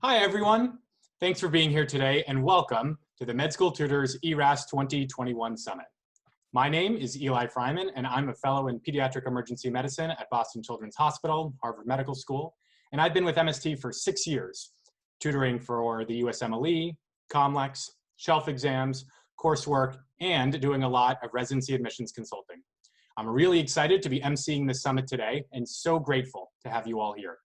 Hi, everyone. Thanks for being here today, and welcome to the Med School Tutors ERAS 2021 Summit. My name is Eli Fryman, and I'm a fellow in pediatric emergency medicine at Boston Children's Hospital, Harvard Medical School, and I've been with MST for 6 years, tutoring for the USMLE, COMLEX, shelf exams, coursework, and doing a lot of residency admissions consulting. I'm really excited to be emceeing this summit today, and so grateful to have you all here.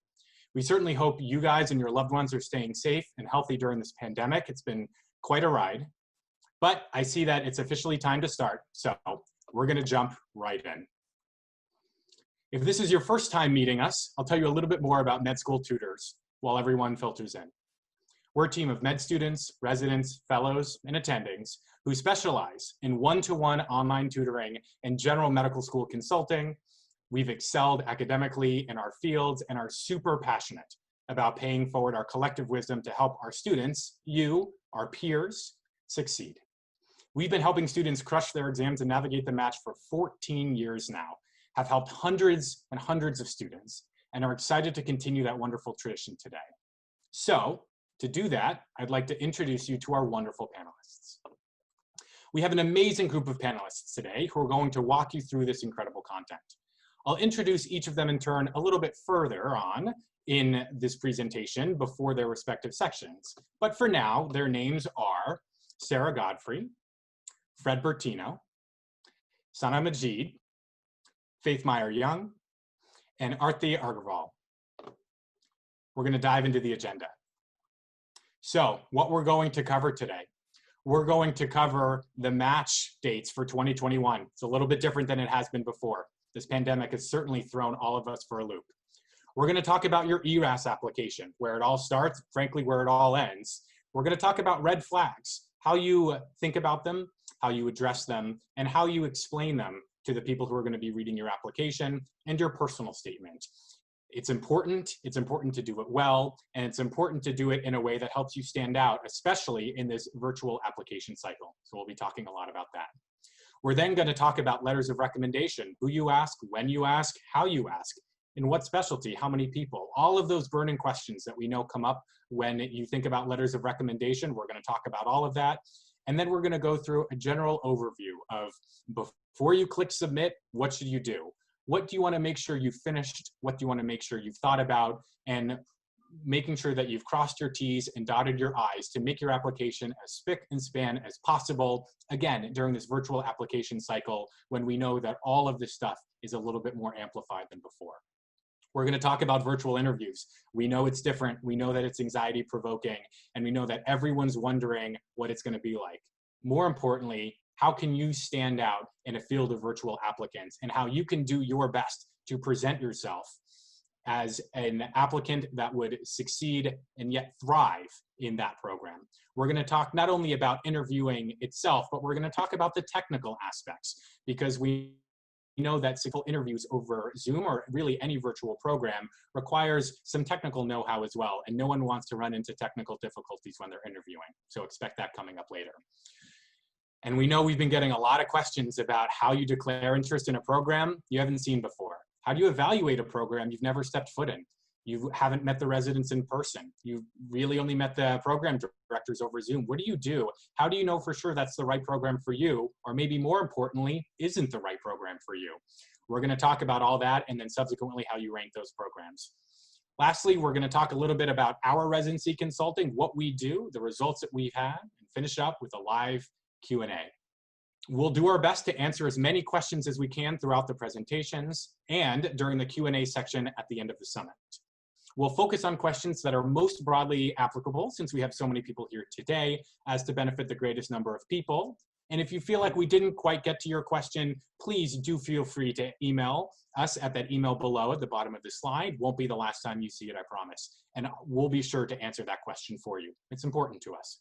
We certainly hope you guys and your loved ones are staying safe and healthy during this pandemic. It's been quite a ride, but I see that it's officially time to start, so we're gonna jump right in. If this is your first time meeting us, I'll tell you a little bit more about Med School Tutors while everyone filters in. We're a team of med students, residents, fellows, and attendings who specialize in one-to-one online tutoring and general medical school consulting. We've excelled academically in our fields and are super passionate about paying forward our collective wisdom to help our students, you, our peers, succeed. We've been helping students crush their exams and navigate the match for 14 years now, have helped hundreds and hundreds of students, and are excited to continue that wonderful tradition today. So, to do that, I'd like to introduce you to our wonderful panelists. We have an amazing group of panelists today who are going to walk you through this incredible content. I'll introduce each of them in turn a little bit further on in this presentation before their respective sections. But for now, their names are Sarah Godfrey, Fred Bertino, Sana Majid, Faith Meyer-Young, and Arthi Agarwal. We're going to dive into the agenda. So what we're going to cover today, we're going to cover the match dates for 2021. It's a little bit different than it has been before. This pandemic has certainly thrown all of us for a loop. We're going to talk about your ERAS application, where it all starts, frankly, where it all ends. We're going to talk about red flags, how you think about them, how you address them, and how you explain them to the people who are going to be reading your application and your personal statement. It's important to do it well, and it's important to do it in a way that helps you stand out, especially in this virtual application cycle. So we'll be talking a lot about that. We're then going to talk about letters of recommendation, who you ask, when you ask, how you ask, in what specialty, how many people, all of those burning questions that we know come up when you think about letters of recommendation. We're going to talk about all of that. And then we're going to go through a general overview of before you click submit, what should you do? What do you want to make sure you've finished? What do you want to make sure you've thought about? And making sure that you've crossed your T's and dotted your I's to make your application as spick and span as possible, again, during this virtual application cycle when we know that all of this stuff is a little bit more amplified than before. We're going to talk about virtual interviews. We know it's different. We know that it's anxiety provoking, and we know that everyone's wondering what it's going to be like. More importantly, how can you stand out in a field of virtual applicants, and how you can do your best to present yourself as an applicant that would succeed and yet thrive in that program. We're going to talk not only about interviewing itself, but we're going to talk about the technical aspects, because we know that successful interviews over Zoom or really any virtual program requires some technical know-how as well, and no one wants to run into technical difficulties when they're interviewing. So expect that coming up later. And we know we've been getting a lot of questions about how you declare interest in a program you haven't seen before. How do you evaluate a program you've never stepped foot in? You haven't met the residents in person. You've really only met the program directors over Zoom. What do you do? How do you know for sure that's the right program for you? Or maybe more importantly, isn't the right program for you? We're going to talk about all that, and then subsequently how you rank those programs. Lastly, we're going to talk a little bit about our residency consulting, what we do, the results that we've had, and finish up with a live Q&A. We'll do our best to answer as many questions as we can throughout the presentations and during the Q&A section at the end of the summit. We'll focus on questions that are most broadly applicable, since we have so many people here today, as to benefit the greatest number of people. And if you feel like we didn't quite get to your question, please do feel free to email us at that email below at the bottom of the slide. Won't be the last time you see it, I promise. And we'll be sure to answer that question for you. It's important to us.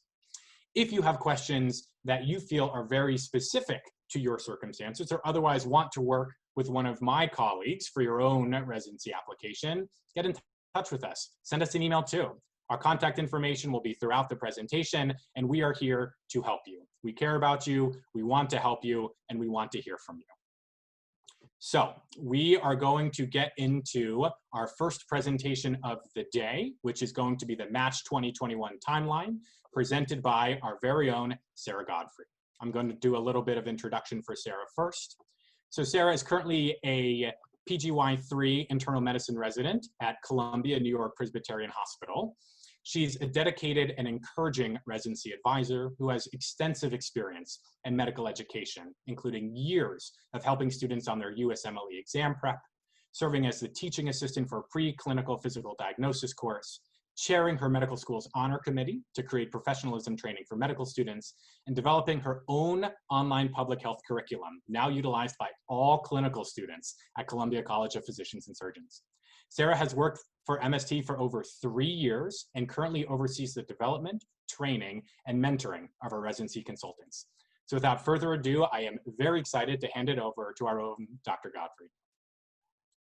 If you have questions that you feel are very specific to your circumstances, or otherwise want to work with one of my colleagues for your own residency application, get in touch with us. Send us an email too. Our contact information will be throughout the presentation, and we are here to help you. We care about you, we want to help you, and we want to hear from you. So we are going to get into our first presentation of the day, which is going to be the Match 2021 timeline presented by our very own Sarah Godfrey. I'm going to do a little bit of introduction for Sarah first. So Sarah is currently a PGY3 internal medicine resident at Columbia New York Presbyterian Hospital. She's a dedicated and encouraging residency advisor who has extensive experience in medical education, including years of helping students on their USMLE exam prep, serving as the teaching assistant for a preclinical physical diagnosis course, chairing her medical school's honor committee to create professionalism training for medical students, and developing her own online public health curriculum, now utilized by all clinical students at Columbia College of Physicians and Surgeons. Sarah has worked for MST for over 3 years and currently oversees the development, training, and mentoring of our residency consultants. So without further ado, I am very excited to hand it over to our own Dr. Godfrey.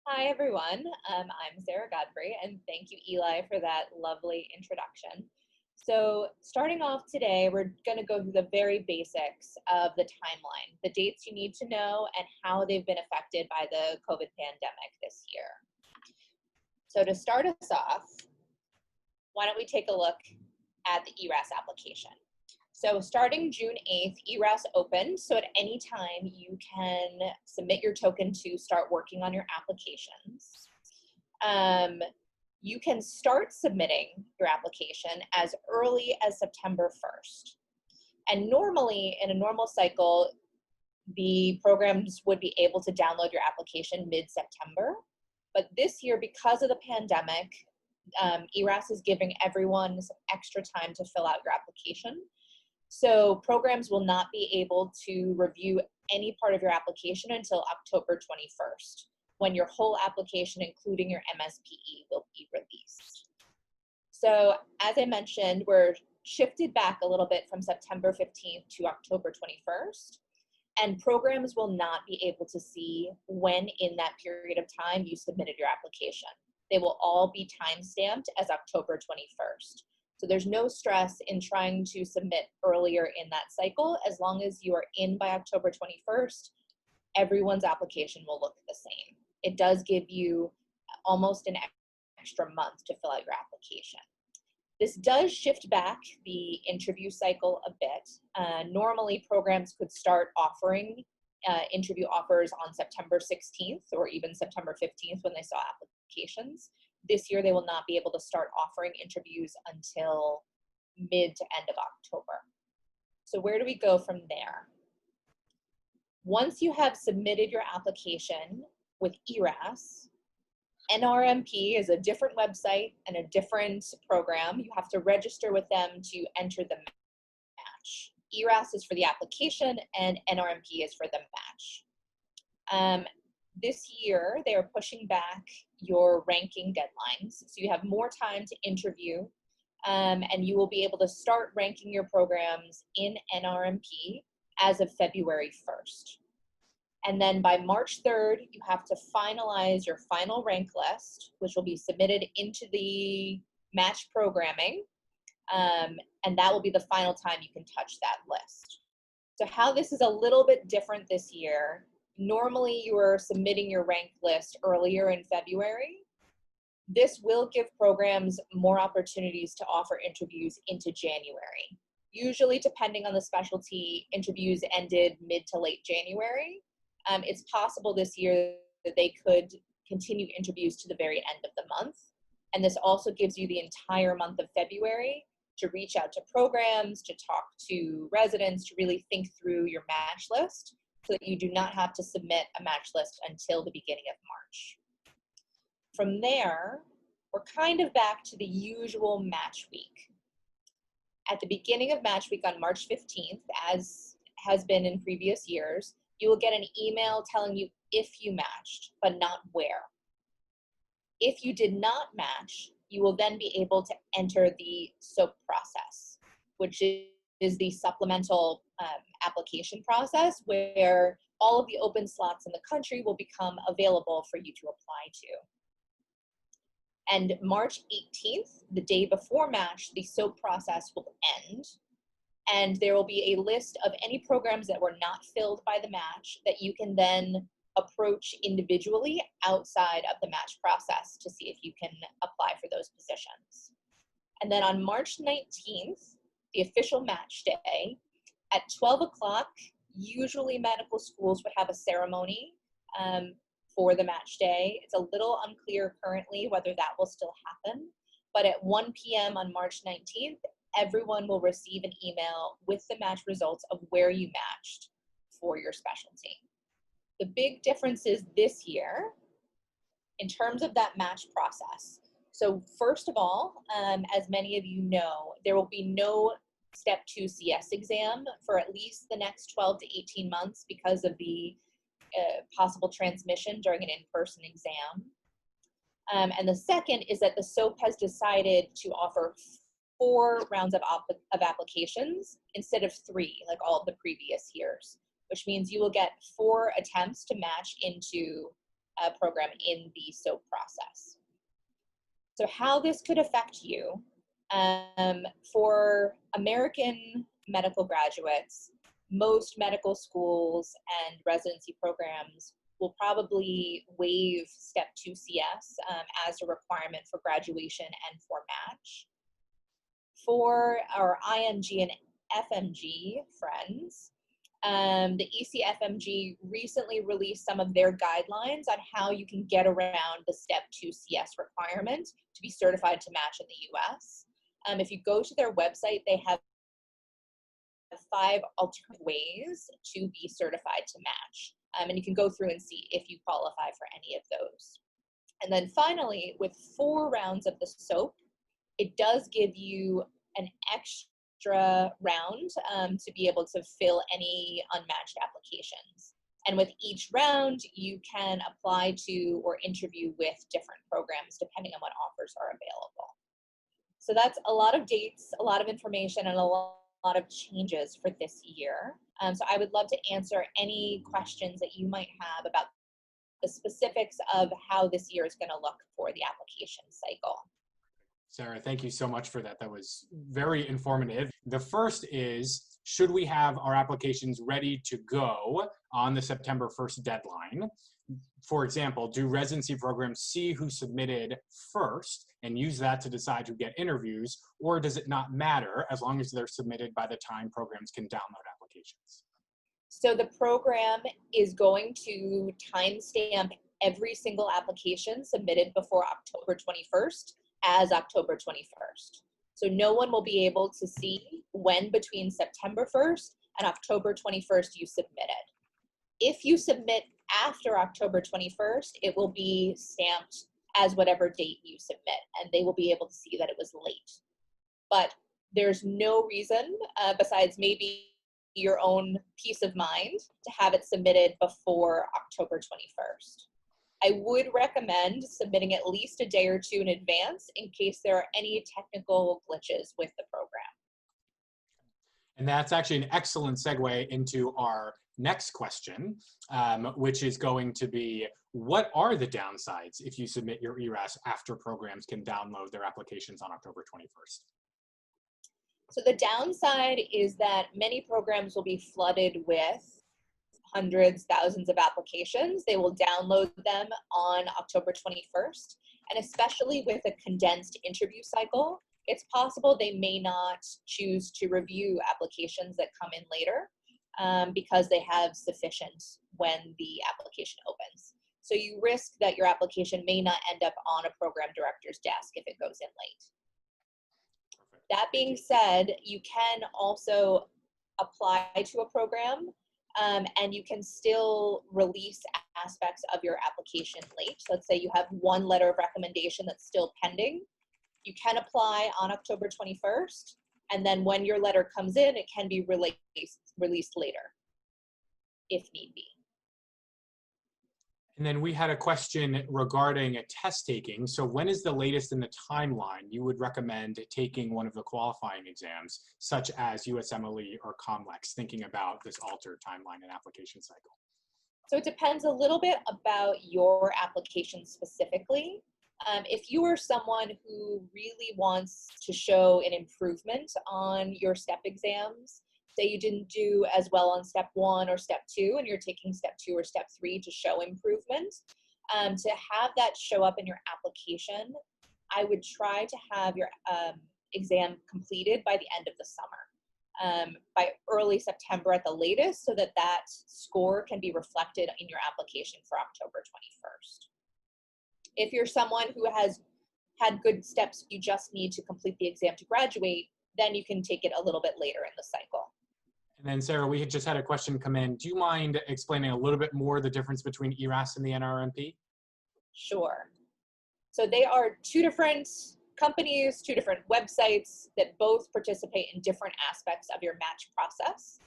Hi, everyone. I'm Sarah Godfrey, and thank you, Eli, for that lovely introduction. So starting off today, we're going to go through the very basics of the timeline, the dates you need to know, and how they've been affected by the COVID pandemic this year. So to start us off, why don't we take a look at the ERAS application. So starting June 8th, ERAS opened, so at any time you can submit your token to start working on your applications. You can start submitting your application as early as September 1st. And normally, in a normal cycle, the programs would be able to download your application mid-September. But this year, because of the pandemic, ERAS is giving everyone some extra time to fill out your application. So programs will not be able to review any part of your application until October 21st, when your whole application, including your MSPE, will be released. So as I mentioned, we're shifted back a little bit from September 15th to October 21st, and programs will not be able to see when in that period of time you submitted your application. They will all be time-stamped as October 21st. So there's no stress in trying to submit earlier in that cycle. As long as you are in by October 21st, everyone's application will look the same. It does give you almost an extra month to fill out your application. This does shift back the interview cycle a bit. Normally, programs could start offering interview offers on September 16th or even September 15th when they saw applications. This year, they will not be able to start offering interviews until mid to end of October. So where do we go from there? Once you have submitted your application with ERAS, NRMP is a different website and a different program. You have to register with them to enter the match. ERAS is for the application and NRMP is for the match. This year, they are pushing back your ranking deadlines. So you have more time to interview and you will be able to start ranking your programs in NRMP as of February 1st. And then by March 3rd, you have to finalize your final rank list, which will be submitted into the match programming. And that will be the final time you can touch that list. So how this is a little bit different this year, normally you are submitting your rank list earlier in February. This will give programs more opportunities to offer interviews into January. Usually, depending on the specialty, interviews ended mid to late January. It's possible this year that they could continue interviews to the very end of the month. And this also gives you the entire month of February to reach out to programs, to talk to residents, to really think through your match list so that you do not have to submit a match list until the beginning of March. From there, we're kind of back to the usual match week. At the beginning of match week on March 15th, as has been in previous years, you will get an email telling you if you matched, but not where. If you did not match, you will then be able to enter the SOAP process, which is the supplemental application process where all of the open slots in the country will become available for you to apply to. And March 18th, the day before match, the SOAP process will end. And there will be a list of any programs that were not filled by the match that you can then approach individually outside of the match process to see if you can apply for those positions. And then on March 19th, the official match day, at 12 o'clock, usually medical schools would have a ceremony for the match day. It's a little unclear currently whether that will still happen, but at 1 p.m. on March 19th, everyone will receive an email with the match results of where you matched for your specialty. The big difference is this year in terms of that match process. So first of all, as many of you know, there will be no Step 2 CS exam for at least the next 12 to 18 months because of the possible transmission during an in-person exam. And the second is that the SOAP has decided to offer 4 rounds of applications instead of 3, like all of the previous years, which means you will get 4 attempts to match into a program in the SOAP process. So how this could affect you, for American medical graduates, most medical schools and residency programs will probably waive Step 2 CS as a requirement for graduation and for match. For our IMG and FMG friends, the ECFMG recently released some of their guidelines on how you can get around the Step 2 CS requirement to be certified to match in the US. If you go to their website, they have 5 alternative ways to be certified to match. And you can go through and see if you qualify for any of those. And then finally, with 4 rounds of the SOAP, it does give you an extra round to be able to fill any unmatched applications. And with each round, you can apply to or interview with different programs depending on what offers are available. So that's a lot of dates, a lot of information, and a lot of changes for this year. So I would love to answer any questions that you might have about the specifics of how this year is going to look for the application cycle. Sarah, thank you so much for that. That was very informative. The first is, should we have our applications ready to go on the September 1st deadline? For example, do residency programs see who submitted first and use that to decide who get interviews, or does it not matter as long as they're submitted by the time programs can download applications? So the program is going to timestamp every single application submitted before October 21st as October 21st. So no one will be able to see when between September 1st and October 21st you submitted. If you submit after October 21st, it will be stamped as whatever date you submit, and they will be able to see that it was late. But there's no reason, besides maybe your own peace of mind, to have it submitted before October 21st. I would recommend submitting at least a day or 2 in advance in case there are any technical glitches with the program. And that's actually an excellent segue into our next question, which is going to be, what are the downsides if you submit your ERAS after programs can download their applications on October 21st? So the downside is that many programs will be flooded with hundreds, thousands of applications. They will download them on October 21st. And especially with a condensed interview cycle, it's possible they may not choose to review applications that come in later because they have sufficient when the application opens. So you risk that your application may not end up on a program director's desk if it goes in late. That being said, you can also apply to a program and you can still release aspects of your application late. Let's say you have one letter of recommendation that's still pending. You can apply on October 21st, and then when your letter comes in, it can be released later, if need be. And then we had a question regarding test taking. So when is the latest in the timeline you would recommend taking one of the qualifying exams, such as USMLE or COMLEX, thinking about this altered timeline and application cycle? So it depends a little bit about your application specifically. If you are someone who really wants to show an improvement on your STEP exams, say you didn't do as well on step 1 or step 2, and you're taking step 2 or step 3 to show improvement, to have that show up in your application, I would try to have your exam completed by the end of the summer, by early September at the latest, so that that score can be reflected in your application for October 21st. If you're someone who has had good steps, you just need to complete the exam to graduate, then you can take it a little bit later in the cycle. And then Sarah, we had just had a question come in. Do you mind explaining a little bit more the difference between ERAS and the NRMP? Sure. So they are two different companies, two different websites that both participate in different aspects of your match process.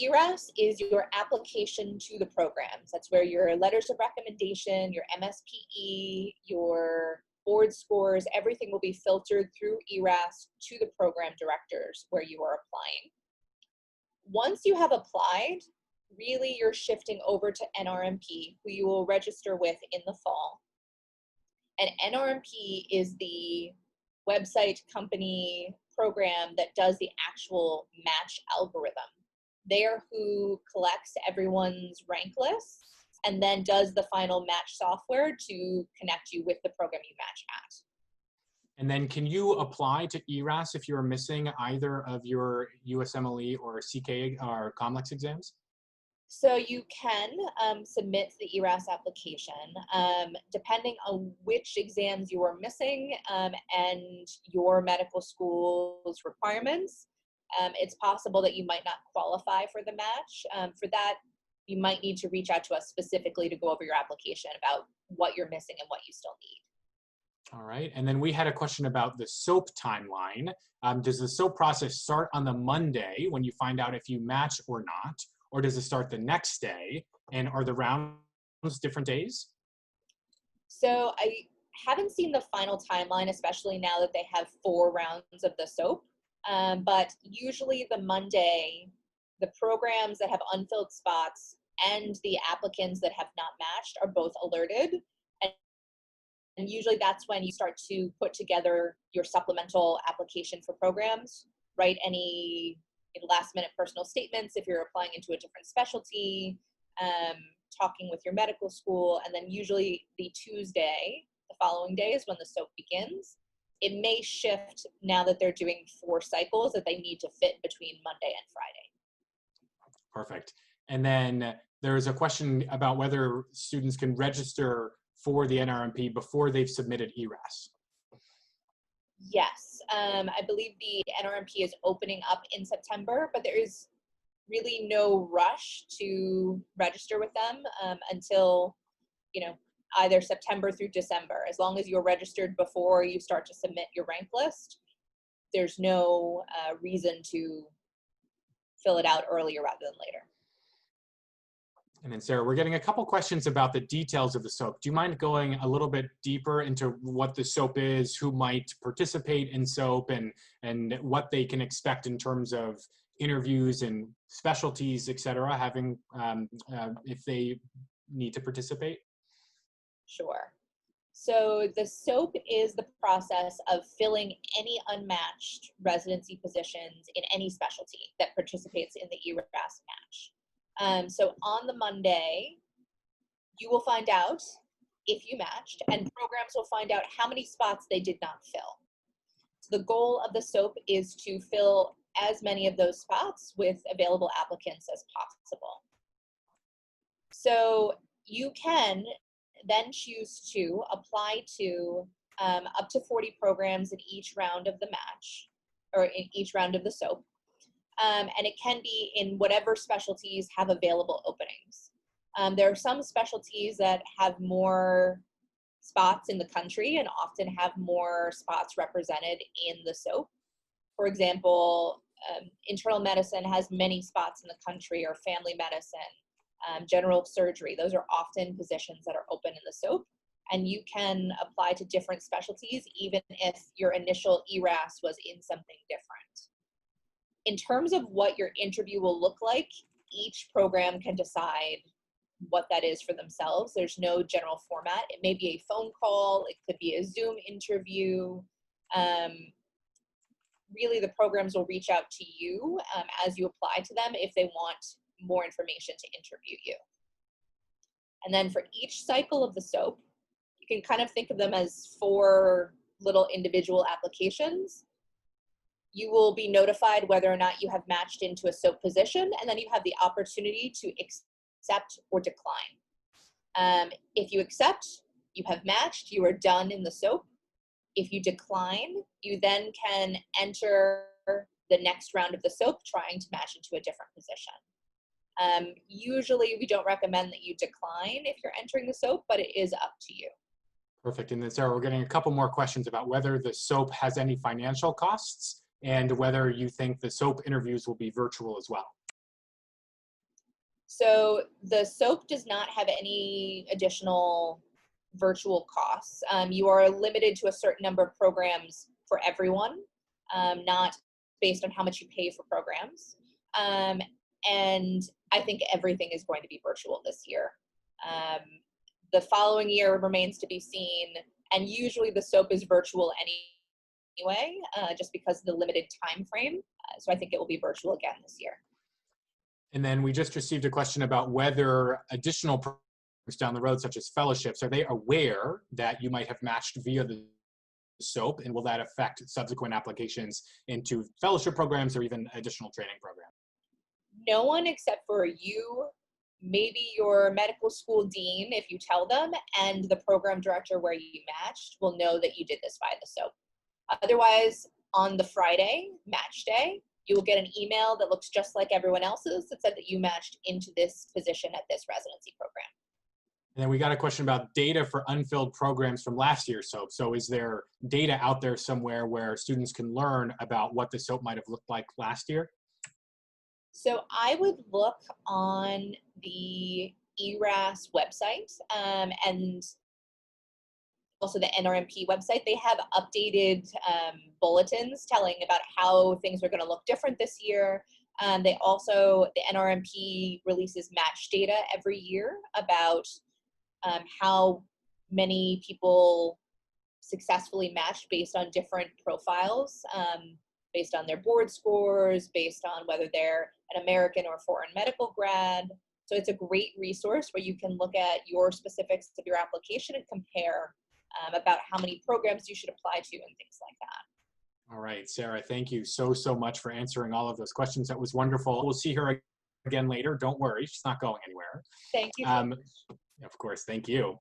ERAS is your application to the programs. That's where your letters of recommendation, your MSPE, your board scores, everything will be filtered through ERAS to the program directors where you are applying. Once you have applied, really you're shifting over to NRMP, who you will register with in the fall. And NRMP is the website, company, program that does the actual match algorithm. They are who collects everyone's rank lists and then does the final match software to connect you with the program you match at. And then can you apply to ERAS if you're missing either of your USMLE or CK or COMLEX exams? So you can submit the ERAS application, depending on which exams you are missing and your medical school's requirements. It's possible that you might not qualify for the match. For that, you might need to reach out to us specifically to go over your application about what you're missing and what you still need. All right, and then we had a question about the SOAP timeline. Does the SOAP process start on the Monday when you find out if you match or not? Or does it start the next day? And are the rounds different days? So I haven't seen the final timeline, especially now that they have 4 rounds of the SOAP. But usually the Monday, the programs that have unfilled spots and the applicants that have not matched are both alerted. And usually that's when you start to put together your supplemental application for programs, write any last minute personal statements if you're applying into a different specialty, talking with your medical school, and then usually the Tuesday, the following day is when the SOAP begins. It may shift now that they're doing 4 cycles that they need to fit between Monday and Friday. Perfect. And then there's a question about whether students can register for the NRMP before they've submitted ERAS. Yes, I believe the NRMP is opening up in September, but there is really no rush to register with them until, either September through December. As long as you're registered before you start to submit your rank list, there's no reason to fill it out earlier rather than later. And then Sarah, we're getting a couple questions about the details of the SOAP. Do you mind going a little bit deeper into what the SOAP is, who might participate in SOAP, and what they can expect in terms of interviews and specialties, et cetera, having if they need to participate? Sure. So the SOAP is the process of filling any unmatched residency positions in any specialty that participates in the ERAS match. So on the Monday, you will find out if you matched, and programs will find out how many spots they did not fill. So the goal of the SOAP is to fill as many of those spots with available applicants as possible. So you can then choose to apply to up to 40 programs in each round of the match, or in each round of the SOAP. And it can be in whatever specialties have available openings. There are some specialties that have more spots in the country and often have more spots represented in the SOAP. For example, internal medicine has many spots in the country, or family medicine, general surgery. Those are often positions that are open in the SOAP. And you can apply to different specialties even if your initial ERAS was in something different. In terms of what your interview will look like, each program can decide what that is for themselves. There's no general format. It may be a phone call, it could be a Zoom interview. really the programs will reach out to you as you apply to them if they want more information to interview you. And then for each cycle of the SOAP, you can kind of think of them as 4 little individual applications. You will be notified whether or not you have matched into a SOAP position, and then you have the opportunity to accept or decline. If you accept, you have matched, you are done in the SOAP. If you decline, you then can enter the next round of the SOAP trying to match into a different position. Usually we don't recommend that you decline if you're entering the SOAP, but it is up to you. Perfect. And then Sarah, we're getting a couple more questions about whether the SOAP has any financial costs and whether you think the SOAP interviews will be virtual as well. So the SOAP does not have any additional virtual costs. You are limited to a certain number of programs for everyone, not based on how much you pay for programs. And I think everything is going to be virtual this year. The following year remains to be seen, and usually the SOAP is virtual anyway, just because of the limited time frame. So I think it will be virtual again this year. And then we just received a question about whether additional programs down the road, such as fellowships, are they aware that you might have matched via the SOAP, and will that affect subsequent applications into fellowship programs or even additional training programs? No one except for you, maybe your medical school dean, if you tell them, and the program director where you matched will know that you did this via the SOAP. Otherwise, on the Friday, match day, you will get an email that looks just like everyone else's that said that you matched into this position at this residency program. And then we got a question about data for unfilled programs from last year's SOAP. So is there data out there somewhere where students can learn about what the SOAP might have looked like last year? So I would look on the ERAS website and also the NRMP website. They have updated bulletins telling about how things are going to look different this year. The NRMP releases match data every year about how many people successfully matched based on different profiles, based on their board scores, based on whether they're an American or foreign medical grad. So it's a great resource where you can look at your specifics of your application and compare about how many programs you should apply to and things like that. All right, Sarah, thank you so much for answering all of those questions. That was wonderful. We'll see her again later. Don't worry, she's not going anywhere. Thank you so much. Of course, thank you.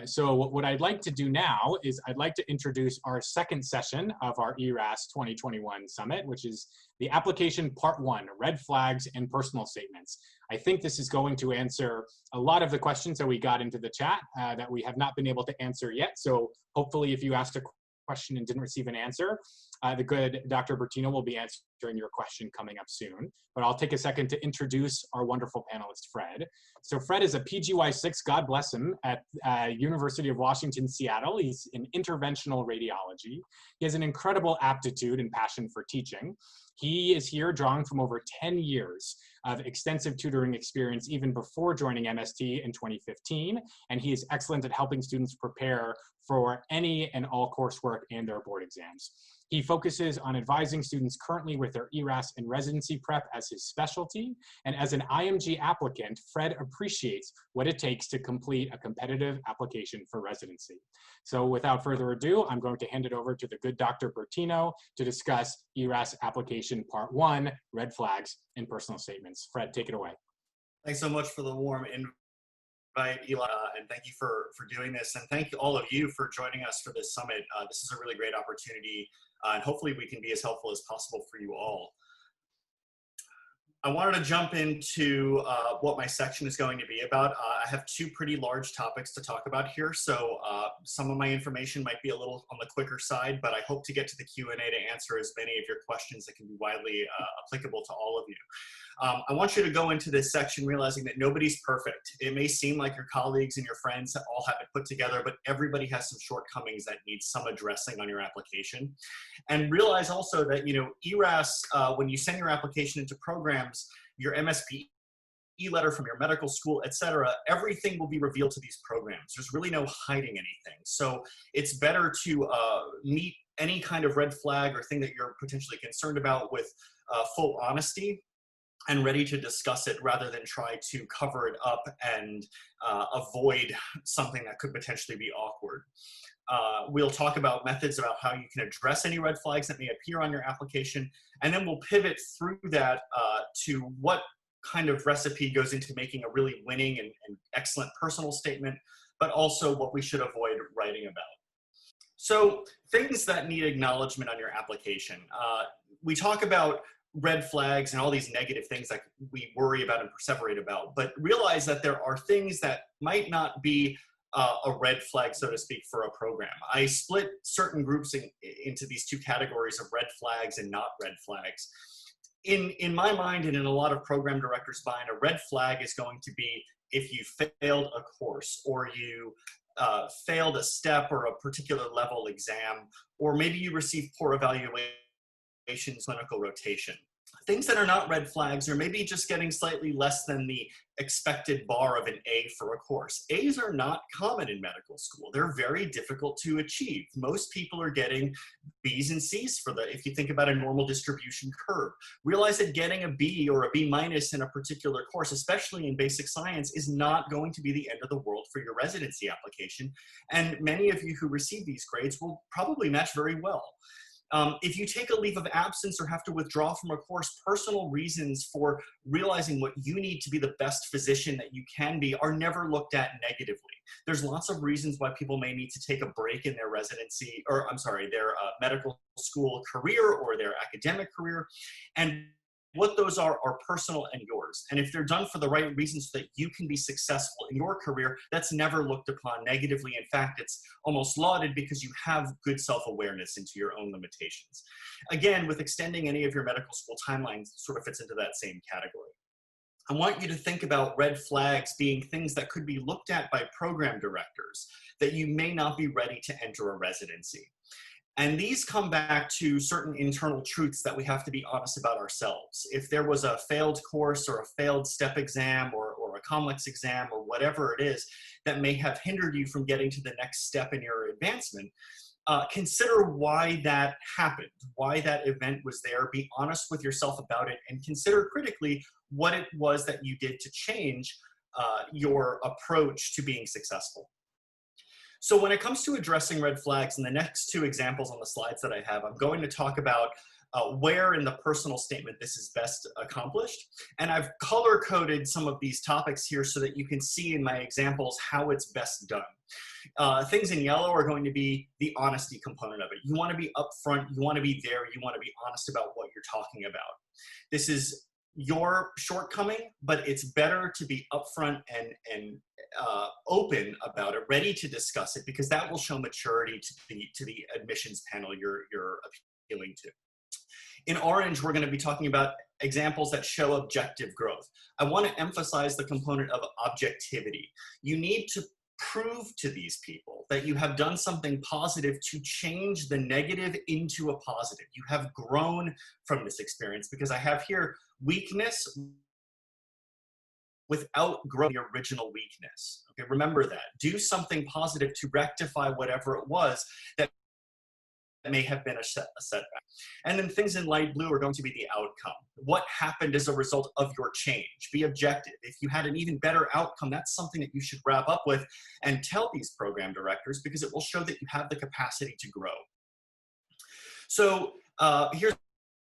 So what I'd like to do now is I'd like to introduce our second session of our ERAS 2021 Summit, which is the application part 1, red flags and personal statements. I think this is going to answer a lot of the questions that we got into the chat that we have not been able to answer yet. So hopefully if you asked a question and didn't receive an answer, the good Dr. Bertino will be answering your question coming up soon. But I'll take a second to introduce our wonderful panelist, Fred. So Fred is a PGY6, God bless him, at University of Washington, Seattle. He's in interventional radiology. He has an incredible aptitude and passion for teaching. He is here drawing from over 10 years of extensive tutoring experience even before joining MST in 2015, and he is excellent at helping students prepare for any and all coursework and their board exams. He focuses on advising students currently with their ERAS and residency prep as his specialty, and as an IMG applicant, Fred appreciates what it takes to complete a competitive application for residency. So without further ado, I'm going to hand it over to the good Dr. Bertino to discuss ERAS application part 1, red flags and personal statements. Fred, take it away. Thanks so much for the warm invite, Eli, and thank you for doing this. And thank you all of you for joining us for this summit. This is a really great opportunity, and hopefully we can be as helpful as possible for you all. I wanted to jump into what my section is going to be about. I have 2 pretty large topics to talk about here, so some of my information might be a little on the quicker side, but I hope to get to the Q&A to answer as many of your questions that can be widely applicable to all of you. I want you to go into this section realizing that nobody's perfect. It may seem like your colleagues and your friends all have it put together, but everybody has some shortcomings that need some addressing on your application. And realize also that, you know, ERAS, when you send your application into programs, your MSPE e-letter from your medical school, etc., everything will be revealed to these programs. There's really no hiding anything. So it's better to meet any kind of red flag or thing that you're potentially concerned about with full honesty and ready to discuss it rather than try to cover it up and avoid something that could potentially be awkward. We'll talk about methods about how you can address any red flags that may appear on your application, and then we'll pivot through that to what kind of recipe goes into making a really winning and excellent personal statement, but also what we should avoid writing about. So things that need acknowledgement on your application. We talk about red flags and all these negative things that we worry about and perseverate about, but realize that there are things that might not be a red flag, so to speak, for a program. I split certain groups into these two categories of red flags and not red flags. In my mind, and in a lot of program directors' mind, a red flag is going to be if you failed a course, or you failed a step or a particular level exam, or maybe you received poor evaluations, clinical rotation. Things that are not red flags are maybe just getting slightly less than the expected bar of an A for a course. A's are not common in medical school. They're very difficult to achieve. Most people are getting B's and C's if you think about a normal distribution curve. Realize that getting a B or a B minus in a particular course, especially in basic science, is not going to be the end of the world for your residency application. And many of you who receive these grades will probably match very well. If you take a leave of absence or have to withdraw from a course, personal reasons for realizing what you need to be the best physician that you can be are never looked at negatively. There's lots of reasons why people may need to take a break in their residency, or I'm sorry, their medical school career or their academic career. And what those are personal and yours. And if they're done for the right reasons so that you can be successful in your career, that's never looked upon negatively. In fact, it's almost lauded because you have good self-awareness into your own limitations. Again, with extending any of your medical school timelines, sort of fits into that same category. I want you to think about red flags being things that could be looked at by program directors that you may not be ready to enter a residency. And these come back to certain internal truths that we have to be honest about ourselves. If there was a failed course or a failed step exam or a complex exam or whatever it is that may have hindered you from getting to the next step in your advancement, consider why that happened, why that event was there. Be honest with yourself about it and consider critically what it was that you did to change your approach to being successful. So when it comes to addressing red flags, in the next two examples on the slides that I have, I'm going to talk about where in the personal statement this is best accomplished. And I've color-coded some of these topics here so that you can see in my examples how it's best done. Things in yellow are going to be the honesty component of it. You want to be upfront, you want to be there, you want to be honest about what you're talking about. This is your shortcoming, but it's better to be upfront and open about it, ready to discuss it, because that will show maturity to the admissions panel you're appealing to. In orange, we're going to be talking about examples that show objective growth. I want to emphasize the component of objectivity. You need to prove to these people that you have done something positive to change the negative into a positive. You have grown from this experience, because I have here weakness without growing the original weakness. Okay, remember that. Do something positive to rectify whatever it was that may have been a setback. And then things in light blue are going to be the outcome. What happened as a result of your change? Be objective. If you had an even better outcome, that's something that you should wrap up with and tell these program directors, because it will show that you have the capacity to grow. So here's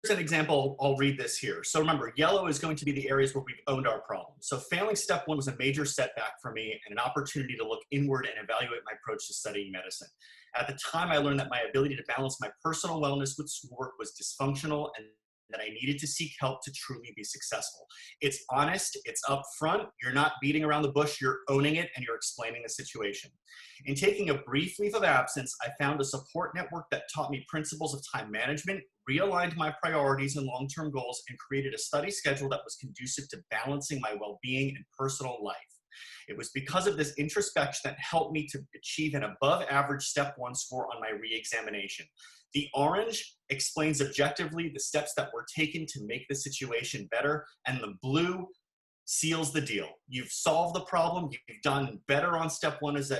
an example. I'll read this here. So remember, yellow is going to be the areas where we've owned our problem. So failing step one was a major setback for me and an opportunity to look inward and evaluate my approach to studying medicine. At the time, I learned that my ability to balance my personal wellness with schoolwork was dysfunctional, and that I needed to seek help to truly be successful. It's honest, it's upfront, you're not beating around the bush, you're owning it, and you're explaining the situation. In taking a brief leave of absence, I found a support network that taught me principles of time management, realigned my priorities and long-term goals, and created a study schedule that was conducive to balancing my well-being and personal life. It was because of this introspection that helped me to achieve an above average step one score on my re-examination. The orange explains objectively the steps that were taken to make the situation better, and the blue seals the deal. You've solved the problem. You've done better on step one as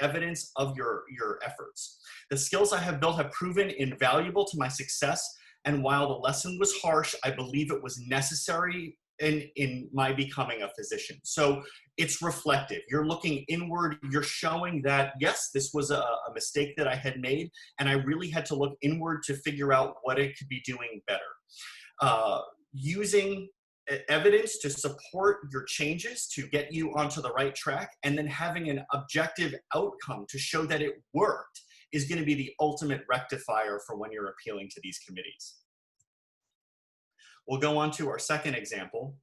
evidence of your efforts. The skills I have built have proven invaluable to my success, and while the lesson was harsh, I believe it was necessary in my becoming a physician. So it's reflective. You're looking inward. You're showing that, yes, this was a mistake that I had made, and I really had to look inward to figure out what it could be doing better. Using evidence to support your changes to get you onto the right track, and then having an objective outcome to show that it worked is going to be the ultimate rectifier for when you're appealing to these committees. We'll go on to our second example.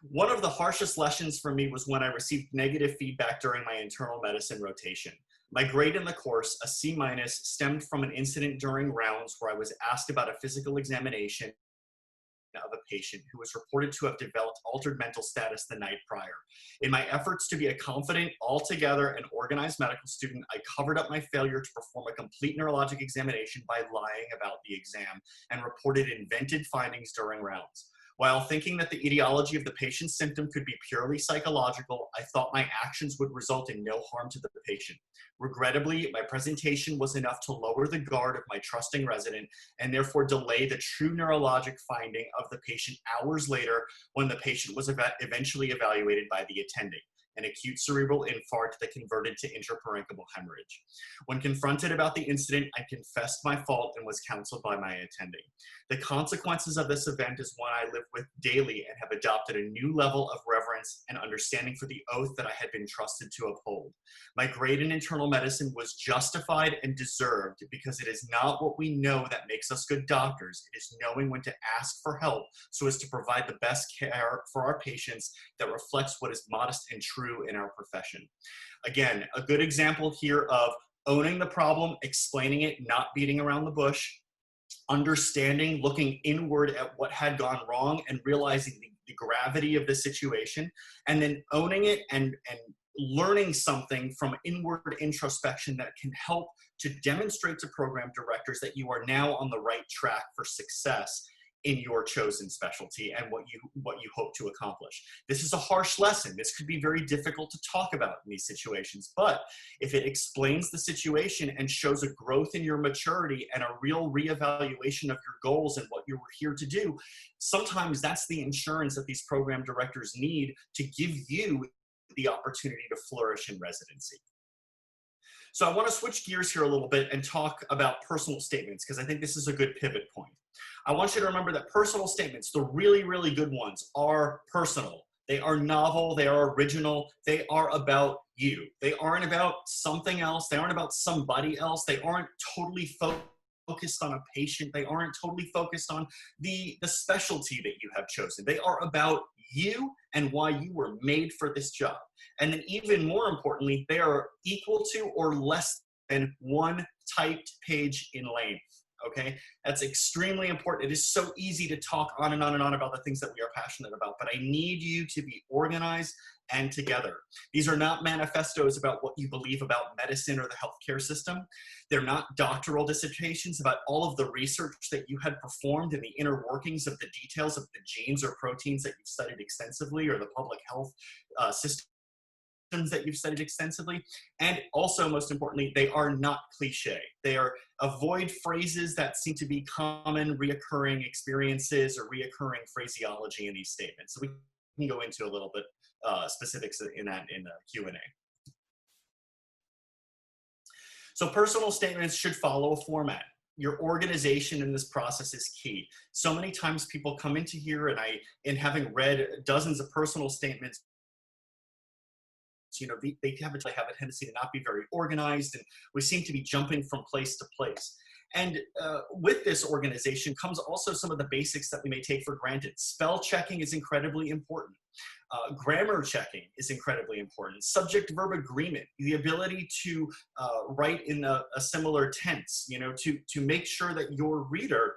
One of the harshest lessons for me was when I received negative feedback during my internal medicine rotation. My grade in the course, a C-, stemmed from an incident during rounds where I was asked about a physical examination of a patient who was reported to have developed altered mental status the night prior. In my efforts to be a confident, altogether, and organized medical student, I covered up my failure to perform a complete neurologic examination by lying about the exam and reported invented findings during rounds. While thinking that the etiology of the patient's symptom could be purely psychological, I thought my actions would result in no harm to the patient. Regrettably, my presentation was enough to lower the guard of my trusting resident and therefore delay the true neurologic finding of the patient hours later when the patient was eventually evaluated by the attending, an acute cerebral infarct that converted to intraparenchymal hemorrhage. When confronted about the incident, I confessed my fault and was counseled by my attending. The consequences of this event is one I live with daily and have adopted a new level of reverence and understanding for the oath that I had been trusted to uphold. My grade in internal medicine was justified and deserved because it is not what we know that makes us good doctors. It is knowing when to ask for help so as to provide the best care for our patients that reflects what is modest and true in our profession. Again, a good example here of owning the problem, explaining it, not beating around the bush, understanding, looking inward at what had gone wrong and realizing the gravity of the situation, and then owning it and learning something from inward introspection that can help to demonstrate to program directors that you are now on the right track for success in your chosen specialty and what you hope to accomplish. This is a harsh lesson. This could be very difficult to talk about in these situations, but if it explains the situation and shows a growth in your maturity and a real reevaluation of your goals and what you were here to do, sometimes that's the insurance that these program directors need to give you the opportunity to flourish in residency. So I want to switch gears here a little bit and talk about personal statements because I think this is a good pivot point. I want you to remember that personal statements, the really, really good ones, are personal. They are novel, they are original, they are about you. They aren't about something else, they aren't about somebody else, they aren't totally focused on a patient, they aren't totally focused on the specialty that you have chosen. They are about you and why you were made for this job. And then even more importantly, they are equal to or less than one typed page in length. Okay, that's extremely important. It is so easy to talk on and on and on about the things that we are passionate about, but I need you to be organized and together. These are not manifestos about what you believe about medicine or the healthcare system. They're not doctoral dissertations about all of the research that you had performed and the inner workings of the details of the genes or proteins that you've studied extensively or the public health system that you've studied extensively. And also, most importantly, they are not cliche. They are avoid phrases that seem to be common, reoccurring experiences or reoccurring phraseology in these statements. So we can go into a little bit specifics in that in the Q&A. So personal statements should follow a format. Your organization in this process is key. So many times people come into here and having read dozens of personal statements, you know, they have a tendency to not be very organized, and we seem to be jumping from place to place. And with this organization comes also some of the basics that we may take for granted. Spell checking is incredibly important. Grammar checking is incredibly important. Subject-verb agreement, the ability to write in a similar tense, you know, to make sure that your reader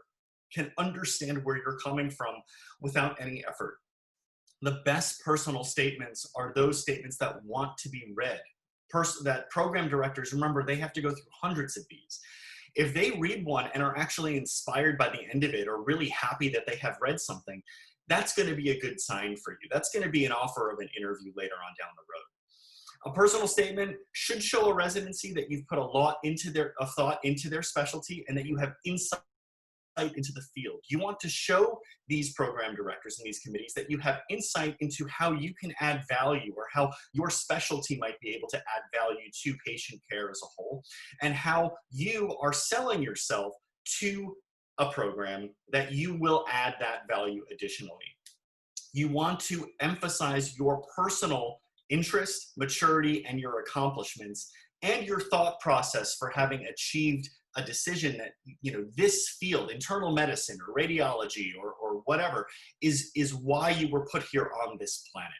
can understand where you're coming from without any effort. The best personal statements are those statements that want to be read. That program directors, remember, they have to go through hundreds of these. If they read one and are actually inspired by the end of it or really happy that they have read something, that's going to be a good sign for you. That's going to be an offer of an interview later on down the road. A personal statement should show a residency that you've put a lot of thought into their specialty and that you have insight into the field. You want to show these program directors and these committees that you have insight into how you can add value, or how your specialty might be able to add value to patient care as a whole, and how you are selling yourself to a program that you will add that value additionally. You want to emphasize your personal interest, maturity, and your accomplishments, and your thought process for having achieved a decision that, this field, internal medicine or radiology or whatever, is why you were put here on this planet.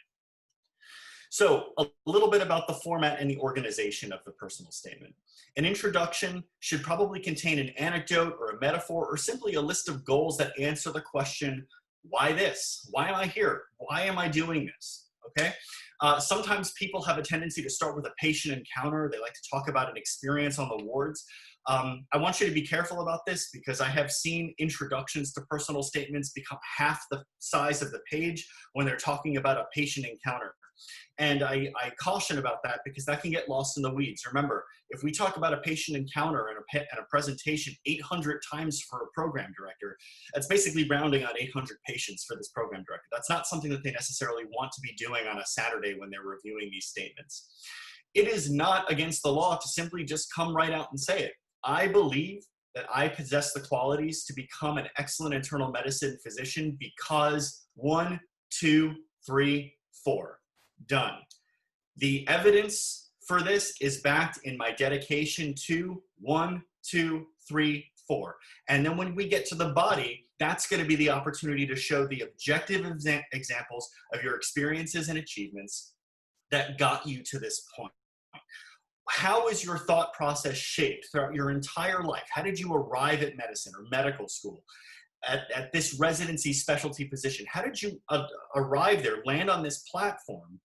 So a little bit about the format and the organization of the personal statement. An introduction should probably contain an anecdote or a metaphor or simply a list of goals that answer the question, why this? Why am I here? Why am I doing this? Okay. Sometimes people have a tendency to start with a patient encounter. They like to talk about an experience on the wards. I want you to be careful about this, because I have seen introductions to personal statements become half the size of the page when they're talking about a patient encounter. And I caution about that, because that can get lost in the weeds. Remember, if we talk about a patient encounter and a presentation 800 times for a program director, that's basically rounding on 800 patients for this program director. That's not something that they necessarily want to be doing on a Saturday when they're reviewing these statements. It is not against the law to simply just come right out and say it. I believe that I possess the qualities to become an excellent internal medicine physician because 1, 2, 3, 4. Done. The evidence for this is backed in my dedication to 1, 2, 3, 4. And then when we get to the body, that's going to be the opportunity to show the objective examples of your experiences and achievements that got you to this point. How is your thought process shaped throughout your entire life? How did you arrive at medicine or medical school? At this residency specialty position? How did you arrive there, land on this platform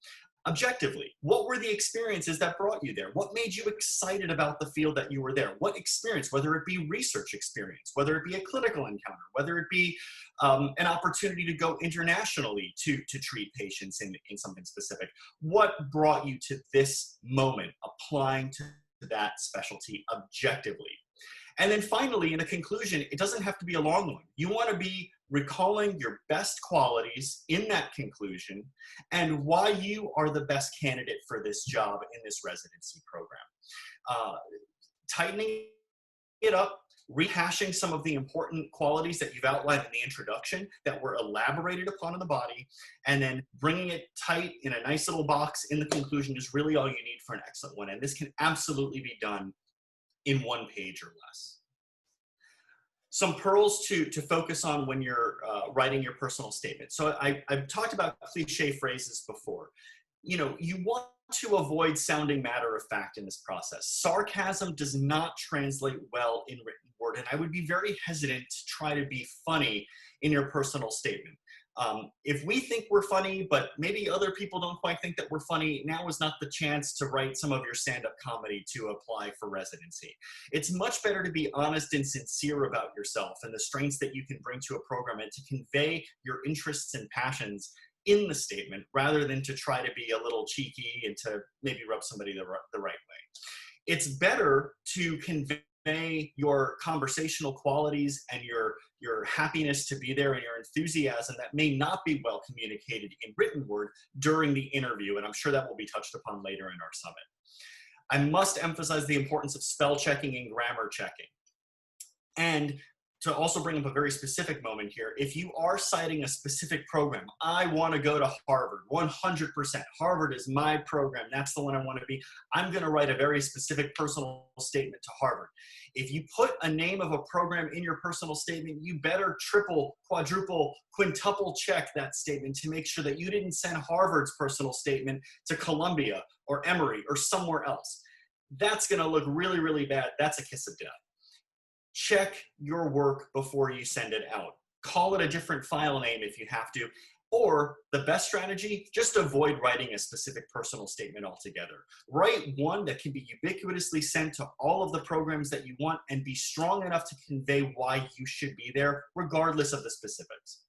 objectively? What were the experiences that brought you there? What made you excited about the field that you were there? What experience, whether it be research experience, whether it be a clinical encounter, whether it be an opportunity to go internationally to treat patients in something specific? What brought you to this moment, applying to that specialty objectively? And then finally, in a conclusion, it doesn't have to be a long one. You want to be recalling your best qualities in that conclusion and why you are the best candidate for this job in this residency program. Tightening it up, rehashing some of the important qualities that you've outlined in the introduction that were elaborated upon in the body, and then bringing it tight in a nice little box in the conclusion is really all you need for an excellent one. And this can absolutely be done in 1 page or less. Some pearls to focus on when you're writing your personal statement. So I've talked about cliche phrases before. You want to avoid sounding matter of fact in this process. Sarcasm does not translate well in written word, and I would be very hesitant to try to be funny in your personal statement. If we think we're funny, but maybe other people don't quite think that we're funny, now is not the chance to write some of your stand-up comedy to apply for residency. It's much better to be honest and sincere about yourself and the strengths that you can bring to a program, and to convey your interests and passions in the statement, rather than to try to be a little cheeky and to maybe rub somebody the right way. It's better to convey your conversational qualities and your happiness to be there and your enthusiasm that may not be well communicated in written word during the interview, and I'm sure that will be touched upon later in our summit. I must emphasize the importance of spell checking and grammar checking. And to also bring up a very specific moment here, if you are citing a specific program, I want to go to Harvard, 100%. Harvard is my program. That's the one I want to be. I'm going to write a very specific personal statement to Harvard. If you put a name of a program in your personal statement, you better triple, quadruple, quintuple check that statement to make sure that you didn't send Harvard's personal statement to Columbia or Emory or somewhere else. That's going to look really, really bad. That's a kiss of death. Check your work before you send it out. Call it a different file name if you have to. Or the best strategy, just avoid writing a specific personal statement altogether. Write one that can be ubiquitously sent to all of the programs that you want, and be strong enough to convey why you should be there, regardless of the specifics.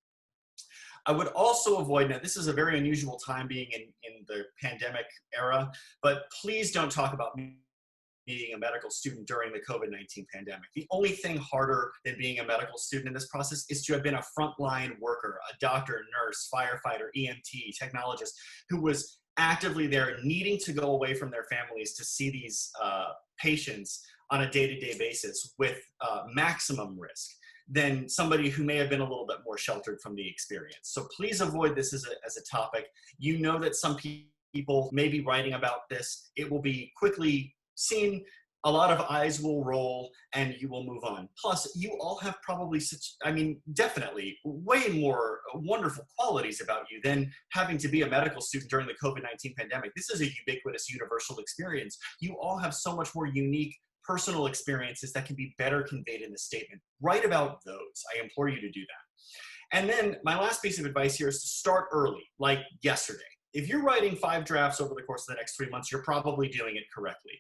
I would also avoid, now this is a very unusual time being in the pandemic era, but please don't talk about being a medical student during the COVID-19 pandemic. The only thing harder than being a medical student in this process is to have been a frontline worker, a doctor, nurse, firefighter, EMT, technologist, who was actively there needing to go away from their families to see these patients on a day-to-day basis with maximum risk than somebody who may have been a little bit more sheltered from the experience. So please avoid this as a topic. You know that some people may be writing about this. It will be quickly seen, a lot of eyes will roll, and you will move on. Plus, you all have probably, definitely way more wonderful qualities about you than having to be a medical student during the COVID-19 pandemic. This is a ubiquitous, universal experience. You all have so much more unique personal experiences that can be better conveyed in the statement. Write about those. I implore you to do that. And then my last piece of advice here is to start early, like yesterday. If you're writing 5 drafts over the course of the next 3 months, you're probably doing it correctly.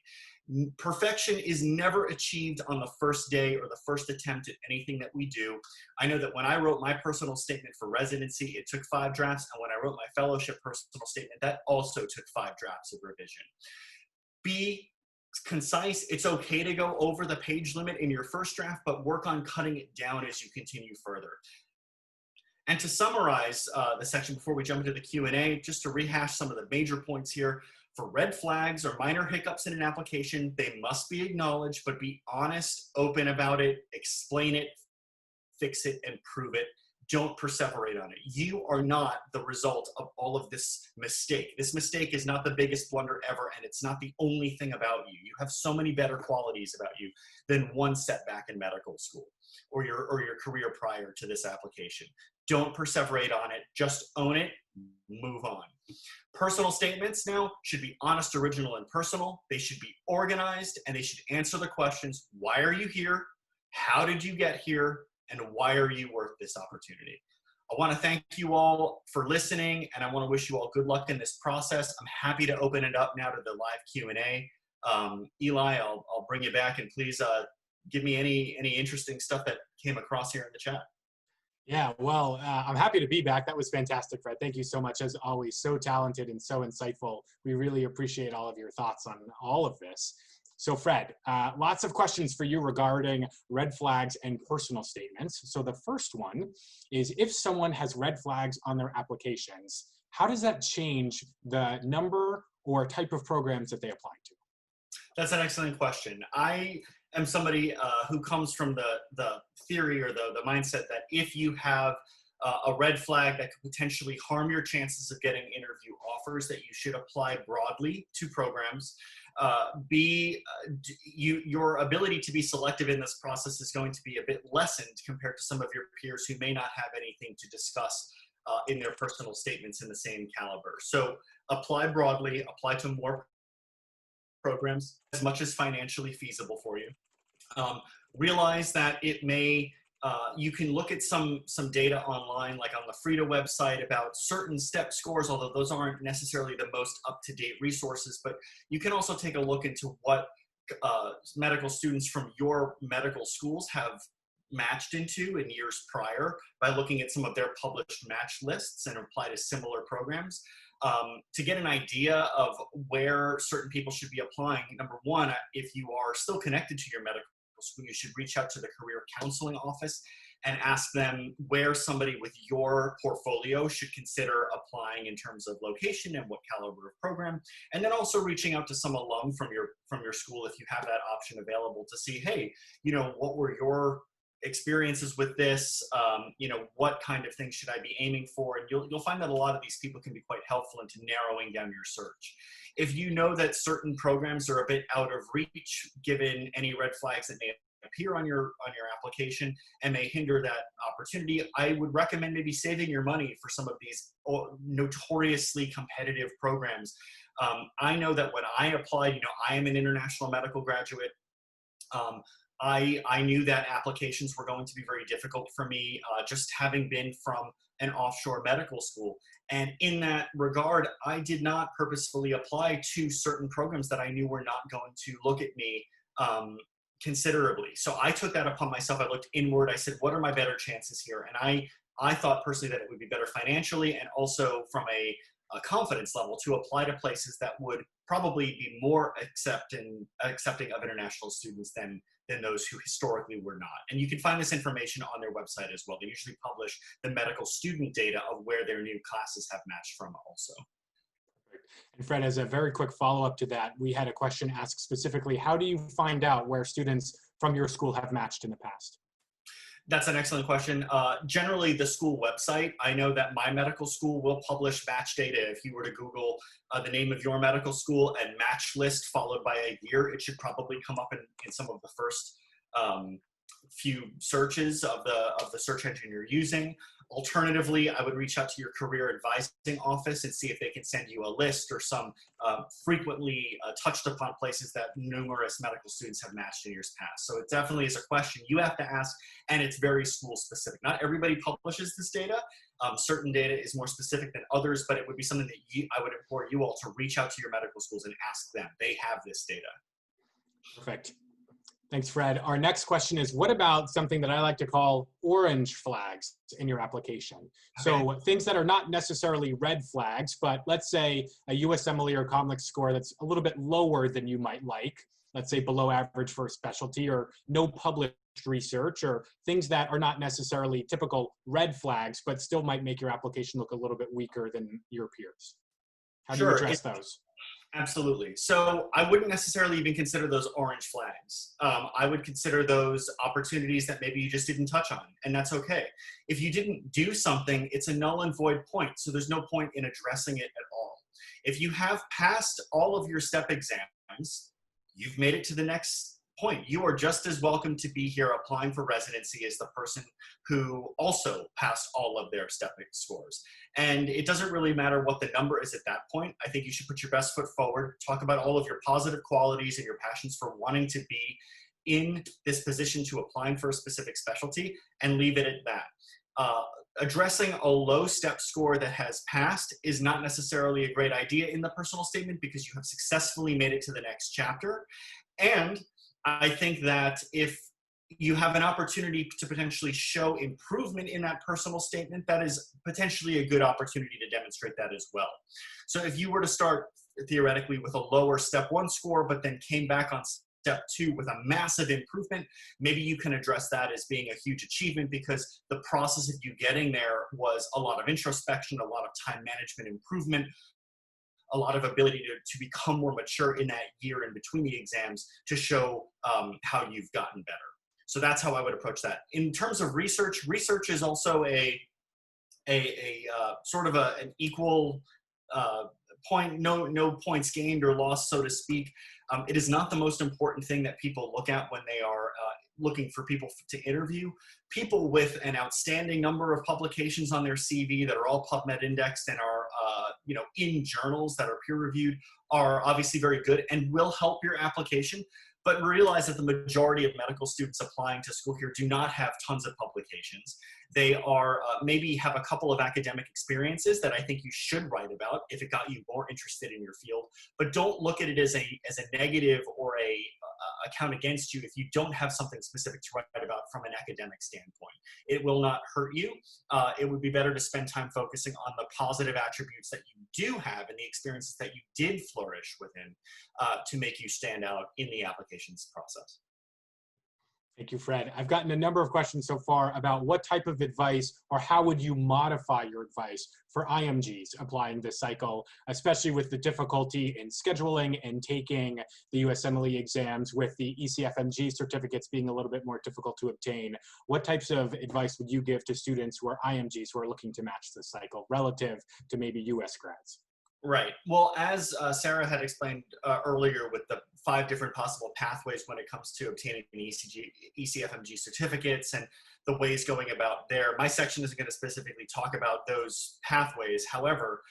Perfection is never achieved on the first day or the first attempt at anything that we do. I know that when I wrote my personal statement for residency, it took 5 drafts, and when I wrote my fellowship personal statement, that also took 5 drafts of revision. Be concise. It's okay to go over the page limit in your first draft, but work on cutting it down as you continue further. And to summarize the section before we jump into the Q&A, just to rehash some of the major points here, for red flags or minor hiccups in an application, they must be acknowledged, but be honest, open about it, explain it, fix it, and prove it. Don't perseverate on it. You are not the result of all of this mistake. This mistake is not the biggest blunder ever, and it's not the only thing about you. You have so many better qualities about you than one setback in medical school or your career prior to this application. Don't perseverate on it. Just own it. Move on. Personal statements now should be honest, original, and personal. They should be organized, and they should answer the questions: why are you here? How did you get here? And why are you worth this opportunity? I want to thank you all for listening, and I want to wish you all good luck in this process. I'm happy to open it up now to the live Q&A. Eli, I'll bring you back, and please give me any interesting stuff that came across here in the chat. Yeah, well, I'm happy to be back. That was fantastic, Fred. Thank you so much, as always. So talented and so insightful. We really appreciate all of your thoughts on all of this. So Fred, lots of questions for you regarding red flags and personal statements. So the first one is, if someone has red flags on their applications, how does that change the number or type of programs that they apply to? That's an excellent question. I am somebody who comes from the theory or the mindset that if you have a red flag that could potentially harm your chances of getting interview offers, that you should apply broadly to programs. Your ability to be selective in this process is going to be a bit lessened compared to some of your peers who may not have anything to discuss in their personal statements in the same caliber. So apply broadly, apply to more programs as much as financially feasible for you. Realize that it may, you can look at some data online, like on the Frida website, about certain STEP scores, although those aren't necessarily the most up-to-date resources, but you can also take a look into what medical students from your medical schools have matched into in years prior by looking at some of their published match lists and apply to similar programs. To get an idea of where certain people should be applying, number one, if you are still connected to your medical school, you should reach out to the career counseling office and ask them where somebody with your portfolio should consider applying in terms of location and what caliber of program. And then also reaching out to some alum from your school, if you have that option available, to see, hey, what were your experiences with this, what kind of things should I be aiming for? And you'll find that a lot of these people can be quite helpful into narrowing down your search. If you know that certain programs are a bit out of reach, given any red flags that may appear on your application and may hinder that opportunity, I would recommend maybe saving your money for some of these notoriously competitive programs. I know that when I applied, I am an international medical graduate. I knew that applications were going to be very difficult for me, just having been from an offshore medical school. And in that regard, I did not purposefully apply to certain programs that I knew were not going to look at me considerably. So I took that upon myself. I looked inward. I said, what are my better chances here? And I thought personally that it would be better financially and also from a confidence level to apply to places that would probably be more accepting of international students than those who historically were not. And you can find this information on their website as well. They usually publish the medical student data of where their new classes have matched from also. And Fred, as a very quick follow-up to that, we had a question asked specifically, how do you find out where students from your school have matched in the past? That's an excellent question. Generally, the school website, I know that my medical school will publish match data. If you were to Google the name of your medical school and match list followed by a year, it should probably come up in some of the first few searches of the search engine you're using. Alternatively, I would reach out to your career advising office and see if they can send you a list or some frequently touched upon places that numerous medical students have matched in years past. So it definitely is a question you have to ask, and it's very school specific. Not everybody publishes this data. Certain data is more specific than others, but it would be something that I would implore you all to reach out to your medical schools and ask them. They have this data. Perfect. Thanks, Fred. Our next question is, what about something that I like to call orange flags in your application? Okay. So things that are not necessarily red flags, but let's say a USMLE or COMLEX score that's a little bit lower than you might like, let's say below average for a specialty, or no published research, or things that are not necessarily typical red flags, but still might make your application look a little bit weaker than your peers. How do you address those? Absolutely. So I wouldn't necessarily even consider those orange flags. I would consider those opportunities that maybe you just didn't touch on, and that's okay. If you didn't do something, it's a null and void point, so there's no point in addressing it at all. If you have passed all of your STEP exams, you've made it to the next point. You are just as welcome to be here applying for residency as the person who also passed all of their STEP scores. And it doesn't really matter what the number is at that point. I think you should put your best foot forward, talk about all of your positive qualities and your passions for wanting to be in this position to applying for a specific specialty, and leave it at that. Addressing a low STEP score that has passed is not necessarily a great idea in the personal statement because you have successfully made it to the next chapter. And I think that if you have an opportunity to potentially show improvement in that personal statement, that is potentially a good opportunity to demonstrate that as well. So if you were to start theoretically with a lower step 1 score, but then came back on step 2 with a massive improvement, maybe you can address that as being a huge achievement because the process of you getting there was a lot of introspection, a lot of time management improvement, a lot of ability to become more mature in that year in between the exams to show how you've gotten better. So that's how I would approach that. In terms of research, research is also a sort of an equal point, no points gained or lost, so to speak. It is not the most important thing that people look at when they are looking for people to interview. People with an outstanding number of publications on their CV that are all PubMed indexed and are in journals that are peer reviewed are obviously very good and will help your application. But realize that the majority of medical students applying to school here do not have tons of publications. They are maybe have a couple of academic experiences that I think you should write about if it got you more interested in your field. But don't look at it as a negative or a account against you if you don't have something specific to write about from an academic standpoint. It will not hurt you. It would be better to spend time focusing on the positive attributes that you do have and the experiences that you did flourish within to make you stand out in the applications process. Thank you, Fred. I've gotten a number of questions so far about what type of advice or how would you modify your advice for IMGs applying this cycle, especially with the difficulty in scheduling and taking the USMLE exams with the ECFMG certificates being a little bit more difficult to obtain. What types of advice would you give to students who are IMGs who are looking to match this cycle relative to maybe US grads? Right. Well, as Sarah had explained earlier with the 5 different possible pathways when it comes to obtaining an ECFMG certificates and the ways going about there, my section isn't going to specifically talk about those pathways. However,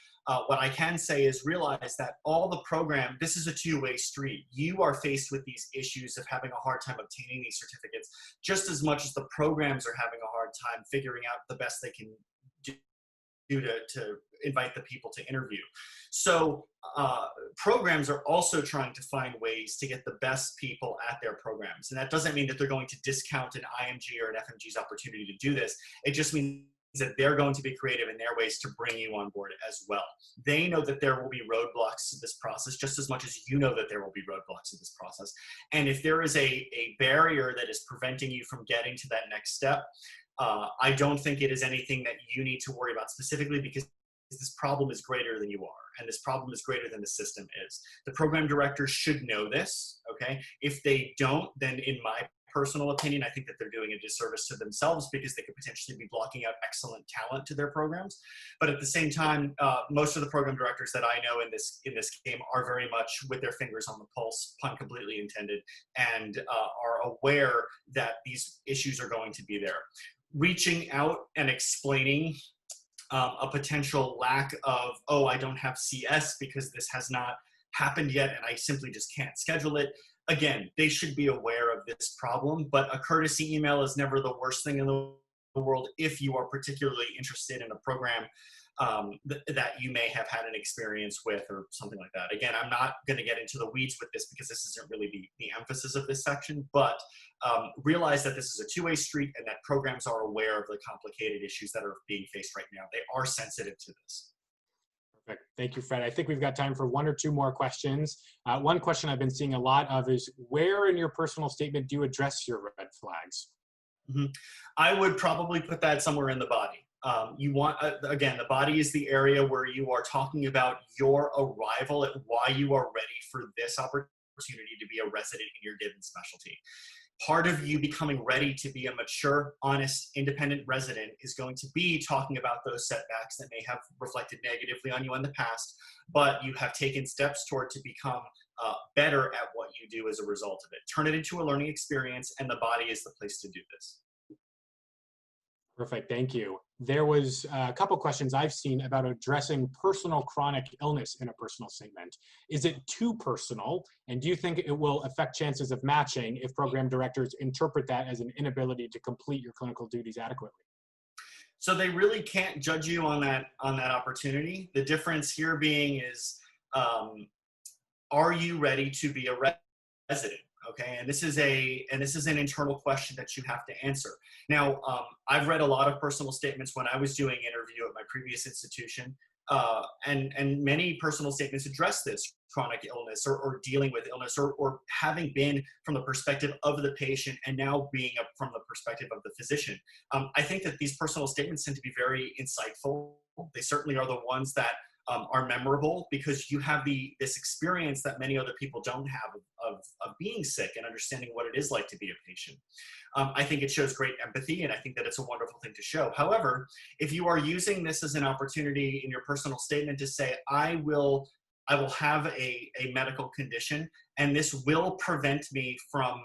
what I can say is realize that all the program, this is a two-way street. You are faced with these issues of having a hard time obtaining these certificates just as much as the programs are having a hard time figuring out the best they can do to invite the people to interview. So programs are also trying to find ways to get the best people at their programs. And that doesn't mean that they're going to discount an IMG or an FMG's opportunity to do this. It just means that they're going to be creative in their ways to bring you on board as well. They know that there will be roadblocks to this process just as much as you know that there will be roadblocks to this process. And if there is a barrier that is preventing you from getting to that next step, I don't think it is anything that you need to worry about specifically, because this problem is greater than you are, and this problem is greater than the system is. The program directors should know this, okay? If they don't, then in my personal opinion, I think that they're doing a disservice to themselves, because they could potentially be blocking out excellent talent to their programs. But at the same time, most of the program directors that I know in this game are very much with their fingers on the pulse, pun completely intended, and are aware that these issues are going to be there. Reaching out and explaining a potential lack of, oh, I don't have CS because this has not happened yet and I simply just can't schedule it. Again, they should be aware of this problem, but a courtesy email is never the worst thing in the world if you are particularly interested in a program that you may have had an experience with or something like that. Again, I'm not going to get into the weeds with this because this isn't really the emphasis of this section, but realize that this is a two-way street and that programs are aware of the complicated issues that are being faced right now. They are sensitive to this. Perfect. Thank you, Fred. I think we've got time for one or two more questions. One question I've been seeing a lot of is, where in your personal statement do you address your red flags? Mm-hmm. I would probably put that somewhere in the body. You want, again, the body is the area where you are talking about your arrival at why you are ready for this opportunity to be a resident in your given specialty. Part of you becoming ready to be a mature, honest, independent resident is going to be talking about those setbacks that may have reflected negatively on you in the past, but you have taken steps toward to become better at what you do as a result of it. Turn it into a learning experience, and the body is the place to do this. Perfect, thank you. There was a couple questions I've seen about addressing personal chronic illness in a personal statement. Is it too personal? And do you think it will affect chances of matching if program directors interpret that as an inability to complete your clinical duties adequately? So they really can't judge you on that opportunity. The difference here being is, are you ready to be a resident? Okay, and this is an internal question that you have to answer. Now, I've read a lot of personal statements when I was doing interview at my previous institution, and many personal statements address this chronic illness or dealing with illness or having been from the perspective of the patient and now being from the perspective of the physician. I think that these personal statements tend to be very insightful. They certainly are the ones that are memorable because you have this experience that many other people don't have of being sick and understanding what it is like to be a patient. I think it shows great empathy, and I think that it's a wonderful thing to show. However, if you are using this as an opportunity in your personal statement to say, I will have a medical condition, and this will prevent me from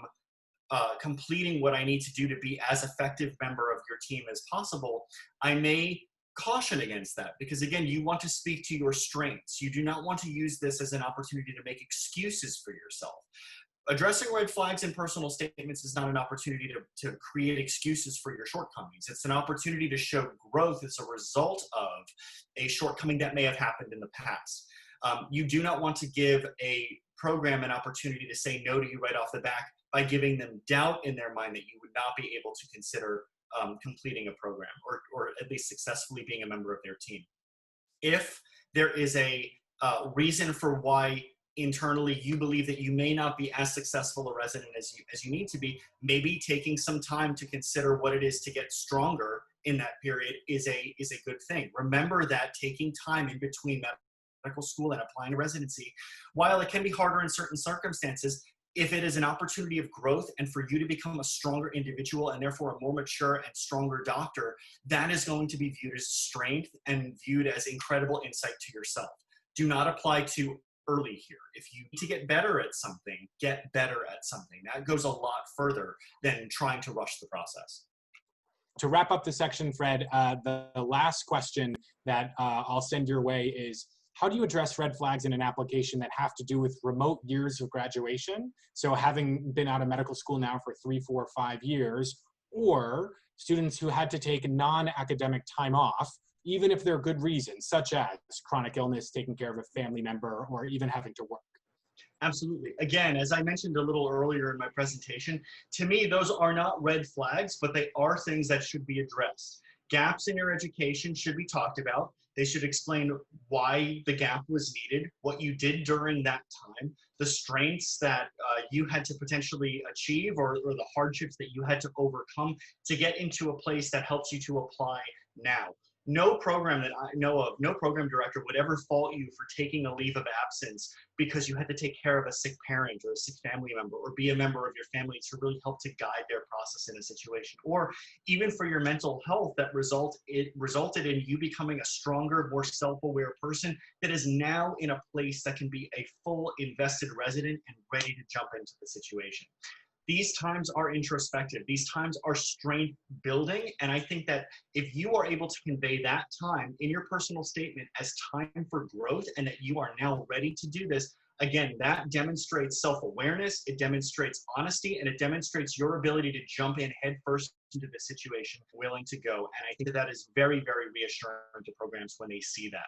completing what I need to do to be as effective member of your team as possible, I may caution against that, because again, you want to speak to your strengths. You do not want to use this as an opportunity to make excuses for yourself. Addressing red flags in personal statements is not an opportunity to create excuses for your shortcomings. It's an opportunity to show growth as a result of a shortcoming that may have happened in the past. You do not want to give a program an opportunity to say no to you right off the bat by giving them doubt in their mind that you would not be able to consider completing a program or at least successfully being a member of their team. If there is a reason for why internally you believe that you may not be as successful a resident as you need to be, maybe taking some time to consider what it is to get stronger in that period is a good thing. Remember that taking time in between medical school and applying to residency, while it can be harder in certain circumstances, if it is an opportunity of growth and for you to become a stronger individual and therefore a more mature and stronger doctor, that is going to be viewed as strength and viewed as incredible insight to yourself. Do not apply too early here. If you need to get better at something, get better at something. That goes a lot further than trying to rush the process. To wrap up the section, Fred, the last question that I'll send your way is, how do you address red flags in an application that have to do with remote years of graduation? So having been out of medical school now for 3, 4, 5 years, or students who had to take non-academic time off, even if there are good reasons, such as chronic illness, taking care of a family member, or even having to work. Absolutely. Again, as I mentioned a little earlier in my presentation, to me, those are not red flags, but they are things that should be addressed. Gaps in your education should be talked about. They should explain why the gap was needed, what you did during that time, the strengths that you had to potentially achieve, or the hardships that you had to overcome to get into a place that helps you to apply now. No program that I know of, no program director would ever fault you for taking a leave of absence because you had to take care of a sick parent or a sick family member, or be a member of your family to really help to guide their process in a situation, or even for your mental health that resulted in you becoming a stronger, more self-aware person that is now in a place that can be a full invested resident and ready to jump into the situation. These times are introspective. These times are strength building. And I think that if you are able to convey that time in your personal statement as time for growth, and that you are now ready to do this, again, that demonstrates self-awareness, it demonstrates honesty, and it demonstrates your ability to jump in head first into the situation, willing to go. And I think that that is very, very reassuring to programs when they see that.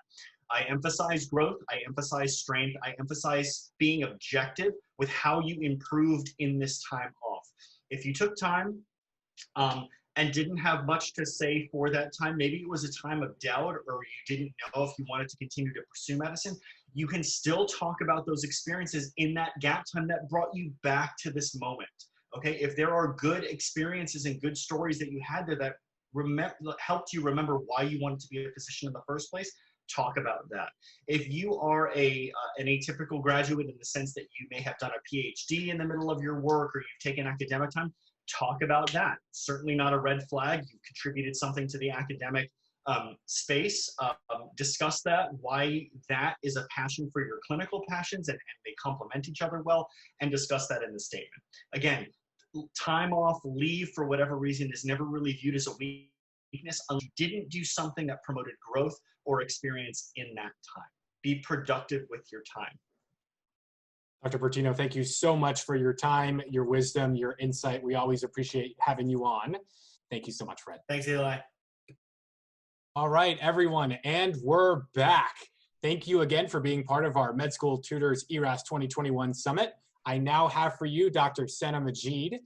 I emphasize growth, I emphasize strength, I emphasize being objective with how you improved in this time off. If you took time and didn't have much to say for that time, maybe it was a time of doubt, or you didn't know if you wanted to continue to pursue medicine, you can still talk about those experiences in that gap time that brought you back to this moment. Okay, if there are good experiences and good stories that you had there that helped you remember why you wanted to be a physician in the first place, talk about that. If you are an atypical graduate in the sense that you may have done a PhD in the middle of your work, or you've taken academic time, talk about that. Certainly not a red flag. You've contributed something to the academic space. Discuss that, why that is a passion for your clinical passions, and they complement each other well, and discuss that in the statement. Again, time off, leave for whatever reason is never really viewed as a weakness unless you didn't do something that promoted growth or experience in that time. Be productive with your time. Dr. Bertino, thank you so much for your time, your wisdom, your insight. We always appreciate having you on. Thank you so much, Fred. Thanks, Eli. All right, everyone, and we're back. Thank you again for being part of our Med School Tutors ERAS 2021 Summit. I now have for you Dr. Sana Majid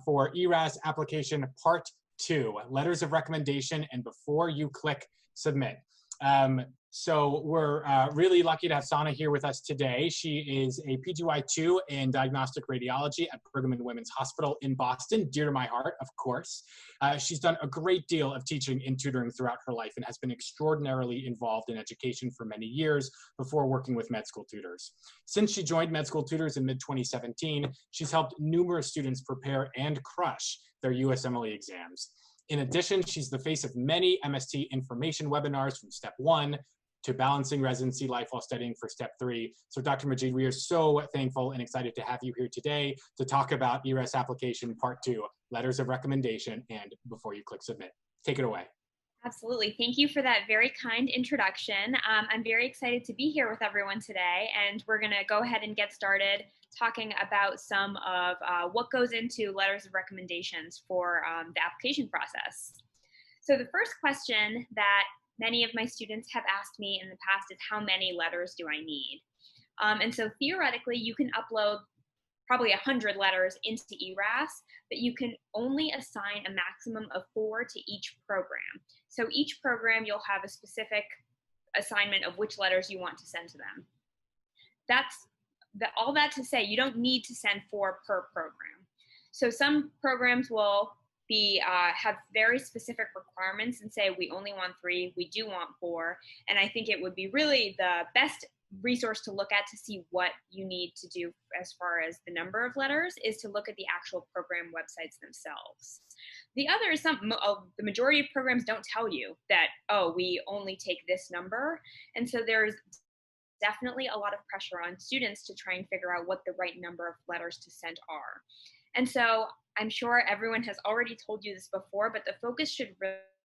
for ERAS application part 2, letters of recommendation, and before you click submit. So we're really lucky to have Sana here with us today. She is a PGY2 in diagnostic radiology at Brigham and Women's Hospital in Boston, dear to my heart, of course. She's done a great deal of teaching and tutoring throughout her life and has been extraordinarily involved in education for many years before working with Med School Tutors. Since she joined Med School Tutors in mid-2017, she's helped numerous students prepare and crush their USMLE exams. In addition, she's the face of many MST information webinars from Step 1 to Balancing Residency Life While Studying for Step 3. So Dr. Majid, we are so thankful and excited to have you here today to talk about ERAS application part 2, letters of recommendation, and before you click submit. Take it away. Absolutely. Thank you for that very kind introduction. I'm very excited to be here with everyone today, and we're going to go ahead and get started talking about some of what goes into letters of recommendations for the application process. So the first question that many of my students have asked me in the past is, how many letters do I need? And so theoretically, you can upload probably 100 letters into ERAS, but you can only assign a maximum of 4 to each program. So each program, you'll have a specific assignment of which letters you want to send to them. All that to say, you don't need to send 4 per program. So some programs will have very specific requirements and say, we only want 3, we do want 4. And I think it would be really the best resource to look at to see what you need to do as far as the number of letters is to look at the actual program websites themselves. The other is the majority of programs don't tell you that, oh, we only take this number. And so there's definitely a lot of pressure on students to try and figure out what the right number of letters to send are. And so I'm sure everyone has already told you this before, but the focus should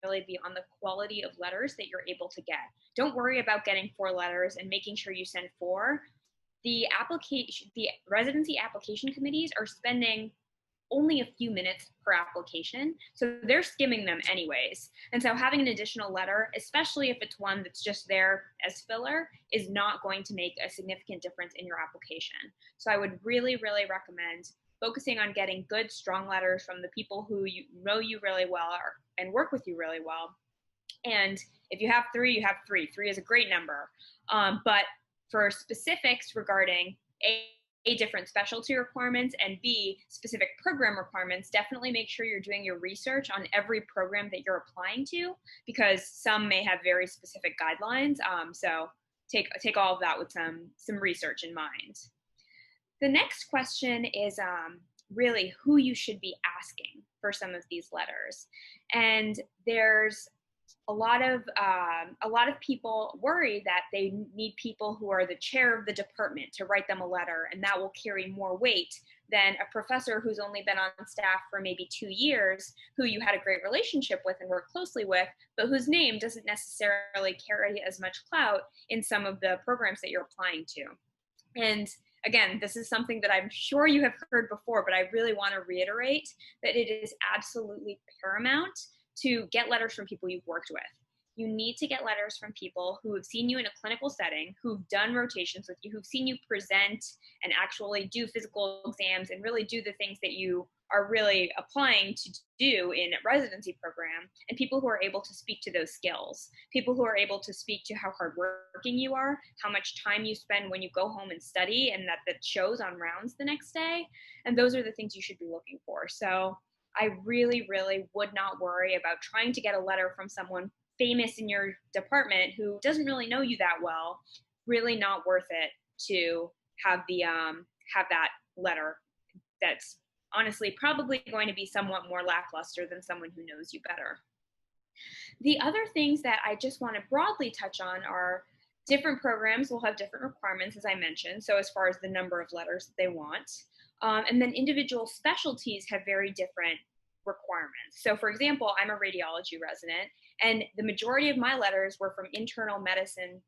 really be on the quality of letters that you're able to get. Don't worry about getting 4 letters and making sure you send 4. The residency application committees are spending only a few minutes per application, so they're skimming them anyways. And so having an additional letter, especially if it's one that's just there as filler, is not going to make a significant difference in your application. So I would really, really recommend focusing on getting good, strong letters from the people who you know you really well and work with you really well. And if you have 3, you have 3. 3 is a great number. But for specifics regarding A, different specialty requirements, and B, specific program requirements, definitely make sure you're doing your research on every program that you're applying to, because some may have very specific guidelines. So take all of that with some research in mind. The next question is really who you should be asking for some of these letters. And there's a lot of people worry that they need people who are the chair of the department to write them a letter, and that will carry more weight than a professor who's only been on staff for maybe 2 years, who you had a great relationship with and worked closely with, but whose name doesn't necessarily carry as much clout in some of the programs that you're applying to. And again, this is something that I'm sure you have heard before, but I really want to reiterate that it is absolutely paramount to get letters from people you've worked with. You need to get letters from people who have seen you in a clinical setting, who've done rotations with you, who've seen you present and actually do physical exams and really do the things that you are really applying to do in a residency program, and people who are able to speak to those skills, people who are able to speak to how hardworking you are, how much time you spend when you go home and study, and that shows on rounds the next day. And those are the things you should be looking for. So I really, really would not worry about trying to get a letter from someone famous in your department who doesn't really know you that well. Really not worth it to have that letter that's honestly probably going to be somewhat more lackluster than someone who knows you better. The other things that I just want to broadly touch on are different programs will have different requirements, as I mentioned, so as far as the number of letters that they want. And then individual specialties have very different requirements. So for example, I'm a radiology resident, and the majority of my letters were from internal medicine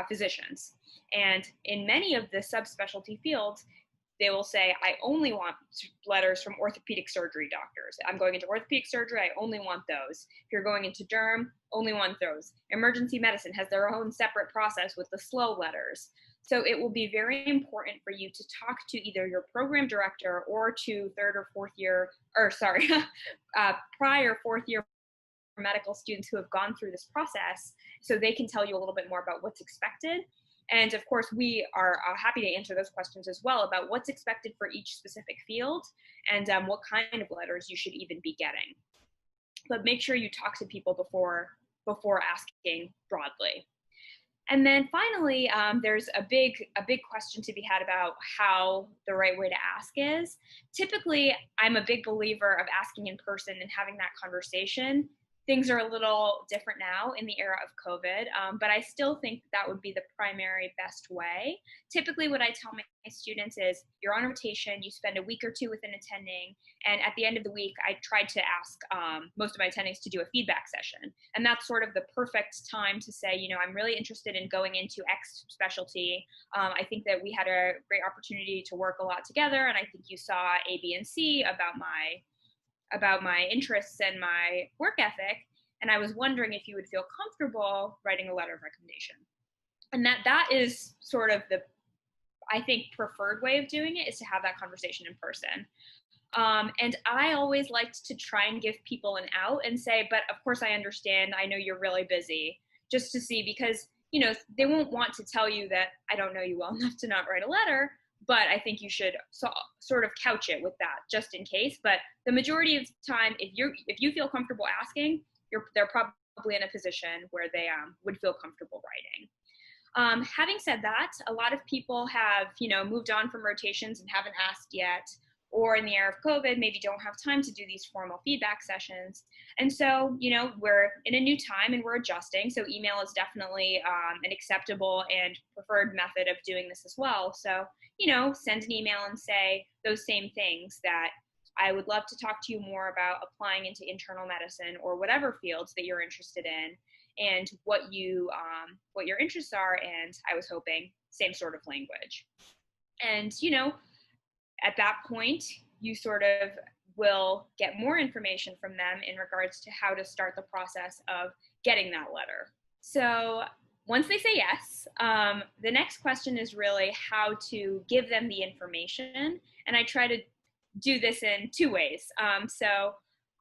physicians. And in many of the subspecialty fields, they will say, I only want letters from orthopedic surgery doctors. I'm going into orthopedic surgery, I only want those. If you're going into derm, only want those. Emergency medicine has their own separate process with the slow letters. So it will be very important for you to talk to either your program director or to prior 4th year medical students who have gone through this process, so they can tell you a little bit more about what's expected. And of course, we are happy to answer those questions as well about what's expected for each specific field and what kind of letters you should even be getting. But make sure you talk to people before asking broadly. And then finally, there's a big question to be had about how the right way to ask is. Typically, I'm a big believer of asking in person and having that conversation. Things are a little different now in the era of COVID, but I still think that would be the primary best way. Typically, what I tell my students is, you're on rotation, you spend a week or 2 with an attending, and at the end of the week, I tried to ask most of my attendings to do a feedback session. And that's sort of the perfect time to say, you know, I'm really interested in going into X specialty. I think that we had a great opportunity to work a lot together, and I think you saw A, B, and C about my interests and my work ethic, and I was wondering if you would feel comfortable writing a letter of recommendation. And that is sort of the, I think, preferred way of doing it, is to have that conversation in person. And I always liked to try and give people an out and say, but of course I understand, I know you're really busy, just to see, because, you know, they won't want to tell you that I don't know you well enough to not write a letter, but I think you should sort of couch it with that just in case. But the majority of the time, if you feel comfortable asking, they're probably in a position where they would feel comfortable writing. Having said that, a lot of people have, you know, moved on from rotations and haven't asked yet, or in the era of COVID, maybe don't have time to do these formal feedback sessions. And so, you know, we're in a new time and we're adjusting. So email is definitely an acceptable and preferred method of doing this as well. So, you know, send an email and say those same things, that I would love to talk to you more about applying into internal medicine or whatever fields that you're interested in, and what your interests are. And I was hoping same sort of language. And, you know, at that point, you sort of will get more information from them in regards to how to start the process of getting that letter. So once they say yes, the next question is really how to give them the information And I try to do this in two ways. So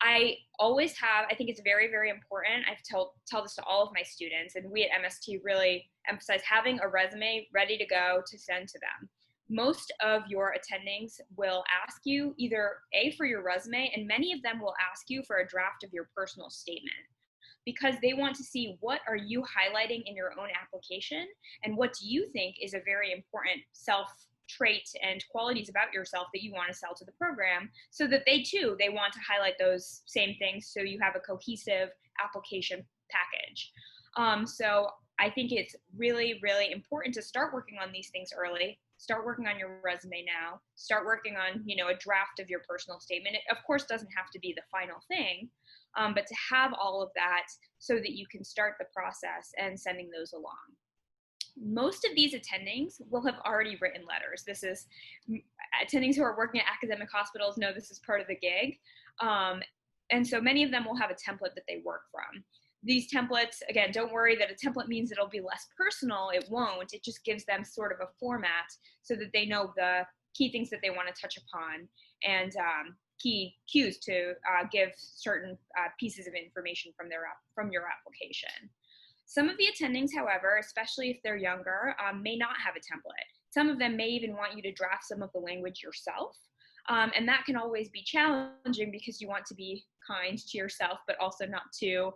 I always have, I think it's very, very important. I've tell this to all of my students, and we at MST really emphasize having a resume ready to go to send to them. Most of your attendings will ask you either for your resume, and many of them will ask you for a draft of your personal statement, because they want to see what are you highlighting in your own application and what do you think is a very important self-trait and qualities about yourself that you want to sell to the program, so that they want to highlight those same things so you have a cohesive application package. So I think it's really, really important to start working on these things early. Start working on your resume now. Start working on, a draft of your personal statement. It, of course, doesn't have to be the final thing, but to have all of that so that you can start the process and sending those along. Most of these attendings will have already written letters. This is attendings who are working at academic hospitals know this is part of the gig. And so many of them will have a template that they work from. These templates, again, don't worry that a template means it'll be less personal. It won't. It just gives them sort of a format so that they know the key things that they want to touch upon and key cues to give certain pieces of information from your application. Some of the attendings, however, especially if they're younger, may not have a template. Some of them may even want you to draft some of the language yourself. And that can always be challenging because you want to be kind to yourself, but also not too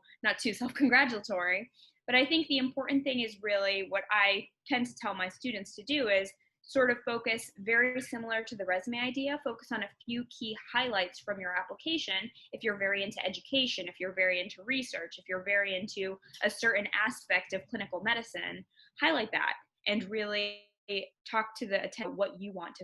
self-congratulatory. But I think the important thing is really what I tend to tell my students to do is sort of focus, very similar to the resume idea, focus on a few key highlights from your application. If you're very into education, if you're very into research, if you're very into a certain aspect of clinical medicine, highlight that and really talk to the attendant what you want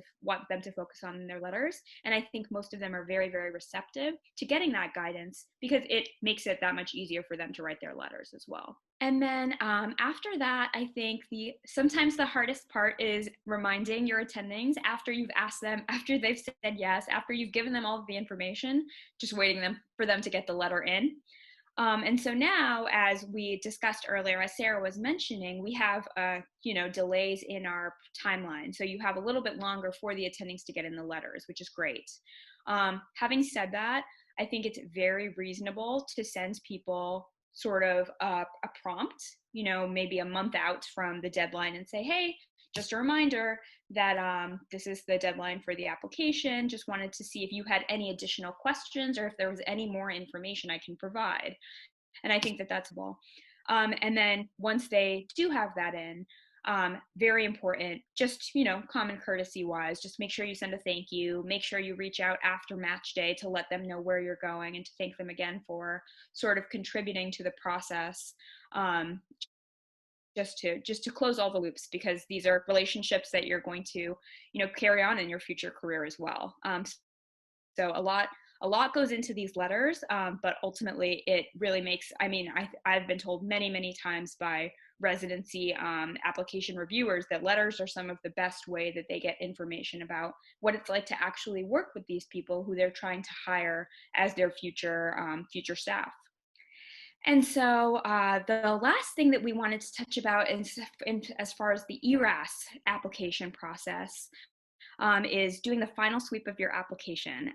them to focus on in their letters. And I think most of them are very, very receptive to getting that guidance because it makes it that much easier for them to write their letters as well. And then after that, I think sometimes the hardest part is reminding your attendings after you've asked them, after they've said yes, after you've given them all of the information, just waiting for them to get the letter in. And so now, as we discussed earlier, as Sarah was mentioning, we have, delays in our timeline. So you have a little bit longer for the attendings to get in the letters, which is great. Having said that, I think it's very reasonable to send people sort of a prompt, maybe a month out from the deadline and say, hey, just a reminder that this is the deadline for the application. Just wanted to see if you had any additional questions or if there was any more information I can provide. And I think that that's well. And then once they do have that in, very important, just, common courtesy wise, just make sure you send a thank you, make sure you reach out after match day to let them know where you're going and to thank them again for sort of contributing to the process. Just to close all the loops, because these are relationships that you're going to, carry on in your future career as well. So a lot goes into these letters, but ultimately it really makes, I've been told many, many times by residency application reviewers that letters are some of the best way that they get information about what it's like to actually work with these people who they're trying to hire as their future staff. And so the last thing that we wanted to touch about as far as the ERAS application process is doing the final sweep of your application.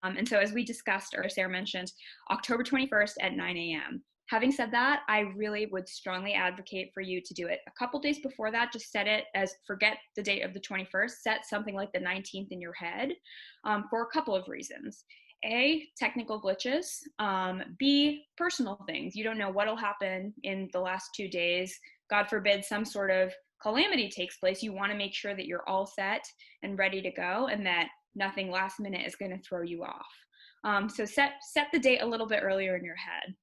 And so as we discussed, or Sarah mentioned, October 21st at 9 a.m. Having said that, I really would strongly advocate for you to do it a couple days before that. Just set it as, forget the date of the 21st, set something like the 19th in your head for a couple of reasons. A, technical glitches, B, personal things. You don't know what'll happen in the last 2 days. God forbid some sort of calamity takes place. You want to make sure that you're all set and ready to go and that nothing last minute is going to throw you off. So set the date a little bit earlier in your head.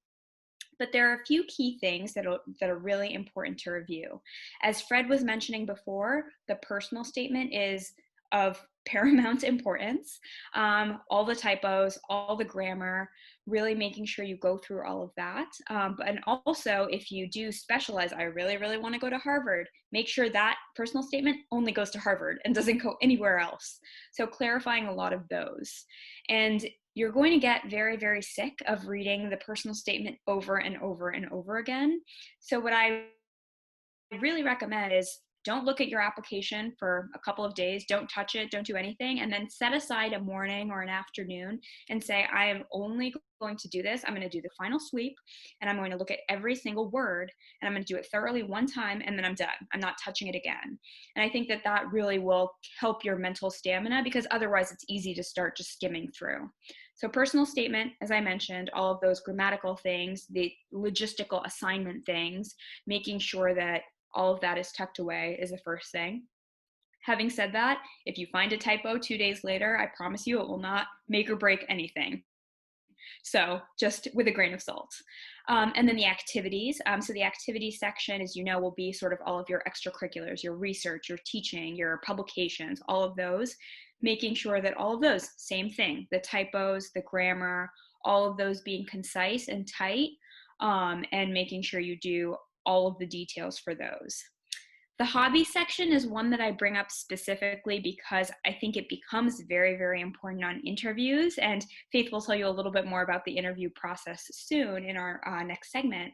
But there are a few key things that are really important to review. As Fred was mentioning before, the personal statement is of paramount importance. All the typos, all the grammar, really making sure you go through all of that. And also, if you do specialize, I really, really want to go to Harvard, make sure that personal statement only goes to Harvard and doesn't go anywhere else. So clarifying a lot of those. And you're going to get very, very sick of reading the personal statement over and over and over again. So what I really recommend is don't look at your application for a couple of days, don't touch it, don't do anything, and then set aside a morning or an afternoon and say, I am only going to do this. I'm going to do the final sweep, and I'm going to look at every single word, and I'm going to do it thoroughly one time, and then I'm done. I'm not touching it again. And I think that that really will help your mental stamina, because otherwise it's easy to start just skimming through. So personal statement, as I mentioned, all of those grammatical things, the logistical assignment things, making sure that all of that is tucked away is the first thing. Having said that, if you find a typo 2 days later, I promise you it will not make or break anything. So just with a grain of salt. And then the activities. So the activity section, as you know, will be sort of all of your extracurriculars, your research, your teaching, your publications, all of those, making sure that all of those, same thing, the typos, the grammar, all of those being concise and tight, and making sure you do all of the details for those. The hobby section is one that I bring up specifically because I think it becomes very, very important on interviews. And Faith will tell you a little bit more about the interview process soon in our next segment.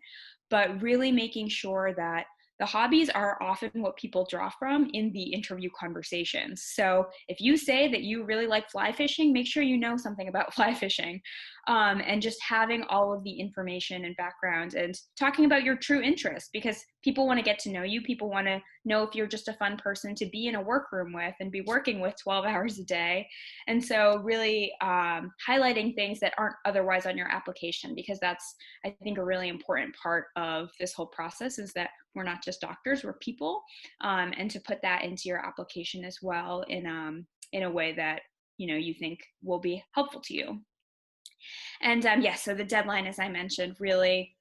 But really making sure that the hobbies are often what people draw from in the interview conversations. So if you say that you really like fly fishing, make sure you know something about fly fishing, and just having all of the information and background and talking about your true interests, because people want to get to know you. People want to know if you're just a fun person to be in a workroom with and be working with 12 hours a day. And so really highlighting things that aren't otherwise on your application, because that's, I think, a really important part of this whole process, is that we're not just doctors, we're people, and to put that into your application as well in a way that, you know, you think will be helpful to you. And yes, so the deadline, as I mentioned, really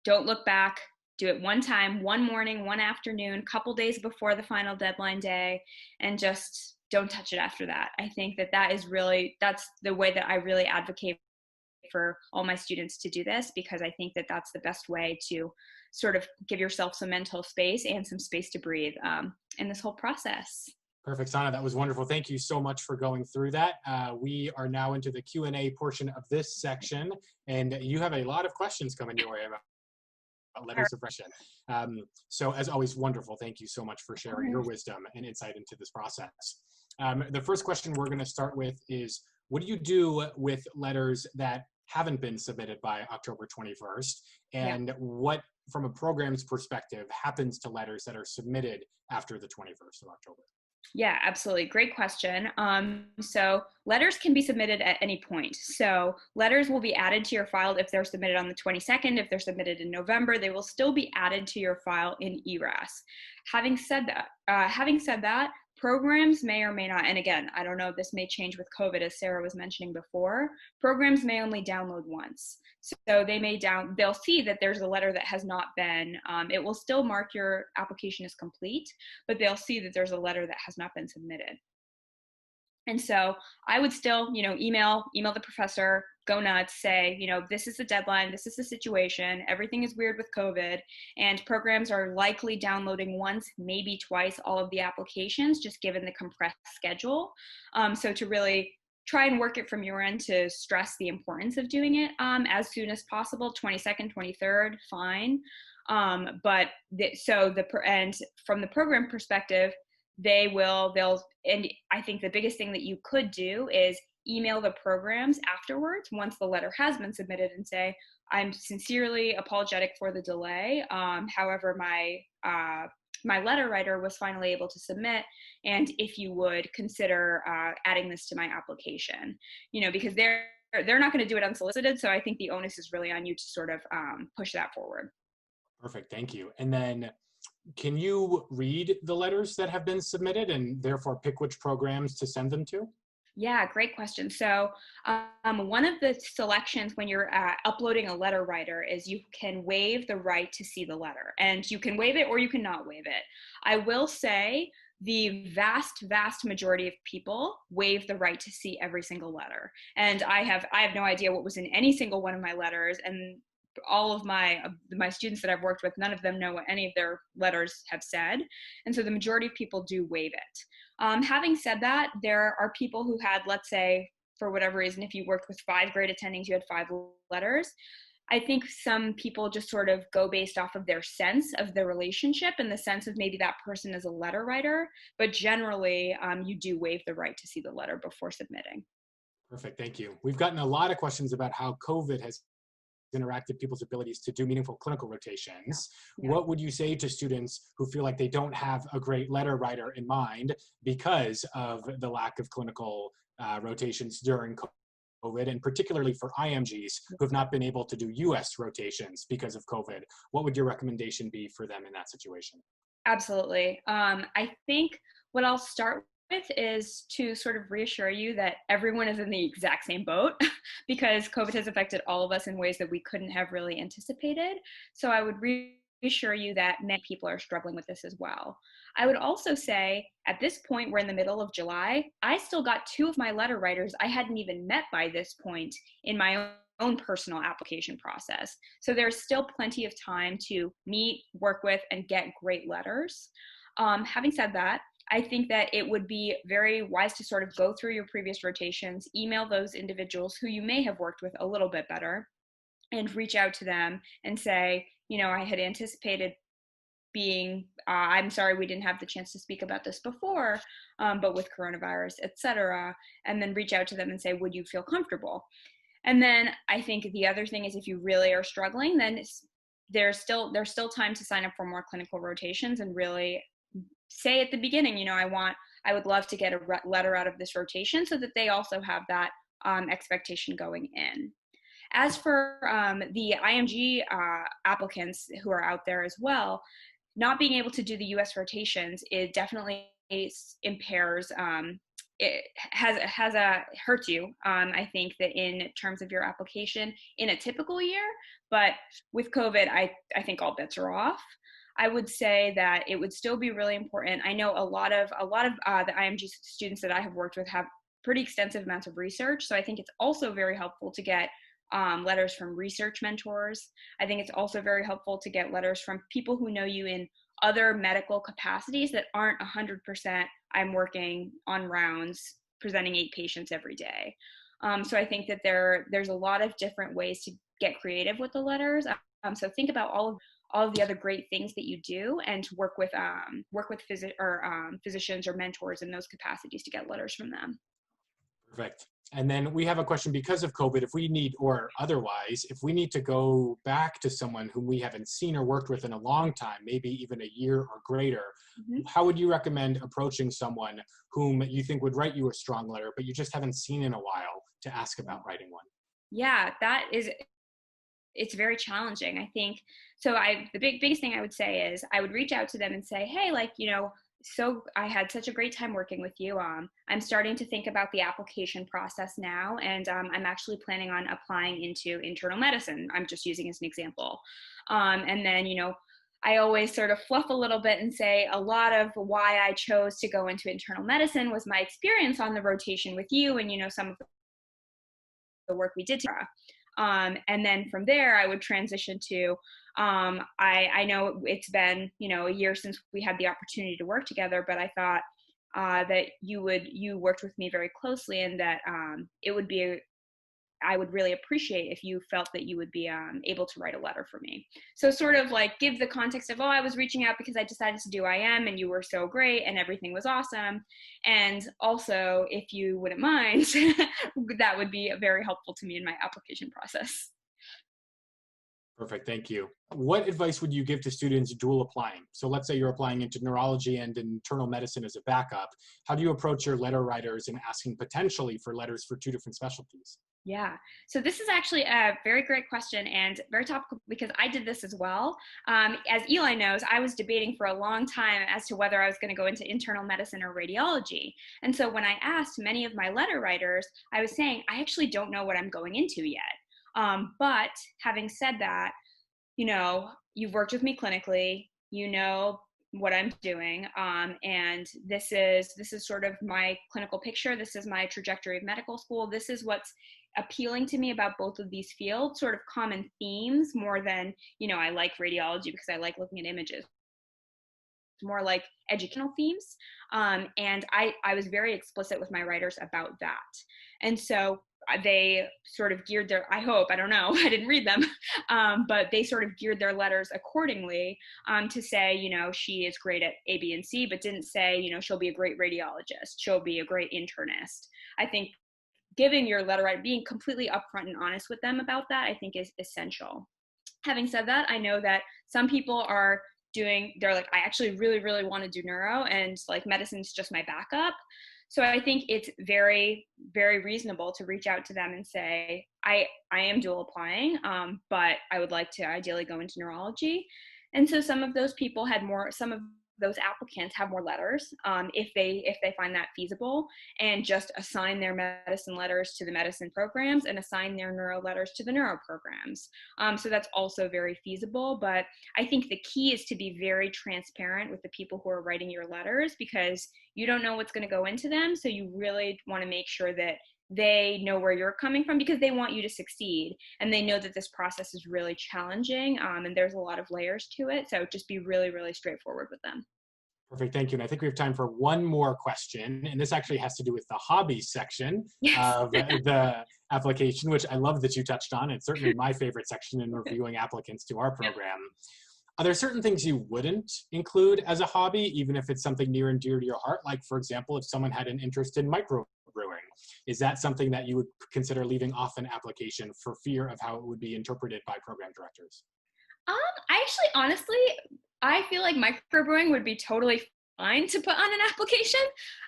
don't look back. Do it one time, one morning, one afternoon, couple days before the final deadline day, and just don't touch it after that. I think that that is really, that's the way that I really advocate for all my students to do this, because I think that that's the best way to sort of give yourself some mental space and some space to breathe in this whole process. Perfect, Sana. That was wonderful. Thank you so much for going through that. We are now into the Q&A portion of this section, and you have a lot of questions coming your way about letters of recognition. So as always, wonderful. Thank you so much for sharing your wisdom and insight into this process. The first question we're going to start with is, what do you do with letters that haven't been submitted by October 21st? And what, from a program's perspective, happens to letters that are submitted after the 21st of October? Yeah, absolutely. Great question. So letters can be submitted at any point. So letters will be added to your file if they're submitted on the 22nd. If they're submitted in November, they will still be added to your file in ERAS. Having said that, programs may or may not, and again, I don't know, this may change with COVID, as Sarah was mentioning before, programs may only download once. So they'll see that there's a letter that has not been, it will still mark your application as complete, but they'll see that there's a letter that has not been submitted. And so I would still, email the professor, go nuts, say, this is the deadline, this is the situation, everything is weird with COVID, and programs are likely downloading once, maybe twice, all of the applications, just given the compressed schedule. So to really try and work it from your end to stress the importance of doing it as soon as possible, 22nd, 23rd, fine. And from the program perspective, and I think the biggest thing that you could do is email the programs afterwards once the letter has been submitted and say, I'm sincerely apologetic for the delay. However, my letter writer was finally able to submit, and if you would consider adding this to my application, because they're not going to do it unsolicited. So I think the onus is really on you to sort of push that forward. Perfect, thank you. And then can you read the letters that have been submitted and therefore pick which programs to send them to? Yeah, great question. So one of the selections when you're uploading a letter writer is you can waive the right to see the letter, and you can waive it or you cannot waive it. I will say the vast, vast majority of people waive the right to see every single letter. And I have no idea what was in any single one of my letters, and all of my students that I've worked with, none of them know what any of their letters have said. And so the majority of people do waive it. Having said that, there are people who had, let's say, for whatever reason, if you worked with 5 grade attendings, you had 5 letters. I think some people just sort of go based off of their sense of the relationship and the sense of maybe that person is a letter writer, but generally you do waive the right to see the letter before submitting. Perfect, thank you. We've gotten a lot of questions about how COVID has interacted people's abilities to do meaningful clinical rotations. Yeah. What would you say to students who feel like they don't have a great letter writer in mind because of the lack of clinical rotations during COVID, and particularly for IMGs who have not been able to do US rotations because of COVID? What would your recommendation be for them in that situation? Absolutely. I think what I'll start with is to sort of reassure you that everyone is in the exact same boat because COVID has affected all of us in ways that we couldn't have really anticipated. So I would reassure you that many people are struggling with this as well. I would also say at this point, we're in the middle of July. I still got 2 of my letter writers I hadn't even met by this point in my own personal application process. So there's still plenty of time to meet, work with, and get great letters. Having said that, I think that it would be very wise to sort of go through your previous rotations, email those individuals who you may have worked with a little bit better, and reach out to them and say, you know, I had anticipated being, I'm sorry we didn't have the chance to speak about this before, but with coronavirus, et cetera, and then reach out to them and say, would you feel comfortable? And then I think the other thing is if you really are struggling, then there's still time to sign up for more clinical rotations and really say at the beginning, you know, I would love to get a letter out of this rotation so that they also have that expectation going in. As for the IMG applicants who are out there as well, not being able to do the US rotations, it definitely impairs, it hurts you, I think, that in terms of your application in a typical year, but with COVID, I think all bets are off. I would say that it would still be really important. I know a lot of the IMG students that I have worked with have pretty extensive amounts of research, so I think it's also very helpful to get letters from research mentors. I think it's also very helpful to get letters from people who know you in other medical capacities that aren't 100%, I'm working on rounds, presenting 8 patients every day. So I think that there's a lot of different ways to get creative with the letters. So think about all of the other great things that you do and work with physicians or mentors in those capacities to get letters from them. Perfect. And then we have a question because of COVID, if we need, or otherwise, if we need to go back to someone whom we haven't seen or worked with in a long time, maybe even a year or greater, how would you recommend approaching someone whom you think would write you a strong letter, but you just haven't seen in a while to ask about writing one? Yeah, it's very challenging, I think. So the biggest thing I would say is I would reach out to them and say, hey, like, you know, so I had such a great time working with you. I'm starting to think about the application process now, and I'm actually planning on applying into internal medicine. I'm just using as an example. And then, you know, I always sort of fluff a little bit and say a lot of why I chose to go into internal medicine was my experience on the rotation with you and, you know, some of the work we did together. And then from there, I would transition to, I know it's been, you know, a year since we had the opportunity to work together, but I thought that you worked with me very closely and that I would really appreciate if you felt that you would be able to write a letter for me. So sort of like give the context of, oh, I was reaching out because I decided to do IM and you were so great and everything was awesome. And also, if you wouldn't mind, that would be very helpful to me in my application process. Perfect, thank you. What advice would you give to students dual applying? So let's say you're applying into neurology and internal medicine as a backup. How do you approach your letter writers and asking potentially for letters for 2 different specialties? Yeah, so this is actually a very great question and very topical because I did this as well. As Eli knows, I was debating for a long time as to whether I was going to go into internal medicine or radiology. And so when I asked many of my letter writers, I was saying, I actually don't know what I'm going into yet. But having said that, you know, you've worked with me clinically, you know what I'm doing, and this is sort of my clinical picture. This is my trajectory of medical school. This is what's appealing to me about both of these fields, sort of common themes more than, you know, I like radiology because I like looking at images. more like educational themes. And I was very explicit with my writers about that. And so they sort of geared their, I hope, I don't know, I didn't read them, but they sort of geared their letters accordingly to say, you know, she is great at A, B, and C, but didn't say, you know, she'll be a great radiologist, she'll be a great internist. I think giving your letter writer, being completely upfront and honest with them about that, I think is essential. Having said that, I know that some people are they're like, I actually really, really want to do neuro, and like medicine's just my backup. So I think it's very, very reasonable to reach out to them and say, I am dual applying, but I would like to ideally go into neurology. And so some of those people had more, some of those applicants have more letters if they find that feasible, and just assign their medicine letters to the medicine programs and assign their neuro letters to the neuro programs. So that's also very feasible. But I think the key is to be very transparent with the people who are writing your letters, because you don't know what's going to go into them. So you really want to make sure that they know where you're coming from, because they want you to succeed, and they know that this process is really challenging, and there's a lot of layers to it. So just be really, really straightforward with them. Perfect, thank you. And I think we have time for one more question, and this actually has to do with the hobbies section of the application, which I love that you touched on. It's certainly my favorite section in reviewing applicants to our program. Are there certain things you wouldn't include as a hobby, even if it's something near and dear to your heart? Like, for example, if someone had an interest in microbrewing, is that something that you would consider leaving off an application for fear of how it would be interpreted by program directors? Honestly, I feel like microbrewing would be totally fine to put on an application.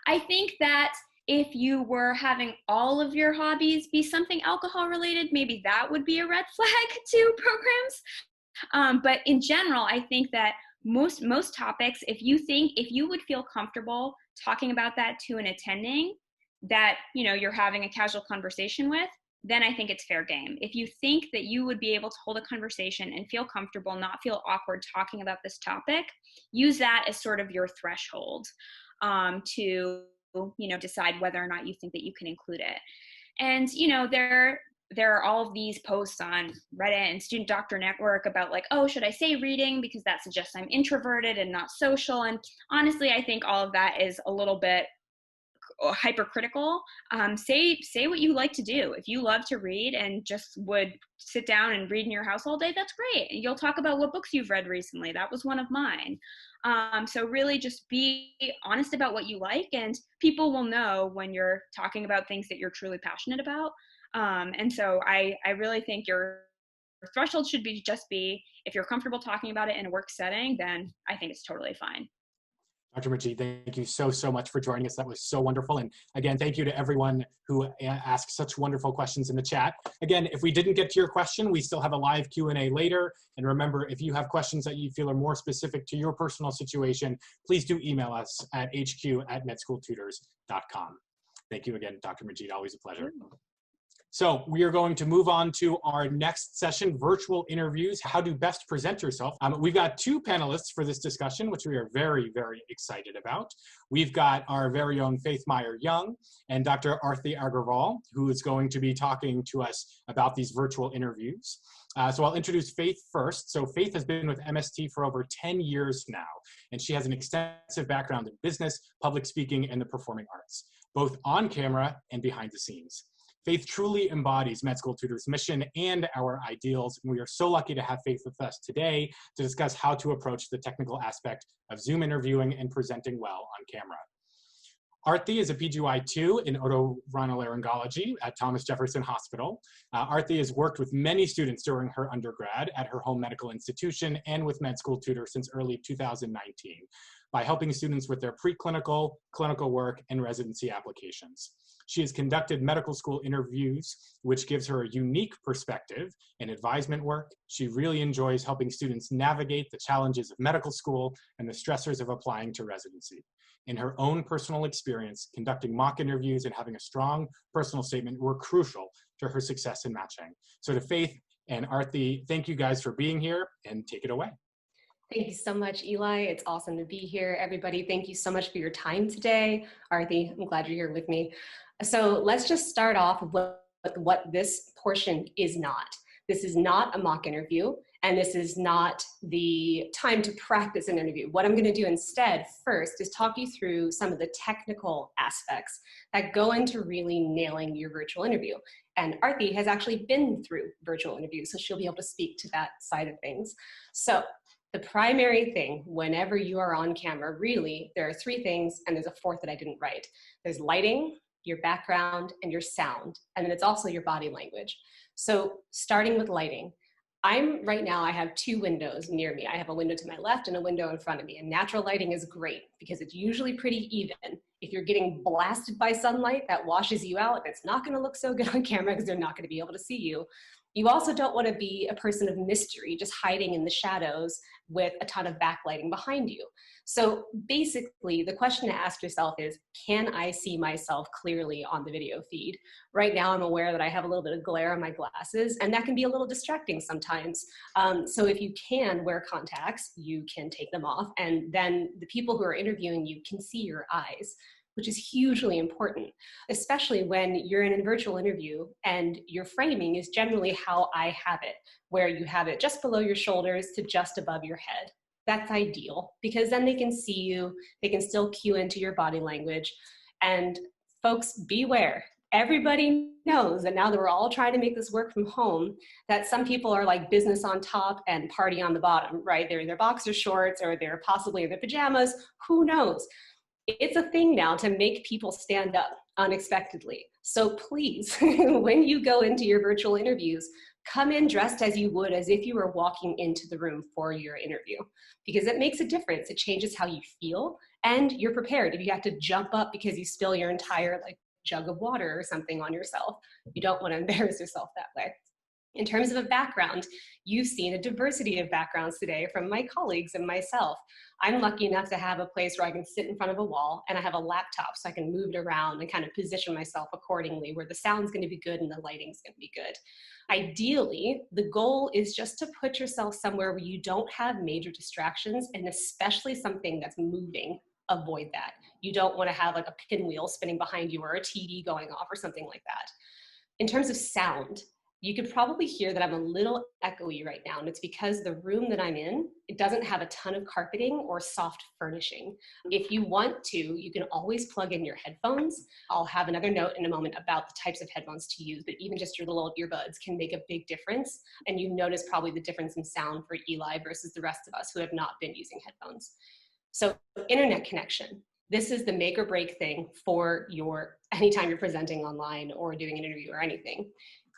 I think that if you were having all of your hobbies be something alcohol related, maybe that would be a red flag to programs. But in general, I think that most topics, if you would feel comfortable talking about that to an attending that, you know, you're having a casual conversation with, then I think it's fair game. If you think that you would be able to hold a conversation and feel comfortable, not feel awkward talking about this topic, use that as sort of your threshold to, you know, decide whether or not you think that you can include it. And, you know, there are all of these posts on Reddit and Student Doctor Network about like, oh, should I say reading because that suggests I'm introverted and not social? And honestly, I think all of that is a little bit hypercritical. Say what you like to do. If you love to read and just would sit down and read in your house all day, that's great. And you'll talk about what books you've read recently. That was one of mine. So really just be honest about what you like, and people will know when you're talking about things that you're truly passionate about. And so I really think your threshold should be if you're comfortable talking about it in a work setting, then I think it's totally fine. Dr. Majid, thank you so much for joining us. That was so wonderful. And again, thank you to everyone who asked such wonderful questions in the chat. Again, if we didn't get to your question, we still have a live Q&A later. And remember, if you have questions that you feel are more specific to your personal situation, please do email us at hq@medschooltutors.com. Thank you again, Dr. Majid, always a pleasure. So we are going to move on to our next session, virtual interviews, how to best present yourself. We've got two panelists for this discussion, which we are very, very excited about. We've got our very own Faith Meyer-Young and Dr. Arthi Agarwal, who is going to be talking to us about these virtual interviews. So I'll introduce Faith first. So Faith has been with MST for over 10 years now, and she has an extensive background in business, public speaking, and the performing arts, both on camera and behind the scenes. Faith truly embodies Med School Tutors' mission and our ideals, and we are so lucky to have Faith with us today to discuss how to approach the technical aspect of Zoom interviewing and presenting well on camera. Arthi is a PGY2 in otorhinolaryngology at Thomas Jefferson Hospital. Arthi has worked with many students during her undergrad at her home medical institution and with Med School Tutors since early 2019 by helping students with their preclinical, clinical work, and residency applications. She has conducted medical school interviews, which gives her a unique perspective and advisement work. She really enjoys helping students navigate the challenges of medical school and the stressors of applying to residency. In her own personal experience, conducting mock interviews and having a strong personal statement were crucial to her success in matching. So to Faith and Arthi, thank you guys for being here, and take it away. Thank you so much, Eli. It's awesome to be here. Everybody, thank you so much for your time today. Arthi, I'm glad you're here with me. So let's just start off with what this portion is not. This is not a mock interview, And this is not the time to practice an interview. What I'm going to do instead first is talk you through some of the technical aspects that go into really nailing your virtual interview. And Arthi has actually been through virtual interviews, so she'll be able to speak to that side of things. So the primary thing whenever you are on camera, really, there are three things, and there's a fourth that I didn't write. There's lighting, your background, and your sound. And then it's also your body language. So starting with lighting, right now I have two windows near me. I have a window to my left and a window in front of me, and natural lighting is great because it's usually pretty even. If you're getting blasted by sunlight, that washes you out, and it's not going to look so good on camera because they're not going to be able to see you. You also don't want to be a person of mystery, just hiding in the shadows with a ton of backlighting behind you. So basically, the question to ask yourself is, can I see myself clearly on the video feed? Right now, I'm aware that I have a little bit of glare on my glasses, and that can be a little distracting sometimes. So if you can wear contacts, you can take them off, and then the people who are interviewing you can see your eyes, which is hugely important, especially when you're in a virtual interview and your framing is generally how I have it, where you have it just below your shoulders to just above your head. That's ideal because then they can see you, they can still cue into your body language. And folks, beware. Everybody knows, and now that we're all trying to make this work from home, that some people are like business on top and party on the bottom, right? They're in their boxer shorts or they're possibly in their pajamas, who knows? It's a thing now to make people stand up unexpectedly. So please, when you go into your virtual interviews, come in dressed as you would as if you were walking into the room for your interview, because it makes a difference. It changes how you feel, and you're prepared. If you have to jump up because you spill your entire jug of water or something on yourself, you don't want to embarrass yourself that way. In terms of a background, you've seen a diversity of backgrounds today from my colleagues and myself. I'm lucky enough to have a place where I can sit in front of a wall and I have a laptop so I can move it around and kind of position myself accordingly where the sound's going to be good and the lighting's going to be good. Ideally, the goal is just to put yourself somewhere where you don't have major distractions, and especially something that's moving. Avoid that. You don't want to have like a pinwheel spinning behind you or a TV going off or something like that. In terms of sound, you could probably hear that I'm a little echoey right now, and it's because the room that I'm in, it doesn't have a ton of carpeting or soft furnishing. If you want to, you can always plug in your headphones. I'll have another note in a moment about the types of headphones to use, but even just your little earbuds can make a big difference. And you notice probably the difference in sound for Eli versus the rest of us who have not been using headphones. So internet connection. This is the make or break thing for anytime you're presenting online or doing an interview or anything.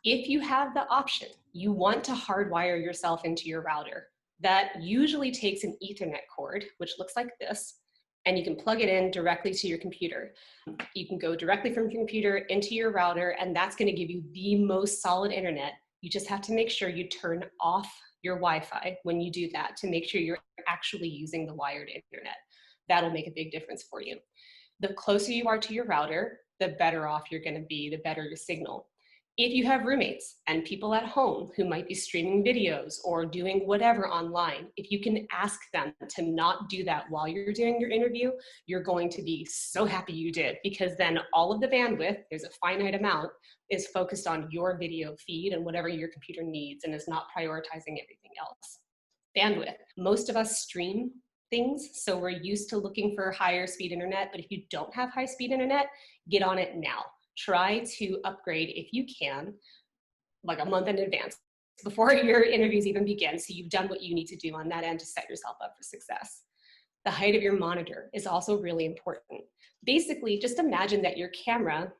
If you have the option, you want to hardwire yourself into your router. That usually takes an Ethernet cord, which looks like this, and you can plug it in directly to your computer. You can go directly from your computer into your router, and that's going to give you the most solid internet. You just have to make sure you turn off your Wi-Fi when you do that to make sure you're actually using the wired internet. That'll make a big difference for you. The closer you are to your router, the better off you're going to be, the better your signal. If you have roommates and people at home who might be streaming videos or doing whatever online, if you can ask them to not do that while you're doing your interview, you're going to be so happy you did, because then all of the bandwidth, there's a finite amount, is focused on your video feed and whatever your computer needs and is not prioritizing everything else. Bandwidth. Most of us stream things, so we're used to looking for higher speed internet, but if you don't have high speed internet, get on it now. Try to upgrade if you can, like a month in advance before your interviews even begin, so you've done what you need to do on that end to set yourself up for success. The height of your monitor is also really important. Basically, just imagine that your camera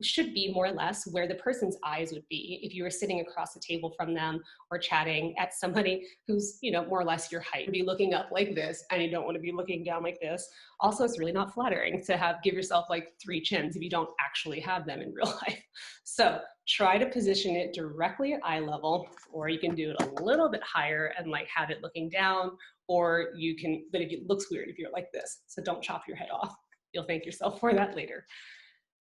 should be more or less where the person's eyes would be if you were sitting across the table from them or chatting at somebody who's, more or less your height. Be looking up like this, and you don't want to be looking down like this. Also, it's really not flattering to give yourself like 3 chins if you don't actually have them in real life. So try to position it directly at eye level, or you can do it a little bit higher and have it looking down, or you can, but it looks weird if you're like this, so don't chop your head off. You'll thank yourself for that later.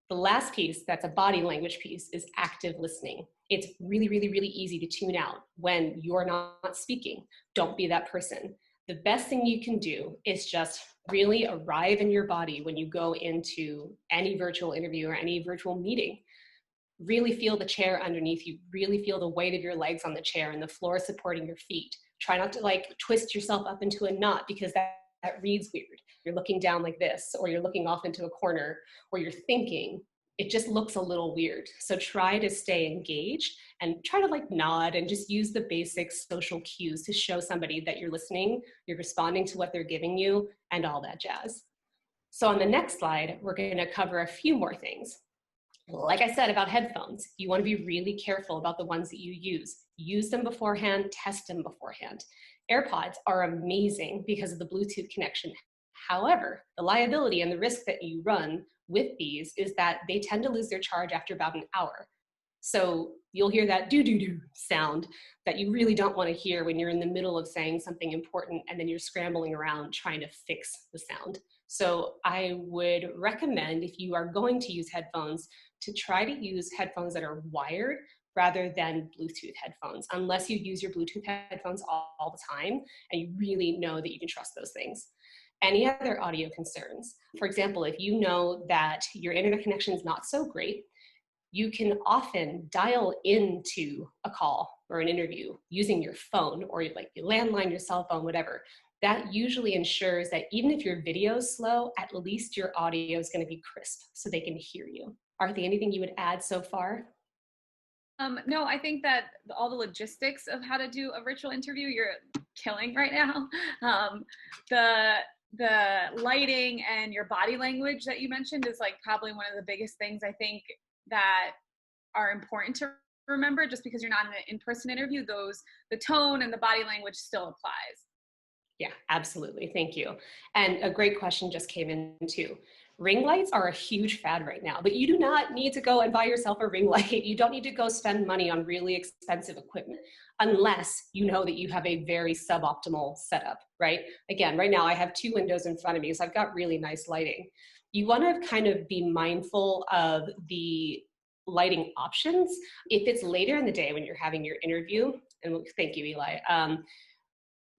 The last piece, that's a body language piece, is active listening. It's really, really, really easy to tune out when you're not speaking. Don't be that person. The best thing you can do is just really arrive in your body when you go into any virtual interview or any virtual meeting. Really feel the chair underneath you. Really feel the weight of your legs on the chair and the floor supporting your feet. Try not to like twist yourself up into a knot because that reads weird. You're looking down like this, or you're looking off into a corner, or you're thinking. It just looks a little weird. So try to stay engaged and try to like nod and just use the basic social cues to show somebody that you're listening, you're responding to what they're giving you, and all that jazz. So on the next slide, we're going to cover a few more things. Like I said about headphones, you want to be really careful about the ones that you use. Use them beforehand, test them beforehand. AirPods are amazing because of the Bluetooth connection. However, the liability and the risk that you run with these is that they tend to lose their charge after about an hour. So you'll hear that doo-doo-doo sound that you really don't want to hear when you're in the middle of saying something important and then you're scrambling around trying to fix the sound. So I would recommend, if you are going to use headphones, to try to use headphones that are wired rather than Bluetooth headphones, unless you use your Bluetooth headphones all the time and you really know that you can trust those things. Any other audio concerns? For example, if you know that your internet connection is not so great, you can often dial into a call or an interview using your phone or like your landline, your cell phone, whatever. That usually ensures that even if your video is slow, at least your audio is going to be crisp so they can hear you. Arthi, anything you would add so far? No, I think that all the logistics of how to do a virtual interview, you're killing right now. The lighting and your body language that you mentioned is like probably one of the biggest things I think that are important to remember, just because you're not in an in-person interview, the tone and the body language still applies. Yeah, absolutely. Thank you. And a great question just came in too. Ring lights are a huge fad right now, but you do not need to go and buy yourself a ring light. You don't need to go spend money on really expensive equipment unless you know that you have a very suboptimal setup, right? Again, right now I have 2 windows in front of me, so I've got really nice lighting. You want to kind of be mindful of the lighting options. If it's later in the day when you're having your interview, and thank you, Eli,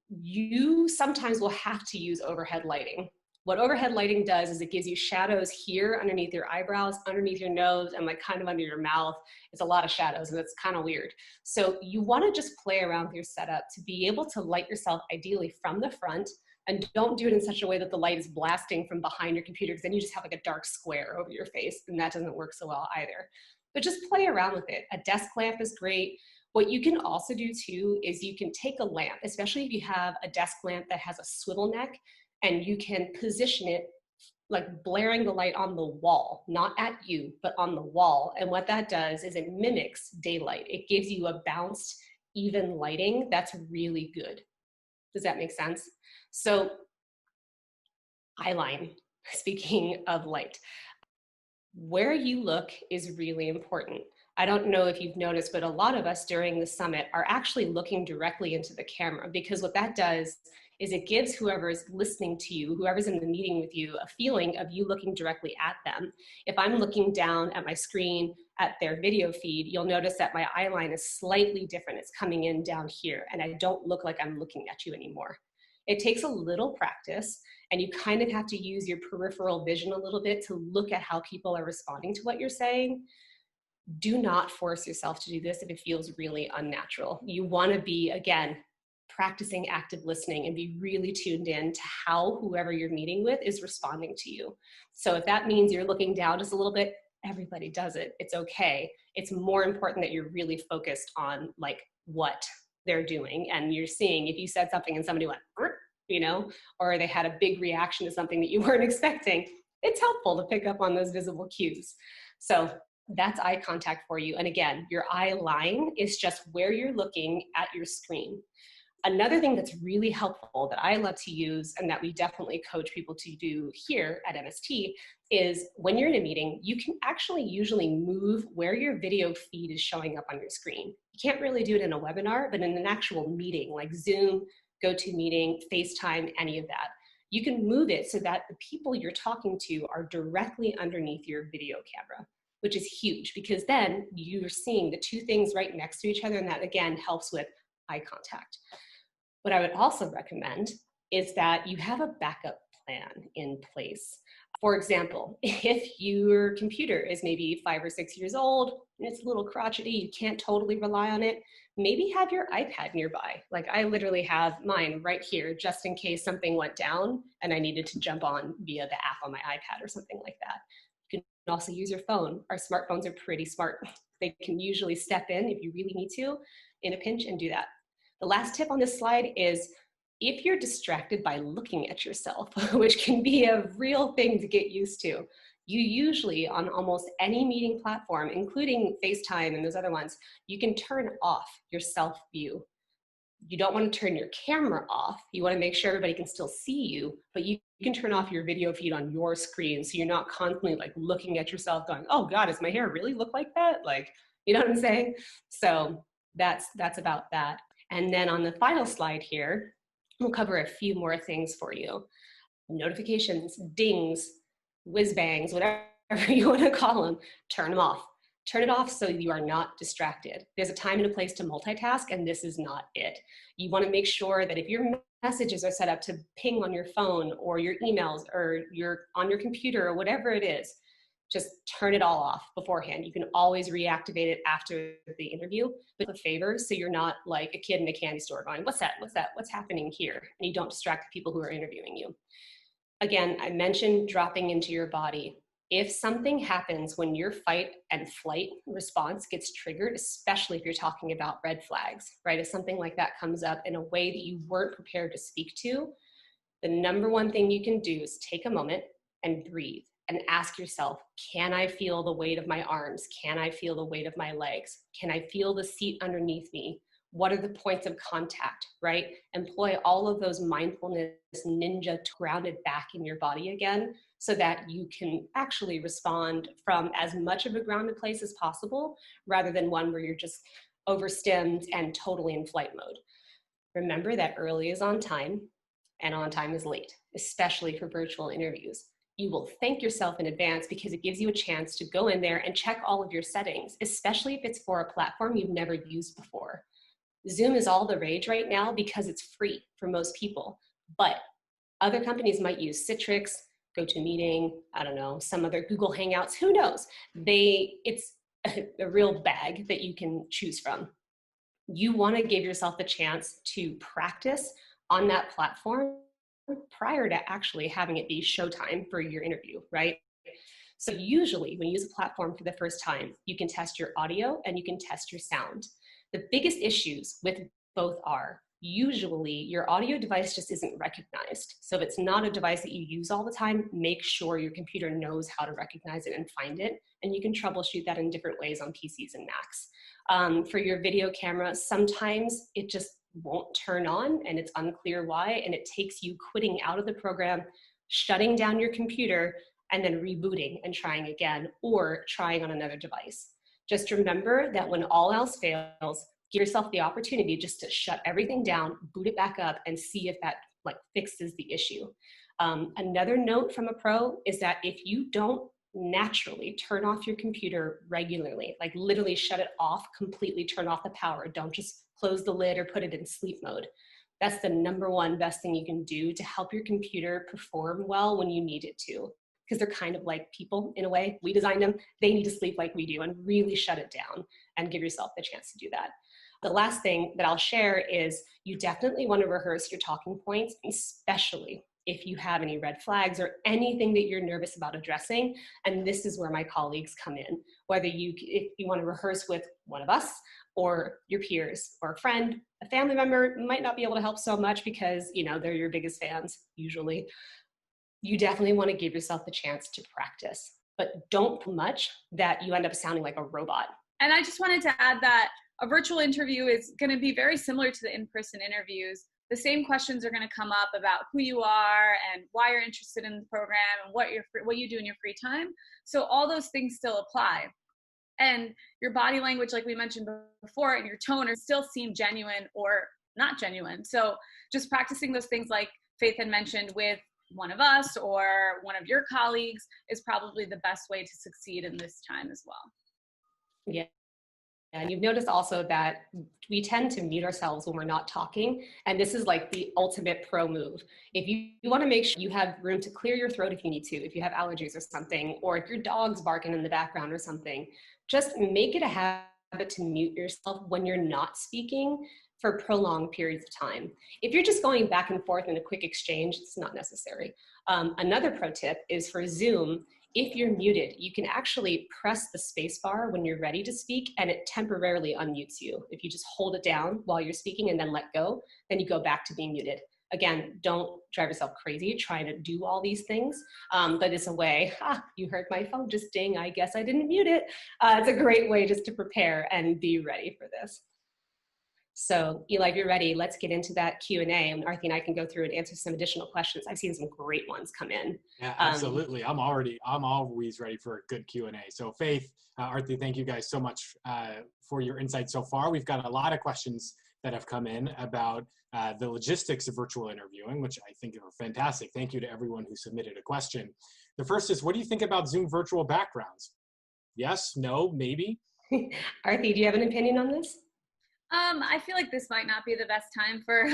you sometimes will have to use overhead lighting. What overhead lighting does is it gives you shadows here underneath your eyebrows, underneath your nose, and like kind of under your mouth. It's a lot of shadows and it's kind of weird. So you want to just play around with your setup to be able to light yourself ideally from the front, and don't do it in such a way that the light is blasting from behind your computer, because then you just have like a dark square over your face and that doesn't work so well either. But just play around with it. A desk lamp is great. What you can also do too is you can take a lamp, especially if you have a desk lamp that has a swivel neck, and you can position it like blaring the light on the wall, not at you, but on the wall. And what that does is it mimics daylight. It gives you a bounced, even lighting that's really good. Does that make sense? So, eyeline, speaking of light, where you look is really important. I don't know if you've noticed, but a lot of us during the summit are actually looking directly into the camera, because what that does is it gives whoever's listening to you, whoever's in the meeting with you, a feeling of you looking directly at them. If I'm looking down at my screen at their video feed, you'll notice that my eye line is slightly different. It's coming in down here, and I don't look like I'm looking at you anymore. It takes a little practice, and you kind of have to use your peripheral vision a little bit to look at how people are responding to what you're saying. Do not force yourself to do this if it feels really unnatural. You want to be, again, practicing active listening and be really tuned in to how whoever you're meeting with is responding to you. So if that means you're looking down just a little bit, everybody does it. It's okay. It's more important that you're really focused on like what they're doing, and you're seeing if you said something and somebody went, you know, or they had a big reaction to something that you weren't expecting. It's helpful to pick up on those visible cues. So that's eye contact for you. And again, your eye line is just where you're looking at your screen. Another thing that's really helpful that I love to use, and that we definitely coach people to do here at MST, is when you're in a meeting, you can actually usually move where your video feed is showing up on your screen. You can't really do it in a webinar, but in an actual meeting like Zoom, GoToMeeting, FaceTime, any of that, you can move it so that the people you're talking to are directly underneath your video camera, which is huge, because then you're seeing the two things right next to each other, and that again helps with eye contact. What I would also recommend is that you have a backup plan in place. For example, if your computer is maybe 5 or 6 years old and it's a little crotchety, you can't totally rely on it, maybe have your iPad nearby. Like I literally have mine right here just in case something went down and I needed to jump on via the app on my iPad or something like that. You can also use your phone. Our smartphones are pretty smart. They can usually step in if you really need to in a pinch and do that. The last tip on this slide is if you're distracted by looking at yourself, which can be a real thing to get used to, you usually on almost any meeting platform, including FaceTime and those other ones, you can turn off your self view. You don't want to turn your camera off. You want to make sure everybody can still see you, but you can turn off your video feed on your screen so you're not constantly like looking at yourself going, oh God, does my hair really look like that? Like, you know what I'm saying? So that's about that. And then on the final slide here, we'll cover a few more things for you. Notifications, dings, whiz bangs, whatever you want to call them, turn them off. Turn it off so you are not distracted. There's a time and a place to multitask, and this is not it. You want to make sure that if your messages are set up to ping on your phone or your emails or you're on your computer or whatever it is, just turn it all off beforehand. You can always reactivate it after the interview, but a favor so you're not like a kid in a candy store going, what's that? What's that? What's happening here? And you don't distract the people who are interviewing you. Again, I mentioned dropping into your body. If something happens when your fight and flight response gets triggered, especially if you're talking about red flags, right? If something like that comes up in a way that you weren't prepared to speak to, the number one thing you can do is take a moment and breathe and ask yourself, can I feel the weight of my arms? Can I feel the weight of my legs? Can I feel the seat underneath me? What are the points of contact, right? Employ all of those mindfulness ninja grounded back in your body again so that you can actually respond from as much of a grounded place as possible rather than one where you're just overstimmed and totally in flight mode. Remember that early is on time and on time is late, especially for virtual interviews. You will thank yourself in advance because it gives you a chance to go in there and check all of your settings, especially if it's for a platform you've never used before. Zoom is all the rage right now because it's free for most people, but other companies might use Citrix, GoToMeeting, I don't know, some other Google Hangouts, who knows? It's a real bag that you can choose from. You want to give yourself the chance to practice on that platform prior to actually having it be showtime for your interview, right? So usually when you use a platform for the first time, you can test your audio and you can test your sound. The biggest issues with both are usually your audio device just isn't recognized. So if it's not a device that you use all the time, make sure your computer knows how to recognize it and find it. And you can troubleshoot that in different ways on PCs and Macs. For your video camera, sometimes it just won't turn on and it's unclear why. And it takes you quitting out of the program, shutting down your computer, and then rebooting and trying again or trying on another device. Just remember that when all else fails, give yourself the opportunity just to shut everything down, boot it back up, and see if that fixes the issue. Another note from a pro is that if you don't naturally turn off your computer regularly, like literally shut it off, completely turn off the power, don't just close the lid or put it in sleep mode. That's the number one best thing you can do to help your computer perform well when you need it to. Because they're kind of like people in a way. We designed them, they need to sleep like we do and really shut it down and give yourself the chance to do that. The last thing that I'll share is you definitely want to rehearse your talking points, especially if you have any red flags or anything that you're nervous about addressing. And this is where my colleagues come in, whether if you want to rehearse with one of us or your peers or a friend, a family member might not be able to help so much because, they're your biggest fans usually. You definitely want to give yourself the chance to practice, but don't too much that you end up sounding like a robot. And I just wanted to add that a virtual interview is going to be very similar to the in-person interviews. The same questions are going to come up about who you are and why you're interested in the program and what you do in your free time. So all those things still apply. And your body language, like we mentioned before, and your tone still seem genuine or not genuine. So just practicing those things like Faith had mentioned with one of us or one of your colleagues is probably the best way to succeed in this time as well. Yeah. And you've noticed also that we tend to mute ourselves when we're not talking. And this is like the ultimate pro move. If you want to make sure you have room to clear your throat if you need to, if you have allergies or something, or if your dog's barking in the background or something, just make it a habit to mute yourself when you're not speaking for prolonged periods of time. If you're just going back and forth in a quick exchange, it's not necessary. Another pro tip is for Zoom. If you're muted, you can actually press the space bar when you're ready to speak and it temporarily unmutes you. If you just hold it down while you're speaking and then let go, then you go back to being muted. Again, don't drive yourself crazy trying to do all these things, but it's a way, you heard my phone just ding, I guess I didn't mute it. It's a great way just to prepare and be ready for this. So Eli, if you're ready, let's get into that Q&A, and Arthi and I can go through and answer some additional questions. I've seen some great ones come in. Yeah, absolutely. I'm always ready for a good Q&A. So Faith, Arthi, thank you guys so much for your insight so far. We've got a lot of questions that have come in about the logistics of virtual interviewing, which I think are fantastic. Thank you to everyone who submitted a question. The first is, what do you think about Zoom virtual backgrounds? Yes, no, maybe? Arthi, do you have an opinion on this? I feel like this might not be the best time for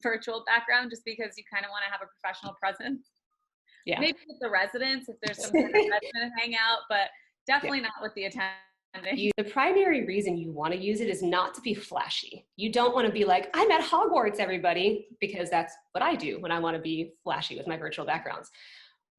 virtual background, just because you kind of want to have a professional presence. Yeah. Maybe with the residents, if there's some kind of resident hangout, but definitely not with the attending. The primary reason you want to use it is not to be flashy. You don't want to be like, I'm at Hogwarts, everybody, because that's what I do when I want to be flashy with my virtual backgrounds.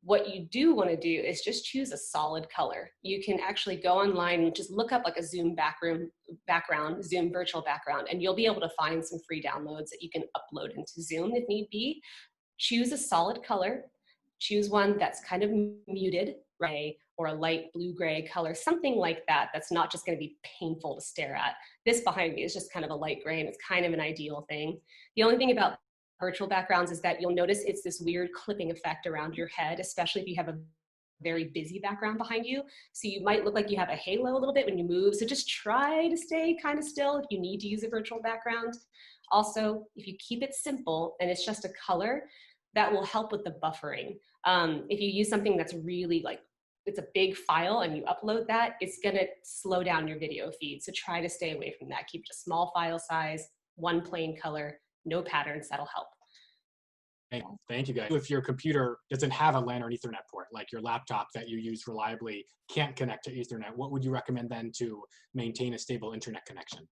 What you do want to do is just choose a solid color. You can actually go online and just look up like a Zoom background, Zoom virtual background, and you'll be able to find some free downloads that you can upload into Zoom if need be. Choose a solid color. Choose one that's kind of muted, right? Or a light blue-gray color, something like that, that's not just going to be painful to stare at. This behind me is just kind of a light gray, and it's kind of an ideal thing. The only thing about virtual backgrounds is that you'll notice it's this weird clipping effect around your head, especially if you have a very busy background behind you. So you might look like you have a halo a little bit when you move. So just try to stay kind of still if you need to use a virtual background. Also, if you keep it simple and it's just a color, that will help with the buffering. If you use something that's really like, it's a big file and you upload that, it's gonna slow down your video feed. So try to stay away from that. Keep it a small file size, one plain color, no patterns, that'll help. Thank you guys. If your computer doesn't have a LAN or an Ethernet port, like your laptop that you use reliably can't connect to Ethernet, what would you recommend then to maintain a stable internet connection?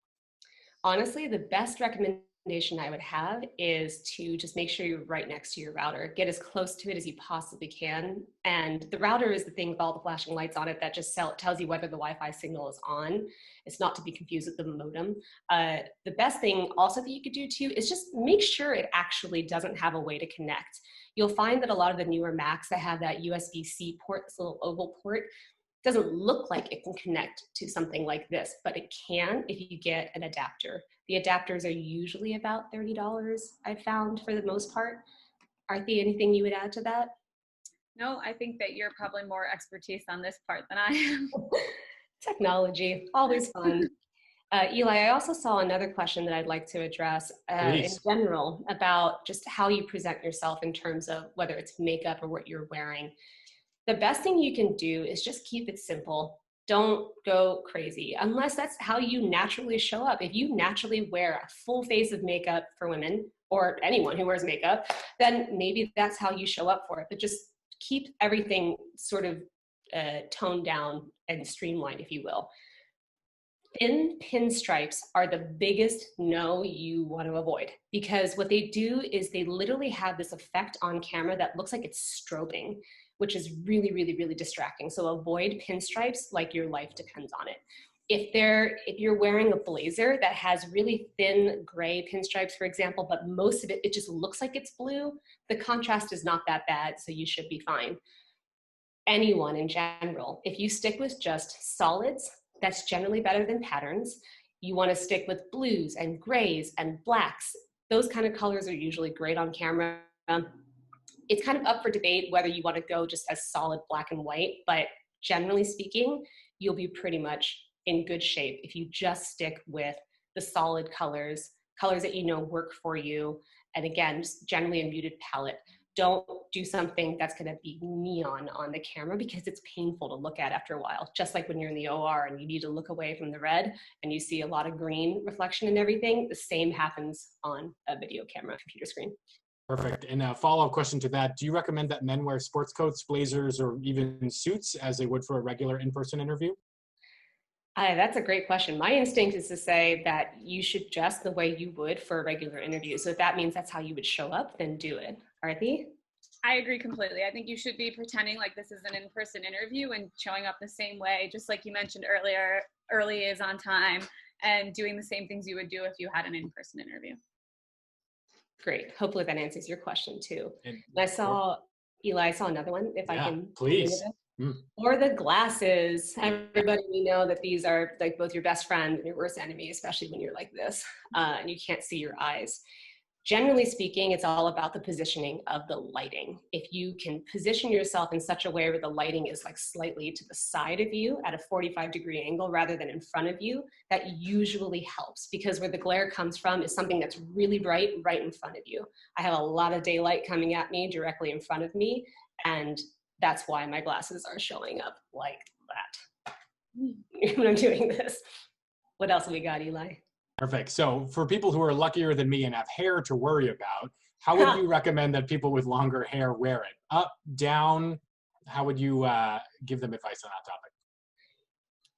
Honestly, the best recommendation I would have is to just make sure you're right next to your router. Get as close to it as you possibly can. And the router is the thing with all the flashing lights on it that just tells you whether the Wi-Fi signal is on. It's not to be confused with the modem. The best thing also that you could do too is just make sure it actually doesn't have a way to connect. You'll find that a lot of the newer Macs that have that USB-C port, this little oval port, doesn't look like it can connect to something like this, but it can if you get an adapter. The adapters are usually about $30, I've found, for the most part. Arthi, anything you would add to that? No, I think that you're probably more expertise on this part than I am. Technology, always fun. Eli, I also saw another question that I'd like to address in general about just how you present yourself in terms of whether it's makeup or what you're wearing. The best thing you can do is just keep it simple. Don't go crazy unless that's how you naturally show up. If you naturally wear a full face of makeup for women or anyone who wears makeup, then maybe that's how you show up for it. But just keep everything sort of toned down and streamlined, if you will. Thin pinstripes are the biggest no you want to avoid, because what they do is they literally have this effect on camera that looks like it's strobing, which is really, really, really distracting. So avoid pinstripes like your life depends on it. If you're wearing a blazer that has really thin gray pinstripes, for example, but most of it just looks like it's blue, the contrast is not that bad, so you should be fine. Anyone in general, if you stick with just solids, that's generally better than patterns. You want to stick with blues and grays and blacks. Those kind of colors are usually great on camera. It's kind of up for debate whether you want to go just as solid black and white, but generally speaking, you'll be pretty much in good shape if you just stick with the solid colors that you know work for you. And again, just generally a muted palette. Don't do something that's going to be neon on the camera because it's painful to look at after a while. Just like when you're in the OR and you need to look away from the red and you see a lot of green reflection and everything, the same happens on a video camera computer screen. Perfect. And a follow-up question to that, do you recommend that men wear sports coats, blazers, or even suits as they would for a regular in-person interview? That's a great question. My instinct is to say that you should dress the way you would for a regular interview. So if that means that's how you would show up, then do it. Arthi? I agree completely. I think you should be pretending like this is an in-person interview and showing up the same way, just like you mentioned earlier, early is on time, and doing the same things you would do if you had an in-person interview. Great. Hopefully that answers your question too. And I saw, Eli, I saw another one, if I can. Please. Or the glasses. Everybody, we know that these are like both your best friend and your worst enemy, especially when you're like this and you can't see your eyes. Generally speaking, it's all about the positioning of the lighting. If you can position yourself in such a way where the lighting is like slightly to the side of you at a 45-degree angle rather than in front of you, that usually helps, because where the glare comes from is something that's really bright right in front of you. I have a lot of daylight coming at me directly in front of me, and that's why my glasses are showing up like that when I'm doing this. What else have we got, Eli? Perfect. So for people who are luckier than me and have hair to worry about, how would you recommend that people with longer hair wear it? Up, down? How would you give them advice on that topic?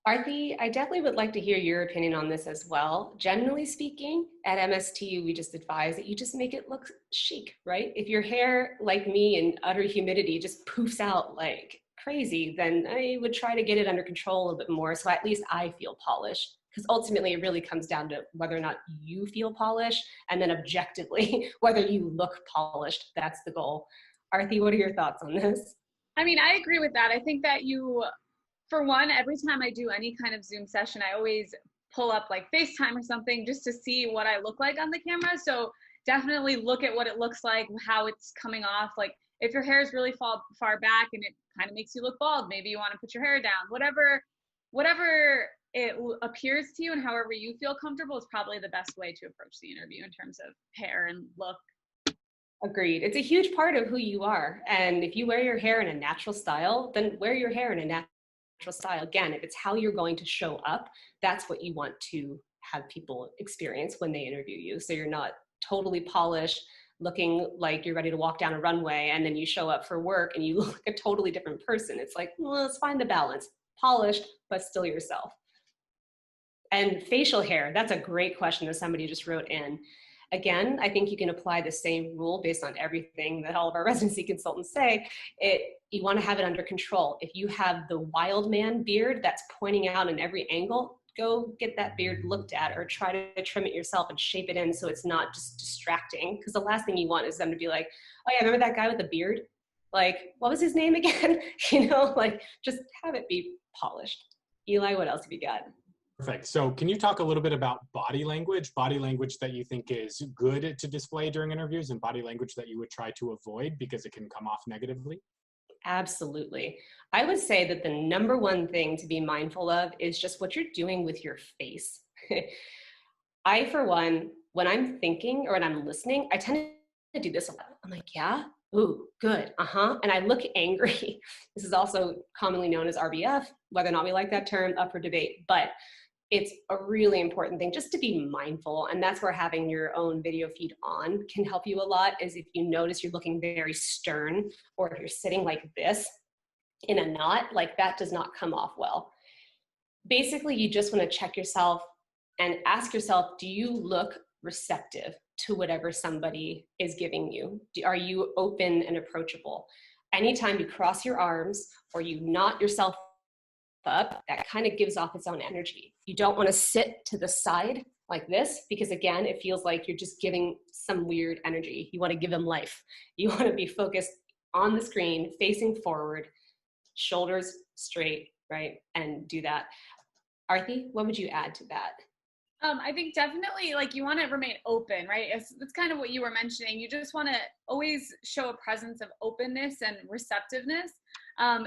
Arthi, I definitely would like to hear your opinion on this as well. Generally speaking, at MST, we just advise that you just make it look chic, right? If your hair, like me, in utter humidity just poofs out like crazy, then I would try to get it under control a little bit more so at least I feel polished. Because ultimately it really comes down to whether or not you feel polished, and then objectively, whether you look polished. That's the goal. Arthi, what are your thoughts on this? I mean, I agree with that. I think that for one, every time I do any kind of Zoom session, I always pull up like FaceTime or something just to see what I look like on the camera. So definitely look at what it looks like, how it's coming off. Like if your hair is really far back and it kind of makes you look bald, maybe you want to put your hair down. Whatever it appears to you and however you feel comfortable is probably the best way to approach the interview in terms of hair and look. Agreed. It's a huge part of who you are. And if you wear your hair in a natural style, then wear your hair in a natural style. Again, if it's how you're going to show up, that's what you want to have people experience when they interview you. So you're not totally polished, looking like you're ready to walk down a runway, and then you show up for work and you look like a totally different person. It's like, well, let's find the balance. Polished, but still yourself. And facial hair, that's a great question that somebody just wrote in. Again, I think you can apply the same rule based on everything that all of our residency consultants say. You want to have it under control. If you have the wild man beard that's pointing out in every angle, go get that beard looked at, or try to trim it yourself and shape it in so it's not just distracting. Because the last thing you want is them to be like, oh yeah, remember that guy with the beard? Like, what was his name again? Like just have it be polished. Eli, what else have you got? Perfect. So can you talk a little bit about body language that you think is good to display during interviews, and body language that you would try to avoid because it can come off negatively? Absolutely. I would say that the number one thing to be mindful of is just what you're doing with your face. I, for one, when I'm thinking or when I'm listening, I tend to do this a lot. I'm like, yeah, ooh, good, and I look angry. This is also commonly known as RBF, whether or not we like that term, up for debate, but it's a really important thing just to be mindful. And that's where having your own video feed on can help you a lot, is if you notice you're looking very stern, or if you're sitting like this in a knot, like that does not come off well. Basically, you just want to check yourself and ask yourself, do you look receptive to whatever somebody is giving you? Are you open and approachable? Anytime you cross your arms or you knot yourself up, that kind of gives off its own energy. You don't want to sit to the side like this, because again, it feels like you're just giving some weird energy. You want to give them life. You want to be focused on the screen, facing forward, shoulders straight, right? And do that. Arthi, what would you add to that? I think definitely, like, you want to remain open, right? It's kind of what you were mentioning. You just want to always show a presence of openness and receptiveness.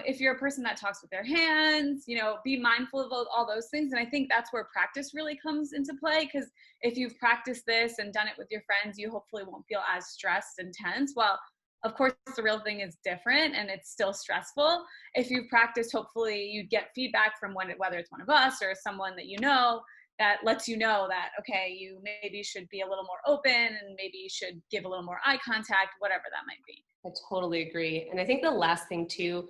If you're a person that talks with their hands, be mindful of all those things. And I think that's where practice really comes into play, because if you've practiced this and done it with your friends, you hopefully won't feel as stressed and tense. While Of course, the real thing is different and it's still stressful. If you've practiced, hopefully you get feedback from whether it's one of us or someone that you know that lets you know that, okay, you maybe should be a little more open and maybe you should give a little more eye contact, whatever that might be. I totally agree. And I think the last thing too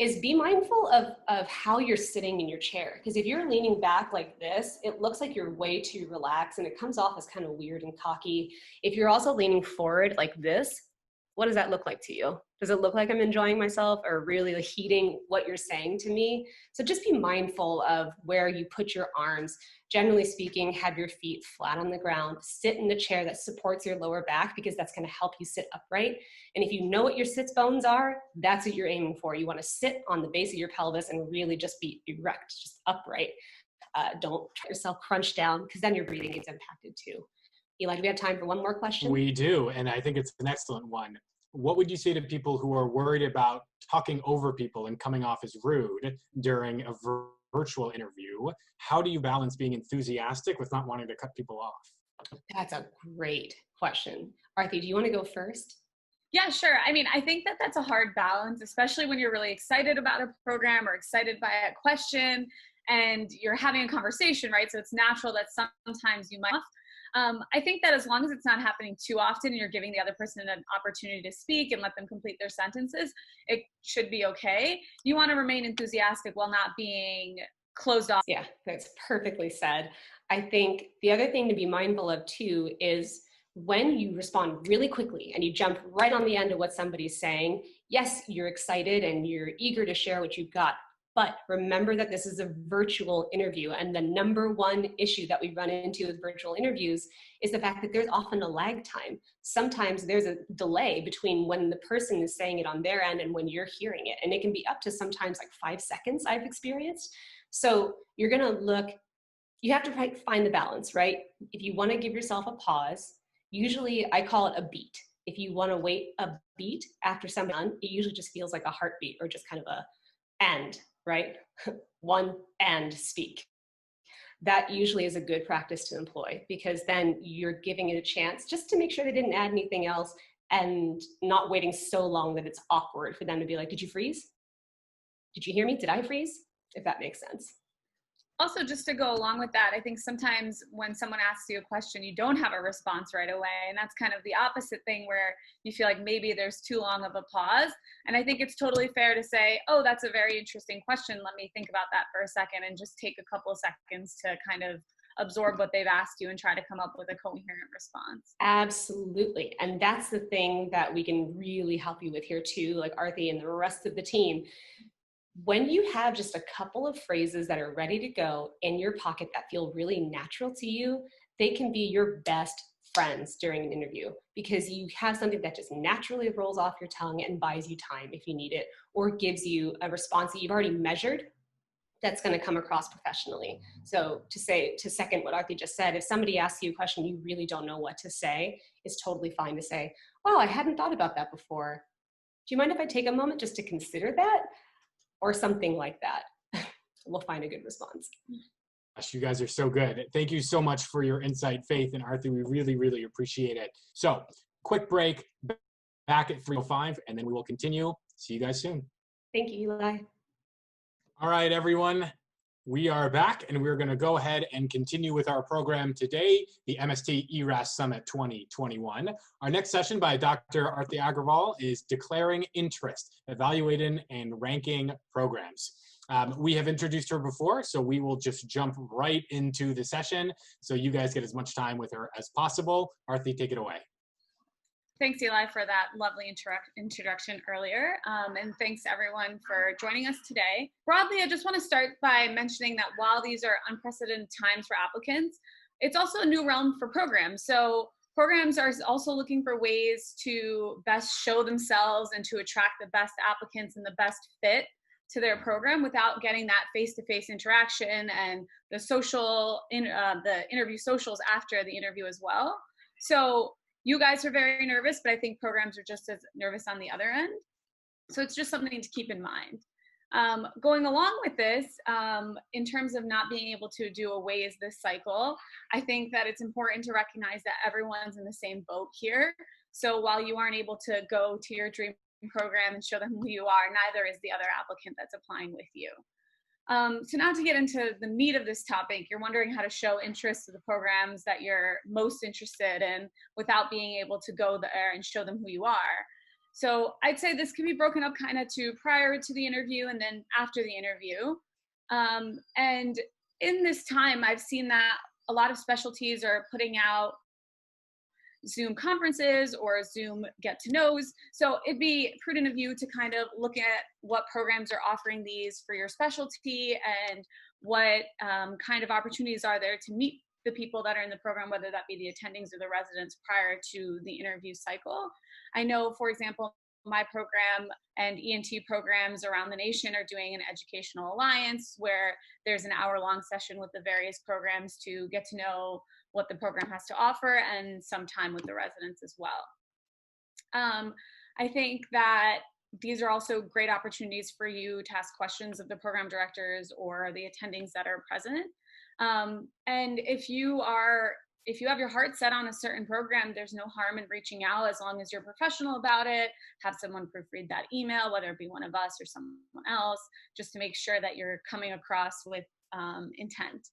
is be mindful of how you're sitting in your chair. Because if you're leaning back like this, it looks like you're way too relaxed and it comes off as kind of weird and cocky. If you're also leaning forward like this, what does that look like to you? Does it look like I'm enjoying myself or really heeding what you're saying to me? So just be mindful of where you put your arms. Generally speaking, have your feet flat on the ground, sit in the chair that supports your lower back because that's going to help you sit upright. And if you know what your sits bones are, that's what you're aiming for. You want to sit on the base of your pelvis and really just be erect, just upright. Don't try yourself crunch down because then your breathing gets impacted too. Eli, do we have time for one more question? We do, and I think it's an excellent one. What would you say to people who are worried about talking over people and coming off as rude during a virtual interview? How do you balance being enthusiastic with not wanting to cut people off? That's a great question. Arthi, do you want to go first? Yeah, sure. I mean, I think that that's a hard balance, especially when you're really excited about a program or excited by a question and you're having a conversation, right? So it's natural that sometimes you might. I think that as long as it's not happening too often and you're giving the other person an opportunity to speak and let them complete their sentences, it should be okay. You want to remain enthusiastic while not being closed off. Yeah, that's perfectly said. I think the other thing to be mindful of too is when you respond really quickly and you jump right on the end of what somebody's saying, yes, you're excited and you're eager to share what you've got. But remember that this is a virtual interview, and the number one issue that we run into with virtual interviews is the fact that there's often a lag time. Sometimes there's a delay between when the person is saying it on their end and when you're hearing it, and it can be up to sometimes like 5 seconds I've experienced. So you're gonna you have to find the balance, right? If you wanna give yourself a pause, usually I call it a beat. If you wanna wait a beat after something done, it usually just feels like a heartbeat or just kind of a and, right? One and speak. That usually is a good practice to employ because then you're giving it a chance just to make sure they didn't add anything else and not waiting so long that it's awkward for them to be like, did you freeze? Did you hear me? Did I freeze? If that makes sense. Also, just to go along with that, I think sometimes when someone asks you a question, you don't have a response right away. And that's kind of the opposite thing where you feel like maybe there's too long of a pause. And I think it's totally fair to say, oh, that's a very interesting question. Let me think about that for a second and just take a couple of seconds to kind of absorb what they've asked you and try to come up with a coherent response. Absolutely. And that's the thing that we can really help you with here too, like Arthi and the rest of the team. When you have just a couple of phrases that are ready to go in your pocket that feel really natural to you, they can be your best friends during an interview because you have something that just naturally rolls off your tongue and buys you time if you need it, or gives you a response that you've already measured that's going to come across professionally. So to second what Arthi just said, if somebody asks you a question you really don't know what to say, it's totally fine to say, wow, I hadn't thought about that before. Do you mind if I take a moment just to consider that? Or something like that. We'll find a good response. Gosh, you guys are so good. Thank you so much for your insight, Faith and Arthi. We really, really appreciate it. So, quick break, back at 3:05, and then we will continue. See you guys soon. Thank you, Eli. All right, everyone. We are back, and we're going to go ahead and continue with our program today, the MST ERAS Summit 2021. Our next session by Dr. Arthi Agrawal is Declaring Interest, Evaluating and Ranking Programs. We have introduced her before, so we will just jump right into the session so you guys get as much time with her as possible. Arthi, take it away. Thanks, Eli, for that lovely introduction earlier. And thanks, everyone, for joining us today. Broadly, I just want to start by mentioning that while these are unprecedented times for applicants, it's also a new realm for programs. So programs are also looking for ways to best show themselves and to attract the best applicants and the best fit to their program without getting that face-to-face interaction and the the interview socials after the interview as well. So you guys are very nervous, but I think programs are just as nervous on the other end. So it's just something to keep in mind. Going along with this, in terms of not being able to do a ways this cycle, I think that it's important to recognize that everyone's in the same boat here. So while you aren't able to go to your dream program and show them who you are, neither is the other applicant that's applying with you. So now to get into the meat of this topic, you're wondering how to show interest to the programs that you're most interested in without being able to go there and show them who you are. So I'd say this can be broken up kind of to prior to the interview and then after the interview. And in this time, I've seen that a lot of specialties are putting out Zoom conferences or Zoom get-to-knows. So it'd be prudent of you to kind of look at what programs are offering these for your specialty and what kind of opportunities are there to meet the people that are in the program, whether that be the attendings or the residents prior to the interview cycle. I know, for example, my program and ENT programs around the nation are doing an educational alliance where there's an hour-long session with the various programs to get to know what the program has to offer and some time with the residents as well. I think that these are also great opportunities for you to ask questions of the program directors or the attendings that are present. And if you have your heart set on a certain program, there's no harm in reaching out as long as you're professional about it. Have someone proofread that email, whether it be one of us or someone else, just to make sure that you're coming across with intent.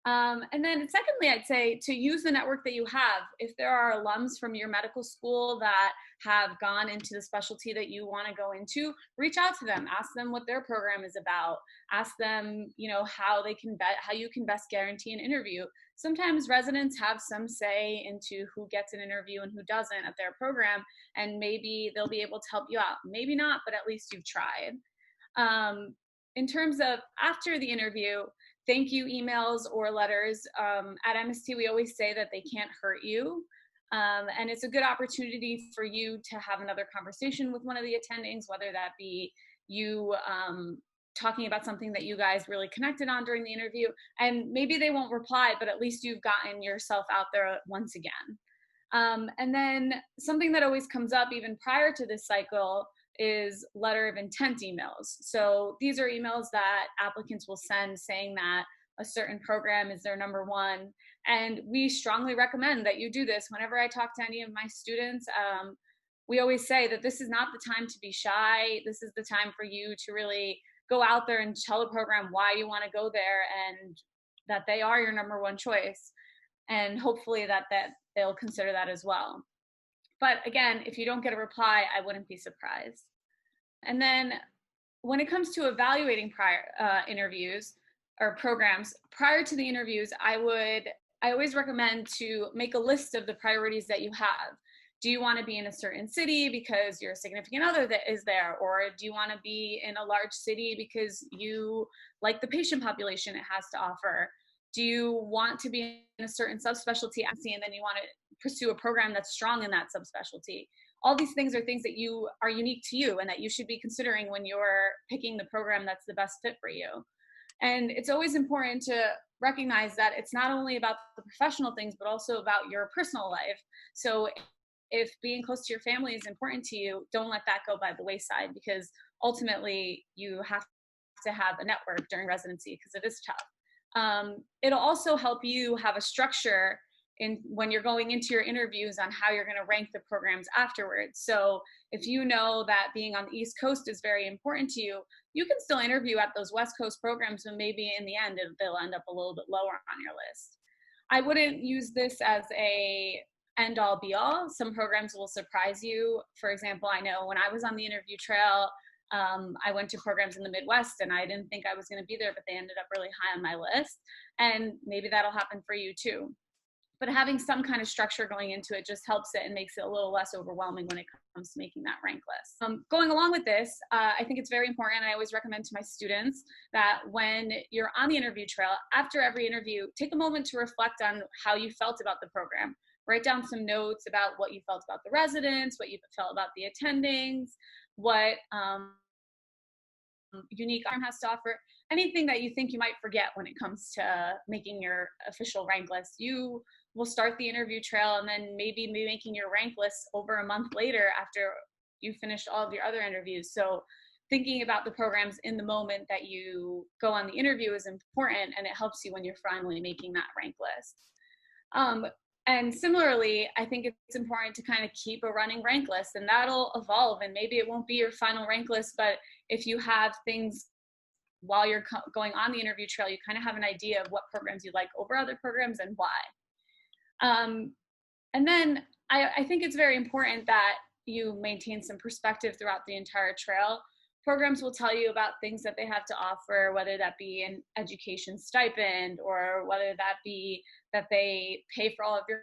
And then secondly, I'd say to use the network that you have. If there are alums from your medical school that have gone into the specialty that you want to go into, reach out to them, ask them what their program is about, ask them, how you can best guarantee an interview. Sometimes residents have some say into who gets an interview and who doesn't at their program, and maybe they'll be able to help you out. Maybe not, but at least you've tried. In terms of after the interview, thank you emails or letters. At MST, we always say that they can't hurt you. And it's a good opportunity for you to have another conversation with one of the attendings, whether that be you talking about something that you guys really connected on during the interview. And maybe they won't reply, but at least you've gotten yourself out there once again. And then something that always comes up even prior to this cycle is letter of intent emails. So these are emails that applicants will send saying that a certain program is their number one. And we strongly recommend that you do this. Whenever I talk to any of my students, we always say that this is not the time to be shy. This is the time for you to really go out there and tell the program why you want to go there and that they are your number one choice. And hopefully that they'll consider that as well. But again, if you don't get a reply, I wouldn't be surprised. And then when it comes to evaluating prior interviews or programs, prior to the interviews, I always recommend to make a list of the priorities that you have. Do you want to be in a certain city because your significant other that is there? Or do you want to be in a large city because you like the patient population it has to offer? Do you want to be in a certain subspecialty and then you want to pursue a program that's strong in that subspecialty? All these things are things that you are unique to you and that you should be considering when you're picking the program that's the best fit for you. And it's always important to recognize that it's not only about the professional things, but also about your personal life. So if being close to your family is important to you, don't let that go by the wayside, because ultimately you have to have a network during residency because it is tough. It'll also help you have a structure when you're going into your interviews on how you're going to rank the programs afterwards. So if you know that being on the East Coast is very important to you, you can still interview at those West Coast programs, and maybe in the end they'll end up a little bit lower on your list. I wouldn't use this as a end all be all. Some programs will surprise you. For example, I know when I was on the interview trail, I went to programs in the Midwest and I didn't think I was going to be there, but they ended up really high on my list. And maybe that'll happen for you too. But having some kind of structure going into it just helps it and makes it a little less overwhelming when it comes to making that rank list. Going along with this, I think it's very important, and I always recommend to my students that when you're on the interview trail, after every interview, take a moment to reflect on how you felt about the program. Write down some notes about what you felt about the residents, what you felt about the attendings, what unique program has to offer, anything that you think you might forget when it comes to making your official rank list. You will start the interview trail and then maybe be making your rank list over a month later after you finished all of your other interviews. So thinking about the programs in the moment that you go on the interview is important, and it helps you when you're finally making that rank list. And similarly, I think it's important to kind of keep a running rank list, and that'll evolve, and maybe it won't be your final rank list, but if you have things while you're going on the interview trail, you kind of have an idea of what programs you like over other programs and why. And then I think it's very important that you maintain some perspective throughout the entire trail. Programs will tell you about things that they have to offer, whether that be an education stipend or whether that be that they pay for all of your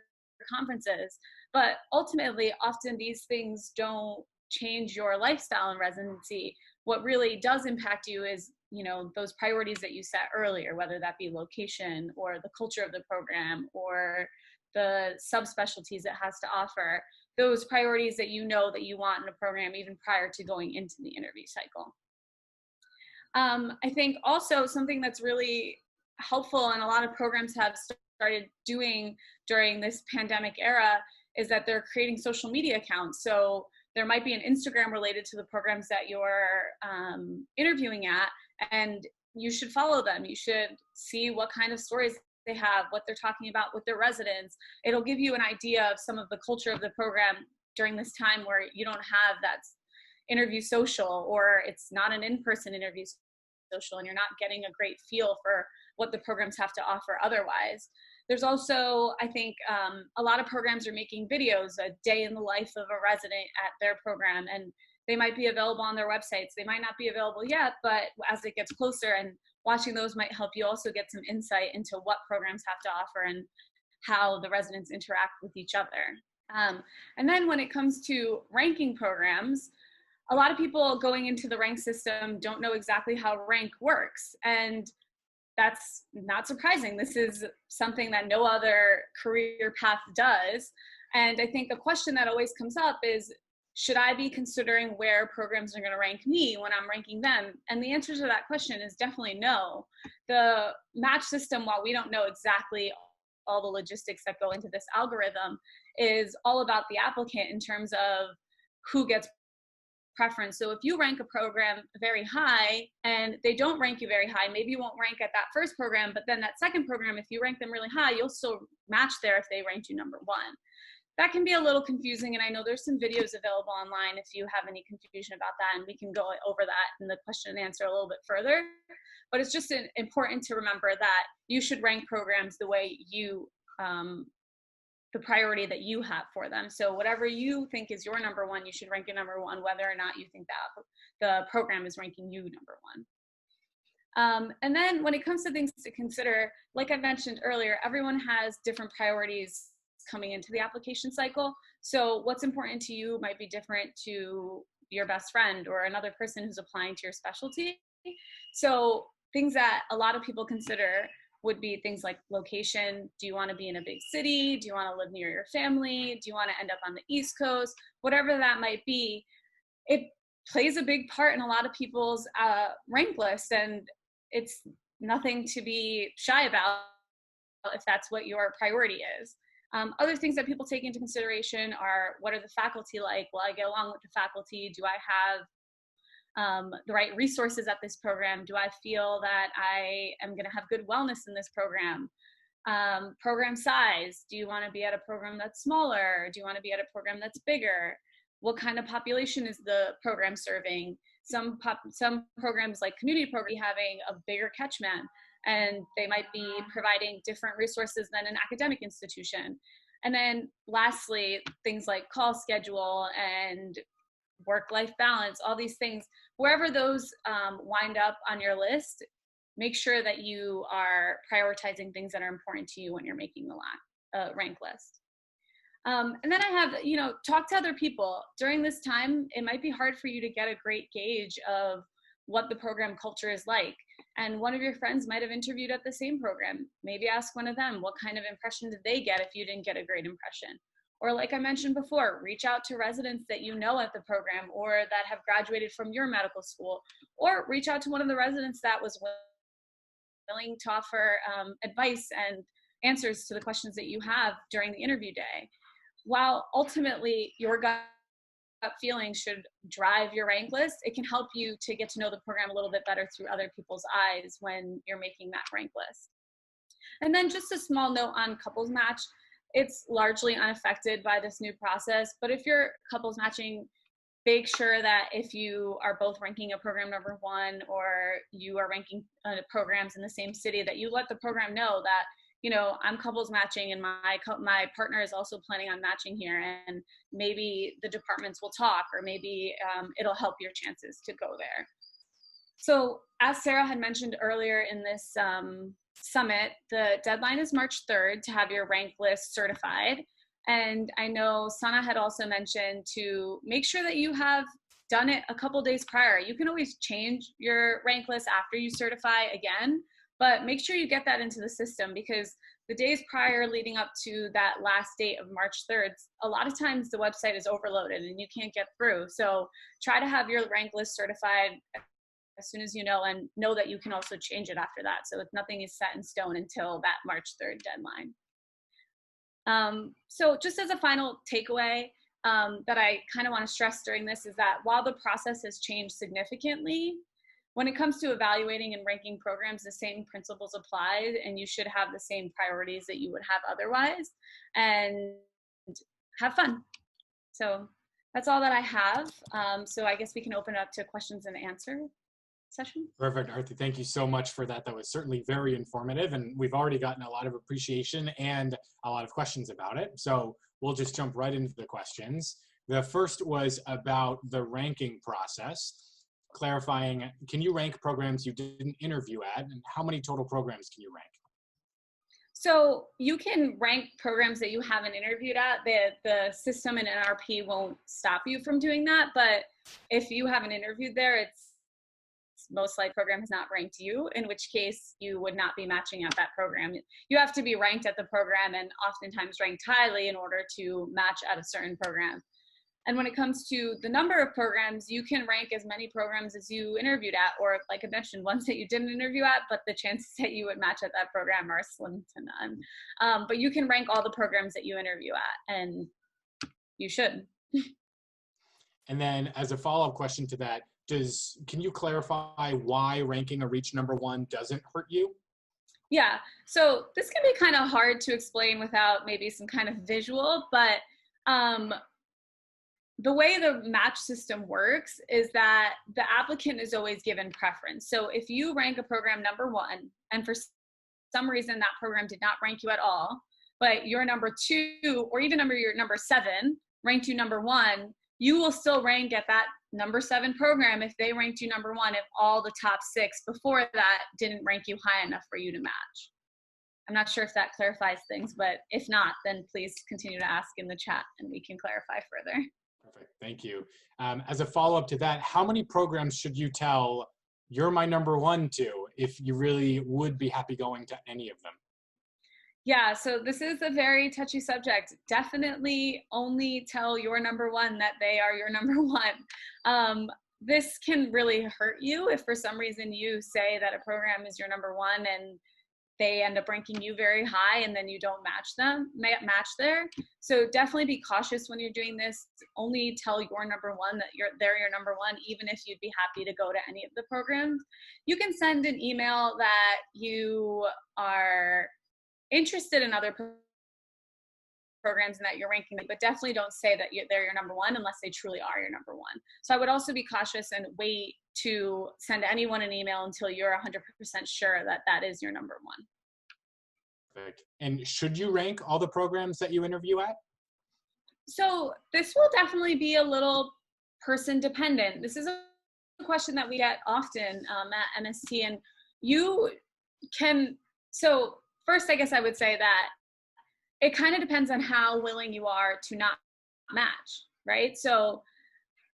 conferences. But ultimately, often these things don't change your lifestyle in residency. What really does impact you is, you know, those priorities that you set earlier, whether that be location or the culture of the program or the subspecialties it has to offer, those priorities that you know that you want in a program even prior to going into the interview cycle. I think also something that's really helpful and a lot of programs have started doing during this pandemic era is that they're creating social media accounts. So there might be an Instagram related to the programs that you're interviewing at, and you should follow them. You should see what kind of stories they have, what they're talking about with their residents. It'll give you an idea of some of the culture of the program during this time where you don't have that interview social, or it's not an in-person interview social, and you're not getting a great feel for what the programs have to offer otherwise. There's also, I think, a lot of programs are making videos, a day in the life of a resident at their program, and they might be available on their websites. They might not be available yet, but as it gets closer, and watching those might help you also get some insight into what programs have to offer and how the residents interact with each other. And then when it comes to ranking programs, a lot of people going into the rank system don't know exactly how rank works. And that's not surprising. This is something that no other career path does. And I think a question that always comes up is, should I be considering where programs are going to rank me when I'm ranking them? And the answer to that question is definitely no. The match system, while we don't know exactly all the logistics that go into this algorithm, is all about the applicant in terms of who gets preference. So if you rank a program very high and they don't rank you very high, maybe you won't rank at that first program, but then that second program, if you rank them really high, you'll still match there if they ranked you number one. That can be a little confusing, and I know there's some videos available online if you have any confusion about that, and we can go over that in the question and answer a little bit further. But it's just important to remember that you should rank programs the way you, the priority that you have for them. So whatever you think is your number one, you should rank it number one, whether or not you think that the program is ranking you number one. And then when it comes to things to consider, like I mentioned earlier, everyone has different priorities coming into the application cycle. So what's important to you might be different to your best friend or another person who's applying to your specialty. So things that a lot of people consider would be things like location. Do you want to be in a big city? Do you want to live near your family? Do you want to end up on the East Coast? Whatever that might be, it plays a big part in a lot of people's rank list, and it's nothing to be shy about if that's what your priority is. Other things that people take into consideration are, what are the faculty like? Will I get along with the faculty? Do I have the right resources at this program? Do I feel that I am going to have good wellness in this program? Program size. Do you want to be at a program that's smaller? Do you want to be at a program that's bigger? What kind of population is the program serving? Some programs like community programs having a bigger catchment, and they might be providing different resources than an academic institution. And then lastly, things like call schedule and work-life balance, all these things, wherever those wind up on your list, make sure that you are prioritizing things that are important to you when you're making the rank list. And then I have, talk to other people. During this time, it might be hard for you to get a great gauge of what the program culture is like. And one of your friends might have interviewed at the same program. Maybe ask one of them, what kind of impression did they get if you didn't get a great impression? Or like I mentioned before, reach out to residents that you know at the program or that have graduated from your medical school, or reach out to one of the residents that was willing to offer advice and answers to the questions that you have during the interview day. While ultimately your gut feeling should drive your rank list, it can help you to get to know the program a little bit better through other people's eyes when you're making that rank list. And then just a small note on couples match. it's largely unaffected by this new process. But if you're couples matching, make sure that if you are both ranking a program number 1 or you are ranking programs in the same city, that you let the program know that, you know, I'm couples matching and my partner is also planning on matching here, and maybe the departments will talk, or maybe it'll help your chances to go there. So as Sarah had mentioned earlier in this summit, the deadline is March 3rd to have your rank list certified. And I know Sana had also mentioned to make sure that you have done it a couple days prior. You can always change your rank list after you certify again, but make sure you get that into the system, because the days prior leading up to that last date of March 3rd, a lot of times the website is overloaded and you can't get through. So try to have your rank list certified as soon as you know, and know that you can also change it after that. So nothing is set in stone until that March 3rd deadline. So just as a final takeaway that I kind of want to stress during this is that while the process has changed significantly, when it comes to evaluating and ranking programs, the same principles apply, and you should have the same priorities that you would have otherwise, and have fun. So that's all that I have. So I guess we can open it up to questions and answer session. Perfect, Arthi. Thank you so much for that. That was certainly very informative, and we've already gotten a lot of appreciation and a lot of questions about it. So we'll just jump right into the questions. The first was about the ranking process, clarifying, can you rank programs you didn't interview at, and how many total programs can you rank? So you can rank programs that you haven't interviewed at. The system and NRP won't stop you from doing that, but if you haven't interviewed there, it's most likely program has not ranked you, in which case you would not be matching at that program. You have to be ranked at the program, and oftentimes ranked highly, in order to match at a certain program. And when it comes to the number of programs, you can rank as many programs as you interviewed at, or like I mentioned, ones that you didn't interview at, but the chances that you would match at that program are slim to none. But you can rank all the programs that you interview at, and you should. And then as a follow-up question to that, can you clarify why ranking a reach number 1 doesn't hurt you? Yeah, so this can be kind of hard to explain without maybe some kind of visual, but the way the match system works is that the applicant is always given preference. So if you rank a program number 1, and for some reason that program did not rank you at all, but your number 2 or even your number 7 ranked you number 1, you will still rank at that number 7 program if they ranked you number 1, if all the top 6 before that didn't rank you high enough for you to match. I'm not sure if that clarifies things, but if not, then please continue to ask in the chat and we can clarify further. Perfect, thank you. As a follow-up to that, how many programs should you tell you're my number 1 to if you really would be happy going to any of them? Yeah, so this is a very touchy subject. Definitely only tell your number 1 that they are your number 1. This can really hurt you if for some reason you say that a program is your number 1 and they end up ranking you very high and then you don't match there. So definitely be cautious when you're doing this. Only tell your number 1 that they're your number 1, even if you'd be happy to go to any of the programs. You can send an email that you are interested in other programs and that you're ranking them, but definitely don't say that they're your number 1 unless they truly are your number 1. So I would also be cautious and wait to send anyone an email until you're 100% sure that that is your number 1. Perfect. And should you rank all the programs that you interview at? So this will definitely be a little person dependent. This is a question that we get often at MST, and you can, so first, I guess I would say that it kind of depends on how willing you are to not match, right? So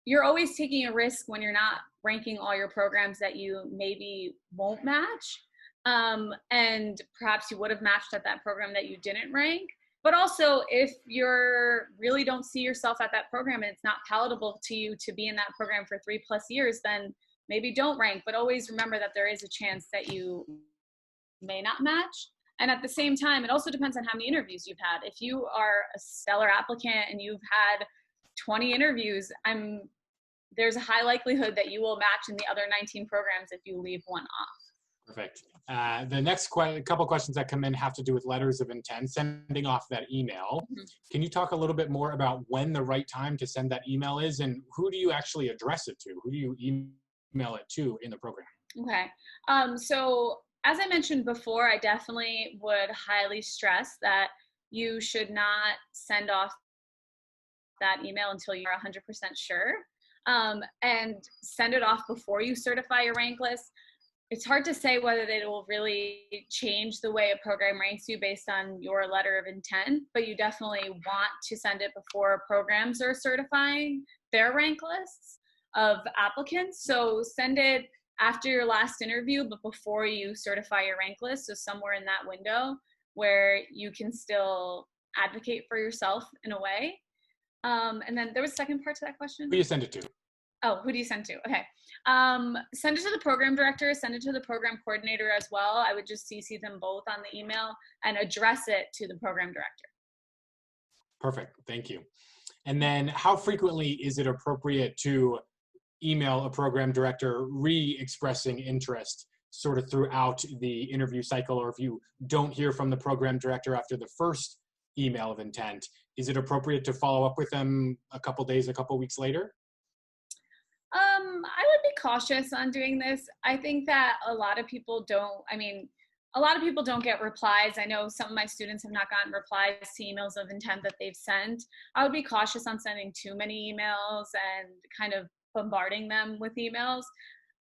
you're always taking a risk when you're not ranking all your programs that you maybe won't match. And perhaps you would have matched at that program that you didn't rank. But also, if you're really don't see yourself at that program and it's not palatable to you to be in that program for 3+ years, then maybe don't rank. But always remember that there is a chance that you may not match. And at the same time, it also depends on how many interviews you've had. If you are a stellar applicant and you've had 20 interviews, there's a high likelihood that you will match in the other 19 programs if you leave one off. Perfect. The next couple questions that come in have to do with letters of intent, sending off that email. Mhm. Can you talk a little bit more about when the right time to send that email is, and who do you actually address it to? Who do you email it to in the program? Okay. So as I mentioned before, I definitely would highly stress that you should not send off that email until you're 100% sure, and send it off before you certify your rank list. It's hard to say whether they will really change the way a program ranks you based on your letter of intent, but you definitely want to send it before programs are certifying their rank lists of applicants. So send it after your last interview, but before you certify your rank list. So somewhere in that window where you can still advocate for yourself in a way. And then there was a second part to that question. Who do you send it to? Oh, who do you send to? Okay. Send it to the program director, send it to the program coordinator as well. I would just CC them both on the email and address it to the program director. Perfect, thank you. And then how frequently is it appropriate to email a program director re-expressing interest sort of throughout the interview cycle, or if you don't hear from the program director after the first email of intent, is it appropriate to follow up with them a couple days, a couple weeks later? I would be cautious on doing this. I think that a lot of people don't get replies. I know some of my students have not gotten replies to emails of intent that they've sent. I would be cautious on sending too many emails and kind of bombarding them with emails.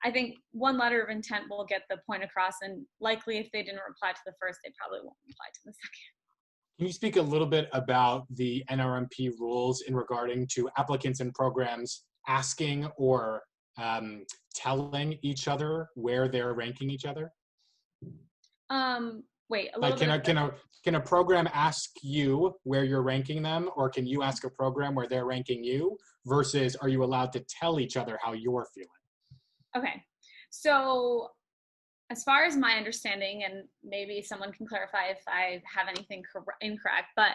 I think one letter of intent will get the point across, and likely if they didn't reply to the first, they probably won't reply to the second. Can you speak a little bit about the NRMP rules in regarding to applicants and programs asking or telling each other where they're ranking each other? Wait, a Like, little bit. can a program ask you where you're ranking them, or can you ask a program where they're ranking you, versus are you allowed to tell each other how you're feeling? Okay, so as far as my understanding, and maybe someone can clarify if I have anything incorrect, but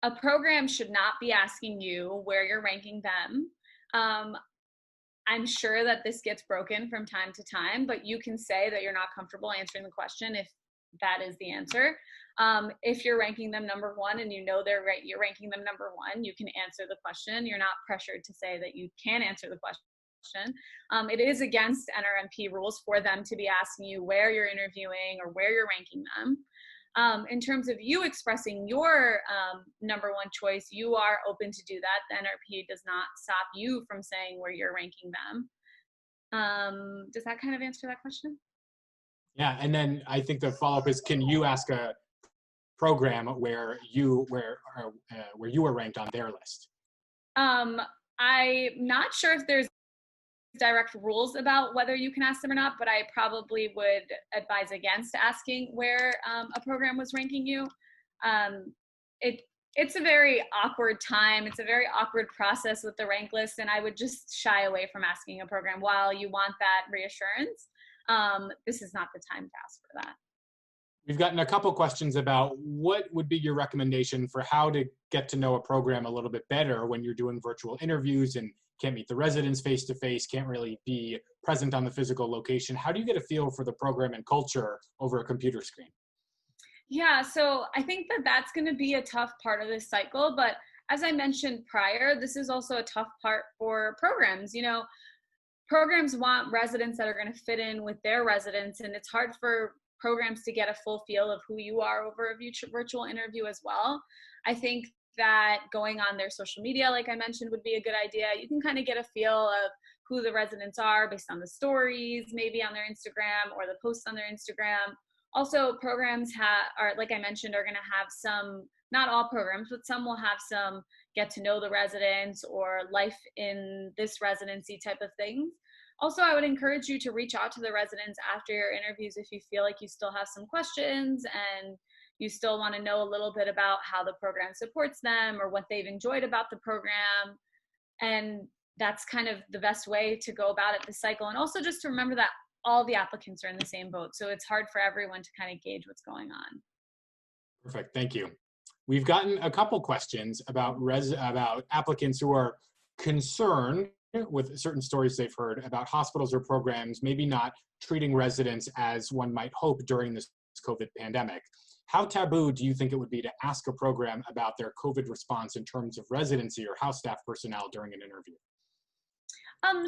a program should not be asking you where you're ranking them. I'm sure that this gets broken from time to time, but you can say that you're not comfortable answering the question if that is the answer. If you're ranking them number one and you know you're ranking them number one, you can answer the question. You're not pressured to say that you can answer the question. It is against NRMP rules for them to be asking you where you're interviewing or where you're ranking them. In terms of you expressing your number one choice, you are open to do that. The NRP does not stop you from saying where you're ranking them. Does that kind of answer that question? Yeah, and then I think the follow-up is, can you ask a program where you were ranked on their list? I'm not sure if there's direct rules about whether you can ask them or not, but I probably would advise against asking where a program was ranking you. It's a very awkward time. It's a very awkward process with the rank list, and I would just shy away from asking a program while you want that reassurance. This is not the time to ask for that. We've gotten a couple questions about what would be your recommendation for how to get to know a program a little bit better when you're doing virtual interviews and can't meet the residents face-to-face, can't really be present on the physical location. How do you get a feel for the program and culture over a computer screen? Yeah, so I think that that's going to be a tough part of this cycle. But as I mentioned prior, this is also a tough part for programs. You know, programs want residents that are going to fit in with their residents, and it's hard for programs to get a full feel of who you are over a virtual interview as well. I think that going on their social media, like I mentioned, would be a good idea. You can kind of get a feel of who the residents are based on the stories, maybe on their Instagram or the posts on their Instagram. Also, programs are, like I mentioned, are going to have some, not all programs, but some will have some get to know the residents or life in this residency type of things. Also, I would encourage you to reach out to the residents after your interviews if you feel like you still have some questions and you still want to know a little bit about how the program supports them or what they've enjoyed about the program. And that's kind of the best way to go about it this cycle. And also just to remember that all the applicants are in the same boat. So it's hard for everyone to kind of gauge what's going on. Perfect, thank you. We've gotten a couple questions about applicants who are concerned with certain stories they've heard about hospitals or programs maybe not treating residents as one might hope during this COVID pandemic. How taboo do you think it would be to ask a program about their COVID response in terms of residency or house staff personnel during an interview?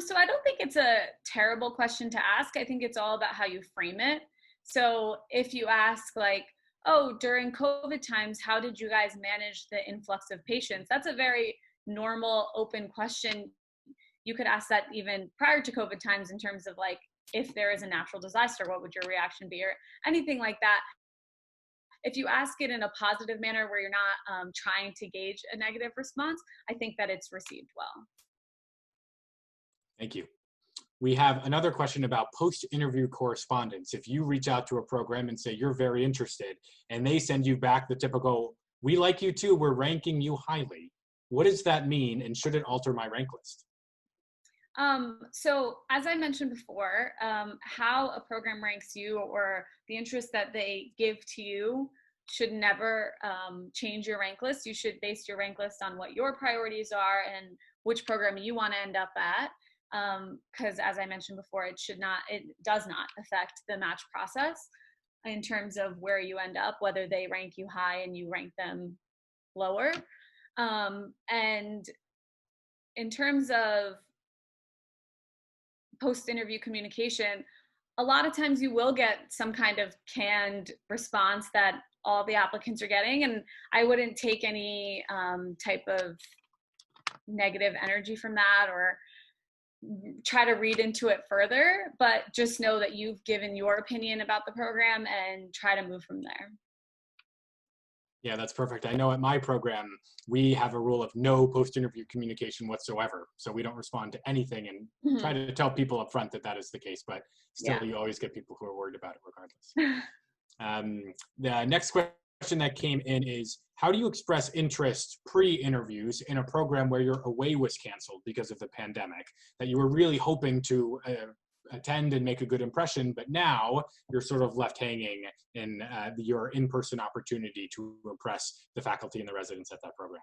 So I don't think it's a terrible question to ask. I think it's all about how you frame it. So if you ask like, oh, during COVID times, how did you guys manage the influx of patients? That's a very normal, open question. You could ask that even prior to COVID times in terms of like, if there is a natural disaster, what would your reaction be, or anything like that. If you ask it in a positive manner where you're not trying to gauge a negative response, I think that it's received well. Thank you. We have another question about post-interview correspondence. If you reach out to a program and say you're very interested, and they send you back the typical, we like you too, we're ranking you highly. What does that mean, and should it alter my rank list? So as I mentioned before, how a program ranks you or the interest that they give to you should never change your rank list. You should base your rank list on what your priorities are and which program you want to end up at. Because as I mentioned before, it does not affect the match process in terms of where you end up, whether they rank you high and you rank them lower. And in terms of post-interview communication, a lot of times you will get some kind of canned response that all the applicants are getting, and I wouldn't take any type of negative energy from that or try to read into it further, but just know that you've given your opinion about the program and try to move from there. Yeah, that's perfect. I know at my program, we have a rule of no post-interview communication whatsoever. So we don't respond to anything and try to tell people up front that that is the case, but still you always get people who are worried about it regardless. The next question that came in is, how do you express interest pre-interviews in a program where your away was canceled because of the pandemic, that you were really hoping to attend and make a good impression, but now you're sort of left hanging in your in-person opportunity to impress the faculty and the residents at that program?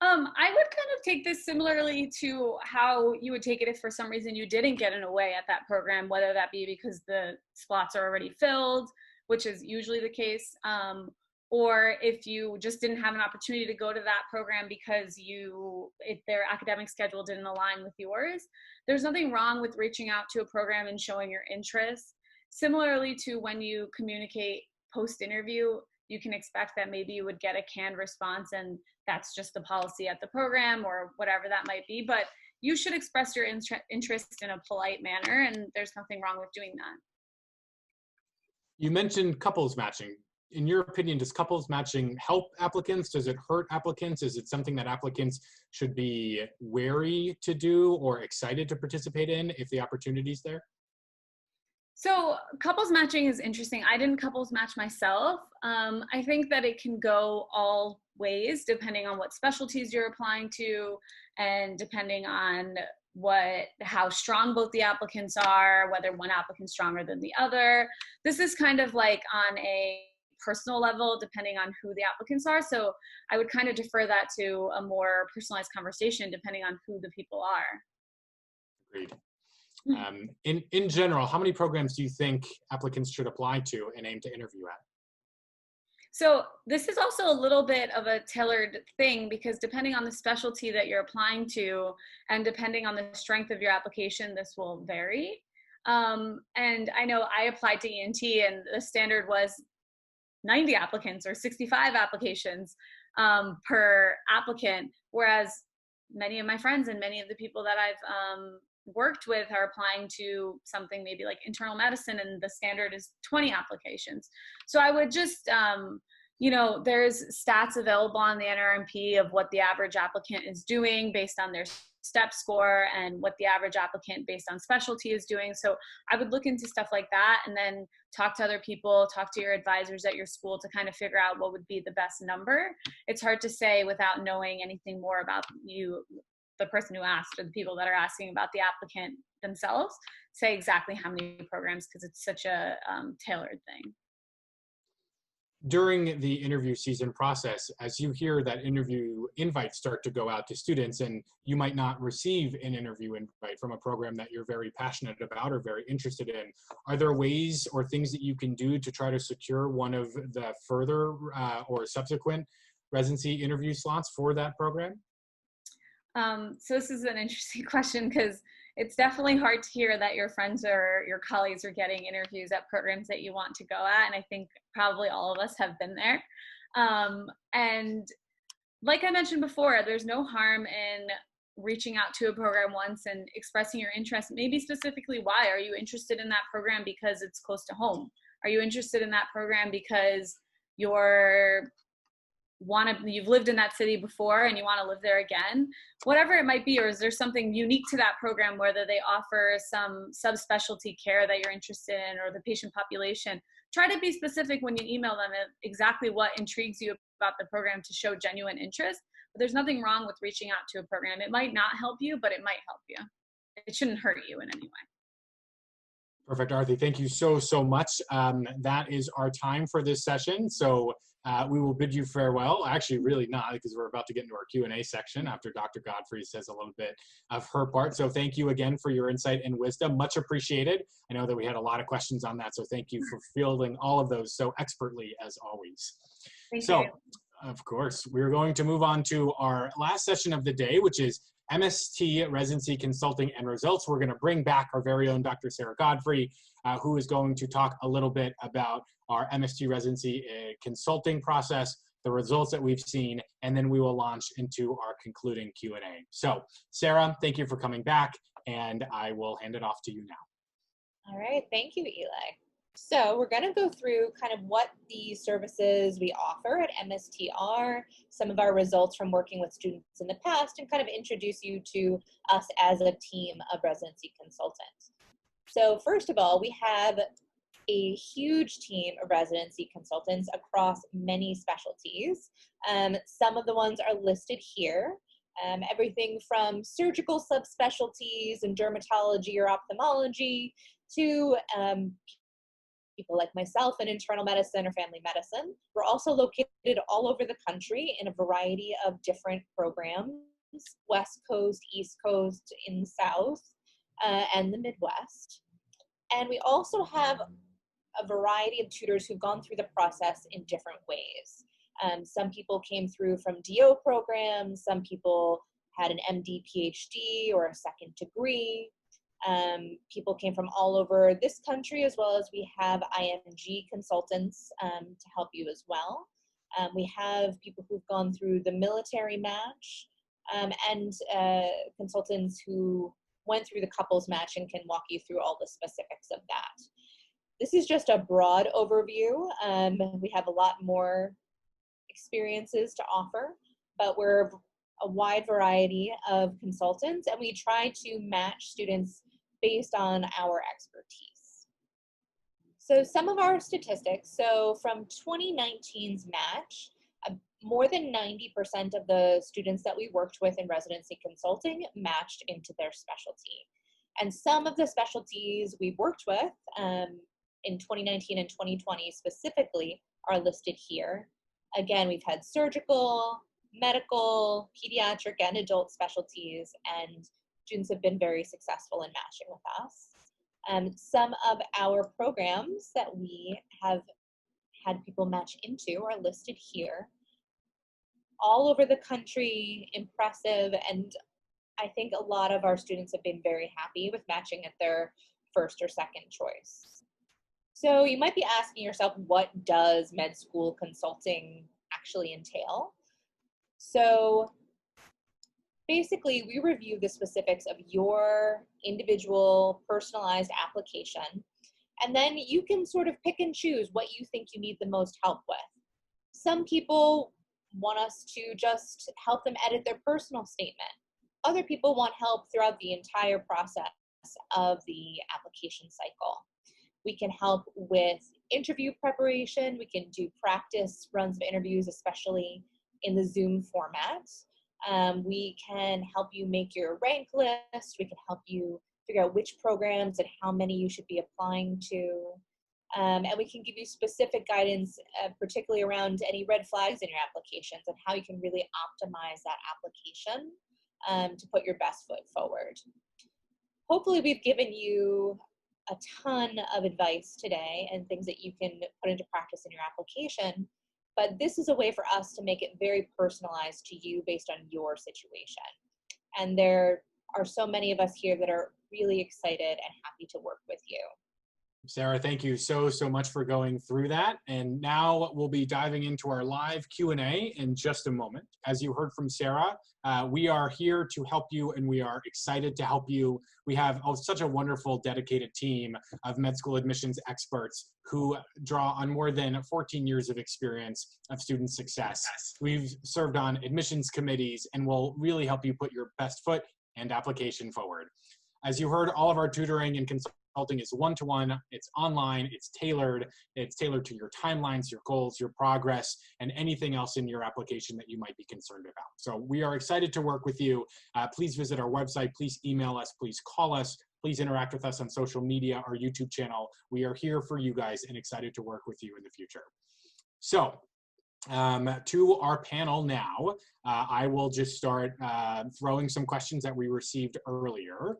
I would kind of take this similarly to how you would take it if for some reason you didn't get an away at that program, whether that be because the slots are already filled, which is usually the case, or if you just didn't have an opportunity to go to that program because their academic schedule didn't align with yours. There's nothing wrong with reaching out to a program and showing your interest. Similarly to when you communicate post-interview, you can expect that maybe you would get a canned response and that's just the policy at the program or whatever that might be, but you should express your interest in a polite manner, and there's nothing wrong with doing that. You mentioned couples matching. In your opinion, does couples matching help applicants? Does it hurt applicants? Is it something that applicants should be wary to do or excited to participate in if the opportunity is there? So couples matching is interesting. I didn't couples match myself. I think that it can go all ways depending on what specialties you're applying to and depending on how strong both the applicants are, whether one applicant's stronger than the other. This is kind of like on a personal level, depending on who the applicants are. So I would kind of defer that to a more personalized conversation, depending on who the people are. Agreed. In general, how many programs do you think applicants should apply to and aim to interview at? So this is also a little bit of a tailored thing because depending on the specialty that you're applying to and depending on the strength of your application, this will vary. And I know I applied to ENT and the standard was 90 applicants or 65 applications per applicant, whereas many of my friends and many of the people that I've worked with are applying to something maybe like internal medicine and the standard is 20 applications. So I would just, there's stats available on the NRMP of what the average applicant is doing based on their STEP score and what the average applicant based on specialty is doing. So I would look into stuff like that and then talk to other people, talk to your advisors at your school to kind of figure out what would be the best number. It's hard to say without knowing anything more about the person who asked or the people that are asking about the applicant themselves, say exactly how many programs because it's such a tailored thing. during the interview season process, as you hear that interview invites start to go out to students, and you might not receive an interview invite from a program that you're very passionate about or very interested in, are there ways or things that you can do to try to secure one of the further or subsequent residency interview slots for that program? So this is an interesting question, because it's definitely hard to hear that your friends or your colleagues are getting interviews at programs that you want to go at. And I think probably all of us have been there. And like I mentioned before, there's no harm in reaching out to a program once and expressing your interest. Maybe specifically why. Are you interested in that program because it's close to home? Are you interested in that program because you've lived in that city before and you want to live there again? Whatever it might be, or is there something unique to that program, whether they offer some subspecialty care that you're interested in, or the patient population? Try to be specific when you email them exactly what intrigues you about the program to show genuine interest. But there's nothing wrong with reaching out to a program. It might not help you, but it might help you. It shouldn't hurt you in any way. Perfect, Arthi. Thank you so, so much. That is our time for this session. So we will bid you farewell. Actually, really not, because we're about to get into our Q&A section after Dr. Godfrey says a little bit of her part. So thank you again for your insight and wisdom. Much appreciated. I know that we had a lot of questions on that, so thank you for fielding all of those so expertly as always. Thank you. Of course, we're going to move on to our last session of the day, which is MST Residency Consulting and Results. We're going to bring back our very own Dr. Sarah Godfrey, who is going to talk a little bit about our MST Residency consulting process, the results that we've seen, and then we will launch into our concluding Q&A. So, Sarah, thank you for coming back, and I will hand it off to you now. All right, thank you, Eli. So we're going to go through kind of what the services we offer at MST are, some of our results from working with students in the past, and kind of introduce you to us as a team of residency consultants. So first of all, we have a huge team of residency consultants across many specialties. Some of the ones are listed here. Everything from surgical subspecialties in dermatology or ophthalmology to people like myself in internal medicine or family medicine. We're also located all over the country in a variety of different programs, West Coast, East Coast, in the South, and the Midwest. And we also have a variety of tutors who've gone through the process in different ways. Some people came through from DO programs, some people had an MD, PhD, or a second degree. People came from all over this country, as well as we have IMG consultants to help you as well. We have people who've gone through the military match and consultants who went through the couples match and can walk you through all the specifics of that. This is just a broad overview. We have a lot more experiences to offer, but we're a wide variety of consultants, and we try to match students based on our expertise. So some of our statistics, so from 2019's match, more than 90% of the students that we worked with in residency consulting matched into their specialty. And some of the specialties we worked with in 2019 and 2020 specifically are listed here. Again, we've had surgical, medical, pediatric, and adult specialties, and students have been very successful in matching with us. Some of our programs that we have had people match into are listed here. All over the country, impressive, and I think a lot of our students have been very happy with matching at their first or second choice. So you might be asking yourself, what does med school consulting actually entail? So basically, we review the specifics of your individual personalized application, and then you can sort of pick and choose what you think you need the most help with. Some people want us to just help them edit their personal statement. Other people want help throughout the entire process of the application cycle. We can help with interview preparation. We can do practice runs of interviews, especially in the Zoom format. We can help you make your rank list. We can help you figure out which programs and how many you should be applying to. And we can give you specific guidance, particularly around any red flags in your applications and how you can really optimize that application to put your best foot forward. Hopefully we've given you a ton of advice today and things that you can put into practice in your application, but this is a way for us to make it very personalized to you based on your situation. And there are so many of us here that are really excited and happy to work with you. Sarah, thank you so much for going through that. And now we'll be diving into our live Q&A in just a moment. As you heard from Sarah, we are here to help you, and we are excited to help you. We have such a wonderful, dedicated team of med school admissions experts who draw on more than 14 years of experience of student success. We've served on admissions committees and will really help you put your best foot and application forward. As you heard, all of our tutoring and consulting is one-to-one, it's online, it's tailored to your timelines, your goals, your progress, and anything else in your application that you might be concerned about. So we are excited to work with you. Please visit our website, please email us, please call us, please interact with us on social media, our YouTube channel. We are here for you guys and excited to work with you in the future. So, to our panel now, I will just start throwing some questions that we received earlier.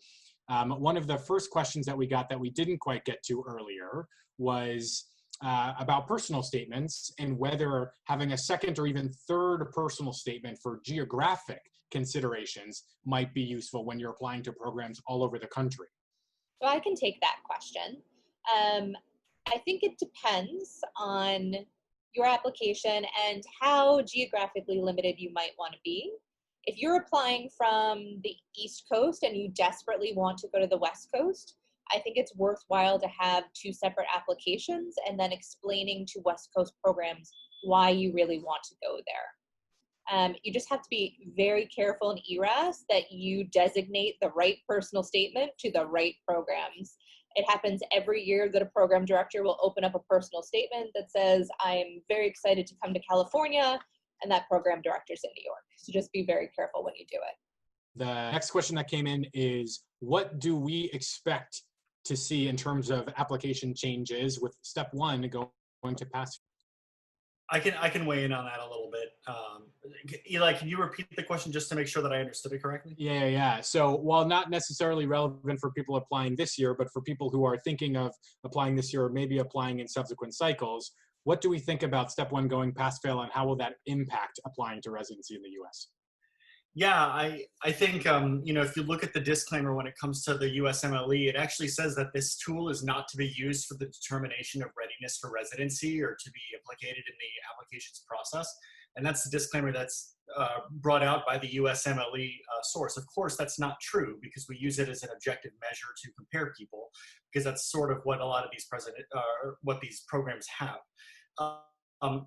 One of the first questions that we got that we didn't quite get to earlier was about personal statements and whether having a second or even third personal statement for geographic considerations might be useful when you're applying to programs all over the country. So I can take that question. I think it depends on your application and how geographically limited you might want to be. If you're applying from the East Coast and you desperately want to go to the West Coast, I think it's worthwhile to have two separate applications and then explaining to West Coast programs why you really want to go there. You just have to be very careful in ERAS that you designate the right personal statement to the right programs. It happens every year that a program director will open up a personal statement that says, I'm very excited to come to California, and that program director's in New York. So just be very careful when you do it. The next question that came in is, what do we expect to see in terms of application changes with step one going to pass? I can weigh in on that a little bit. Eli, can you repeat the question just to make sure that I understood it correctly? Yeah. So while not necessarily relevant for people applying this year, but for people who are thinking of applying this year or maybe applying in subsequent cycles, what do we think about step one going pass-fail, and how will that impact applying to residency in the U.S.? Yeah, I think, if you look at the disclaimer when it comes to the USMLE, it actually says that this tool is not to be used for the determination of readiness for residency or to be implicated in the applications process. And that's the disclaimer that's brought out by the USMLE source. Of course, that's not true because we use it as an objective measure to compare people, because that's sort of what a lot of these what these programs have.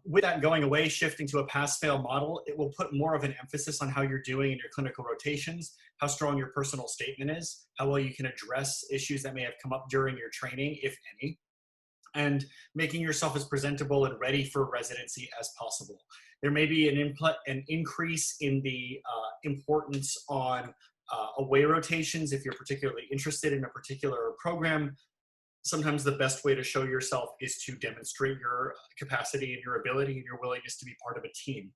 With that going away, shifting to a pass-fail model, it will put more of an emphasis on how you're doing in your clinical rotations, how strong your personal statement is, how well you can address issues that may have come up during your training, if any, and making yourself as presentable and ready for residency as possible. There may be an increase in the importance on away rotations if you're particularly interested in a particular program. Sometimes the best way to show yourself is to demonstrate your capacity and your ability and your willingness to be part of a team.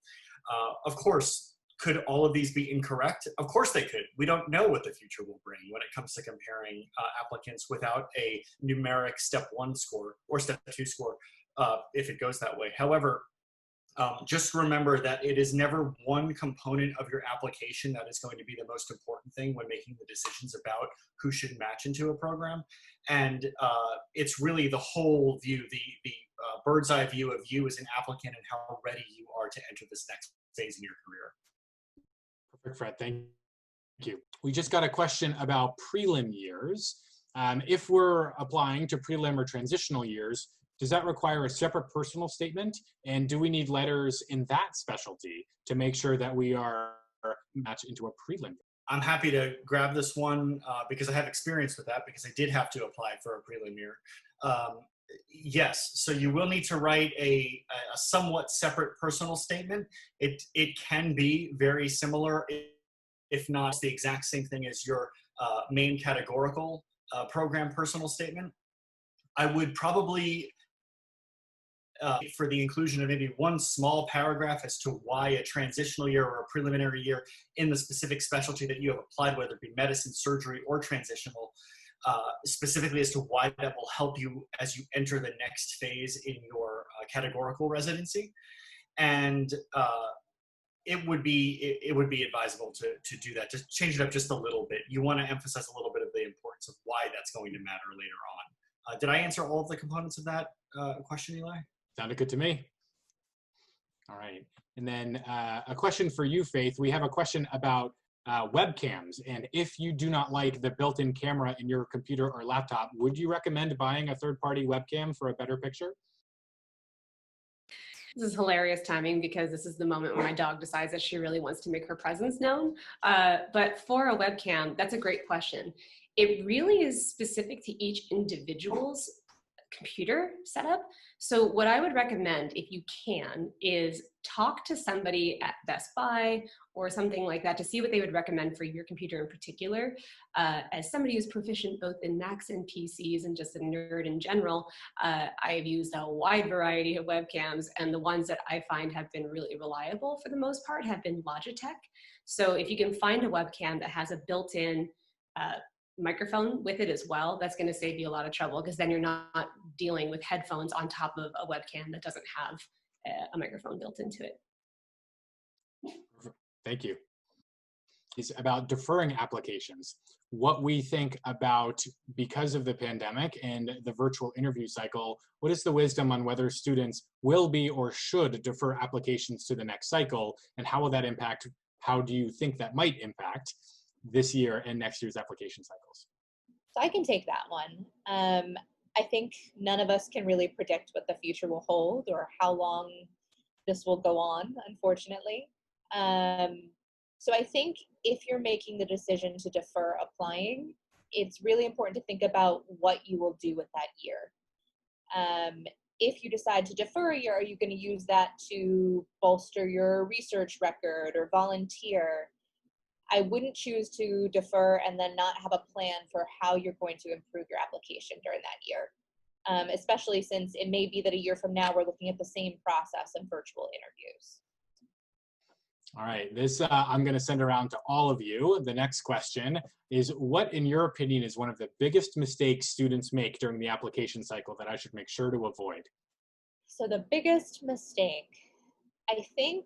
Of course, could all of these be incorrect? Of course they could. We don't know what the future will bring when it comes to comparing applicants without a numeric step one score or step two score if it goes that way. However, just remember that it is never one component of your application that is going to be the most important thing when making the decisions about who should match into a program. And it's really the whole view, the bird's eye view of you as an applicant and how ready you are to enter this next phase in your career. Perfect, Fred. Thank you. We just got a question about prelim years. If we're applying to prelim or transitional years, does that require a separate personal statement? And do we need letters in that specialty to make sure that we are matched into a prelim? I'm happy to grab this one because I have experience with that because I did have to apply for a prelim year. Yes, so you will need to write a somewhat separate personal statement. It can be very similar, if not the exact same thing as your main categorical program personal statement. I would probably for the inclusion of maybe one small paragraph as to why a transitional year or a preliminary year in the specific specialty that you have applied, whether it be medicine, surgery, or transitional, specifically as to why that will help you as you enter the next phase in your categorical residency. And it would be advisable to do that, to change it up just a little bit. You want to emphasize a little bit of the importance of why that's going to matter later on. Did I answer all of the components of that question, Eli? Sounded good to me. All right. And then a question for you, Faith. We have a question about webcams. And if you do not like the built-in camera in your computer or laptop, would you recommend buying a third-party webcam for a better picture? This is hilarious timing because this is the moment when my dog decides that she really wants to make her presence known. But for a webcam, that's a great question. It really is specific to each individual's computer setup. So what I would recommend, if you can, is talk to somebody at Best Buy or something like that to see what they would recommend for your computer in particular. As somebody who's proficient both in Macs and PCs and just a nerd in general, I've used a wide variety of webcams, and the ones that I find have been really reliable for the most part have been Logitech. So if you can find a webcam that has a built-in microphone with it as well, that's going to save you a lot of trouble, because then you're not dealing with headphones on top of a webcam that doesn't have a microphone built into it. Thank you. It's about deferring applications. What we think about, because of the pandemic and the virtual interview cycle, what is the wisdom on whether students will be or should defer applications to the next cycle, and how will that impact, how do you think that might impact this year and next year's application cycles? So I can take that one. I think none of us can really predict what the future will hold or how long this will go on, unfortunately. So I think if you're making the decision to defer applying, it's really important to think about what you will do with that year. If you decide to defer a year, are you going to use that to bolster your research record or volunteer? I wouldn't choose to defer and then not have a plan for how you're going to improve your application during that year, especially since it may be that a year from now we're looking at the same process in virtual interviews. All right, this I'm going to send around to all of you. The next question is, what, in your opinion, is one of the biggest mistakes students make during the application cycle that I should make sure to avoid? So the biggest mistake, I think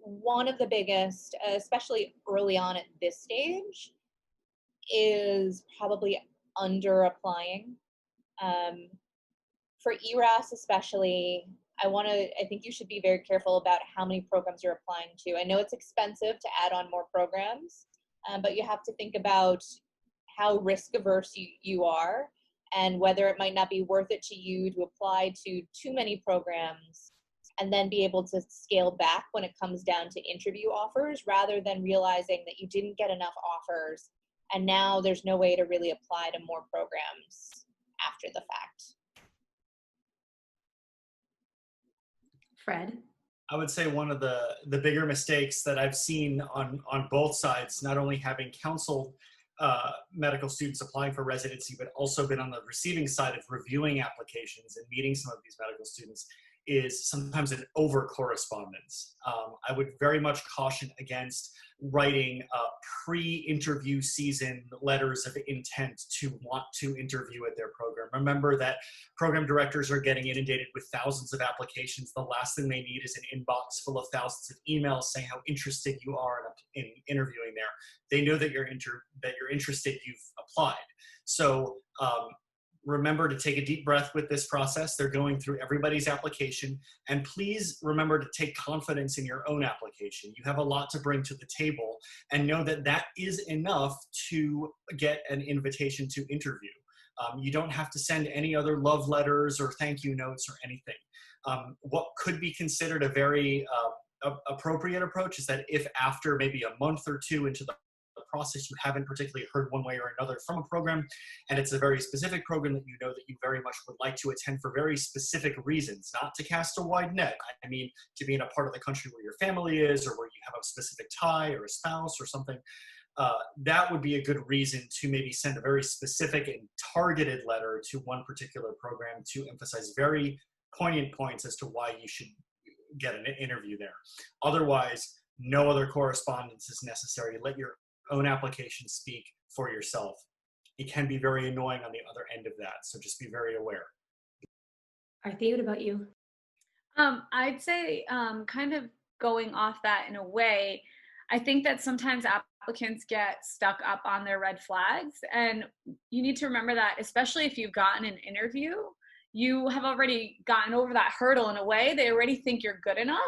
one of the biggest, especially early on at this stage, is probably under applying. For ERAS especially, I think you should be very careful about how many programs you're applying to. I know it's expensive to add on more programs, but you have to think about how risk averse you are and whether it might not be worth it to you to apply to too many programs and then be able to scale back when it comes down to interview offers, rather than realizing that you didn't get enough offers and now there's no way to really apply to more programs after the fact. Fred? I would say one of the bigger mistakes that I've seen on both sides, not only having counseled medical students applying for residency, but also been on the receiving side of reviewing applications and meeting some of these medical students, is sometimes an over-correspondence. I would very much caution against writing pre-interview season letters of intent to want to interview at their program. Remember that program directors are getting inundated with thousands of applications. The last thing they need is an inbox full of thousands of emails saying how interested you are in interviewing there. They know that you're interested, you've applied. So remember to take a deep breath with this process. They're going through everybody's application, and please remember to take confidence in your own application. You have a lot to bring to the table, and know that that is enough to get an invitation to interview. You don't have to send any other love letters or thank you notes or anything. What could be considered a very appropriate approach is that if after maybe a month or two into the process you haven't particularly heard one way or another from a program, and it's a very specific program that you know that you very much would like to attend for very specific reasons, not to cast a wide net. I mean, to be in a part of the country where your family is, or where you have a specific tie or a spouse or something, that would be a good reason to maybe send a very specific and targeted letter to one particular program to emphasize very poignant points as to why you should get an interview there. Otherwise, no other correspondence is necessary. Let your own application speak for yourself. It can be very annoying on the other end of that, so just be very aware. Arthea, what about you? I'd say kind of going off that in a way, I think that sometimes applicants get stuck up on their red flags, and you need to remember that, especially if you've gotten an interview, you have already gotten over that hurdle in a way. They already think you're good enough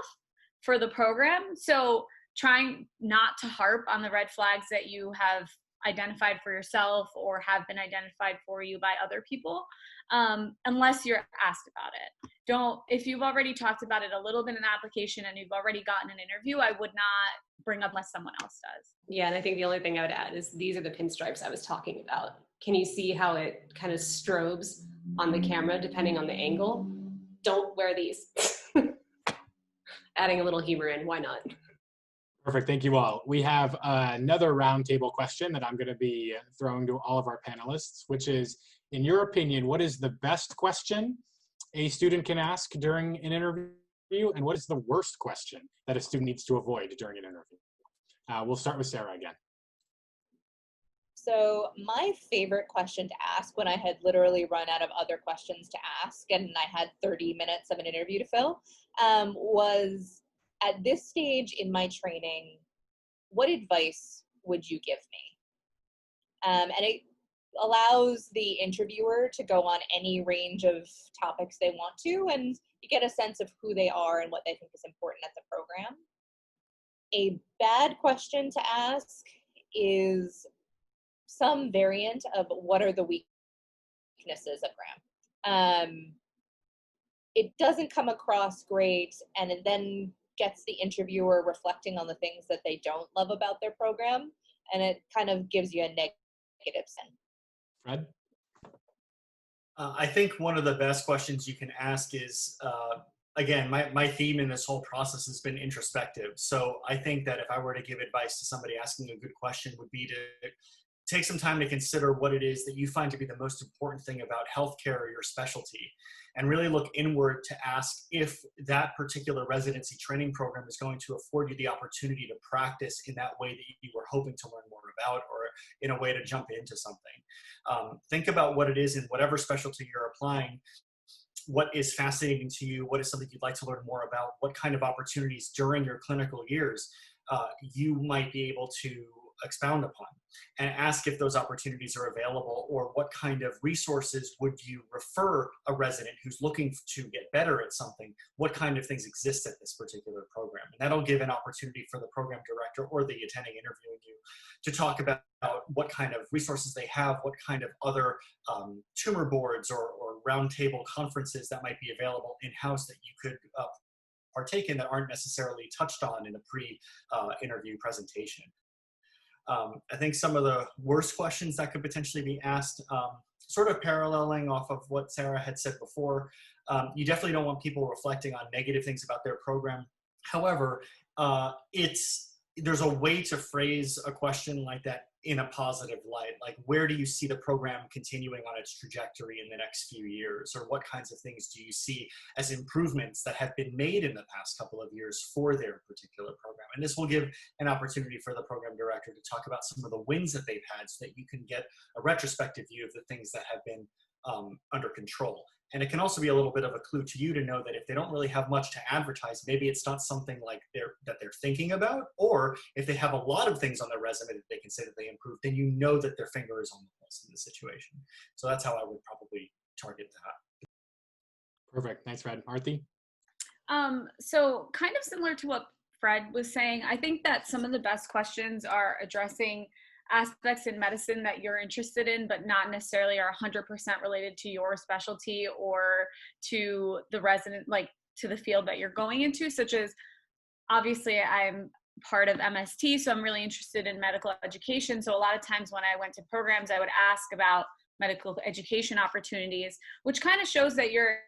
for the program. So trying not to harp on the red flags that you have identified for yourself or have been identified for you by other people, unless you're asked about it. If you've already talked about it a little bit in the application and you've already gotten an interview, I would not bring up unless someone else does. Yeah, and I think the only thing I would add is these are the pinstripes I was talking about. Can you see how it kind of strobes on the camera depending on the angle? Don't wear these. Adding a little humor in, why not? Perfect, thank you all. We have another roundtable question that I'm gonna be throwing to all of our panelists, which is, in your opinion, what is the best question a student can ask during an interview, and what is the worst question that a student needs to avoid during an interview? We'll start with Sarah again. So my favorite question to ask when I had literally run out of other questions to ask and I had 30 minutes of an interview to fill was, at this stage in my training, what advice would you give me? And it allows the interviewer to go on any range of topics they want to, and you get a sense of who they are and what they think is important at the program. A bad question to ask is some variant of what are the weaknesses of Graham. It doesn't come across great, and it then gets the interviewer reflecting on the things that they don't love about their program, and it kind of gives you a negative sense. Fred? I think one of the best questions you can ask is, again, my theme in this whole process has been introspective. So I think that if I were to give advice to somebody asking a good question would be to take some time to consider what it is that you find to be the most important thing about healthcare or your specialty, and really look inward to ask if that particular residency training program is going to afford you the opportunity to practice in that way that you were hoping to learn more about, or in a way to jump into something. Think about what it is in whatever specialty you're applying. What is fascinating to you? What is something you'd like to learn more about? What kind of opportunities during your clinical years you might be able to expound upon, and ask if those opportunities are available, or what kind of resources would you refer a resident who's looking to get better at something, what kind of things exist at this particular program. And that'll give an opportunity for the program director or the attending interviewing you to talk about what kind of resources they have, what kind of other tumor boards or roundtable conferences that might be available in-house that you could partake in that aren't necessarily touched on in a pre-interview presentation. I think some of the worst questions that could potentially be asked, sort of paralleling off of what Sarah had said before, you definitely don't want people reflecting on negative things about their program. However, there's a way to phrase a question like that in a positive light. Like, where do you see the program continuing on its trajectory in the next few years? Or what kinds of things do you see as improvements that have been made in the past couple of years for their particular program? And this will give an opportunity for the program director to talk about some of the wins that they've had, so that you can get a retrospective view of the things that have been under control. And it can also be a little bit of a clue to you to know that if they don't really have much to advertise, maybe it's not something like that they're thinking about, or if they have a lot of things on their resume that they can say that they improved, then you know that their finger is on the pulse in the situation. So that's how I would probably target that. Perfect, thanks Fred. Arthi? So kind of similar to what Fred was saying, I think that some of the best questions are addressing aspects in medicine that you're interested in, but not necessarily are 100% related to your specialty or to the resident, like to the field that you're going into, such as, obviously I'm part of MST, so I'm really interested in medical education. So a lot of times when I went to programs, I would ask about medical education opportunities, which kind of shows that you're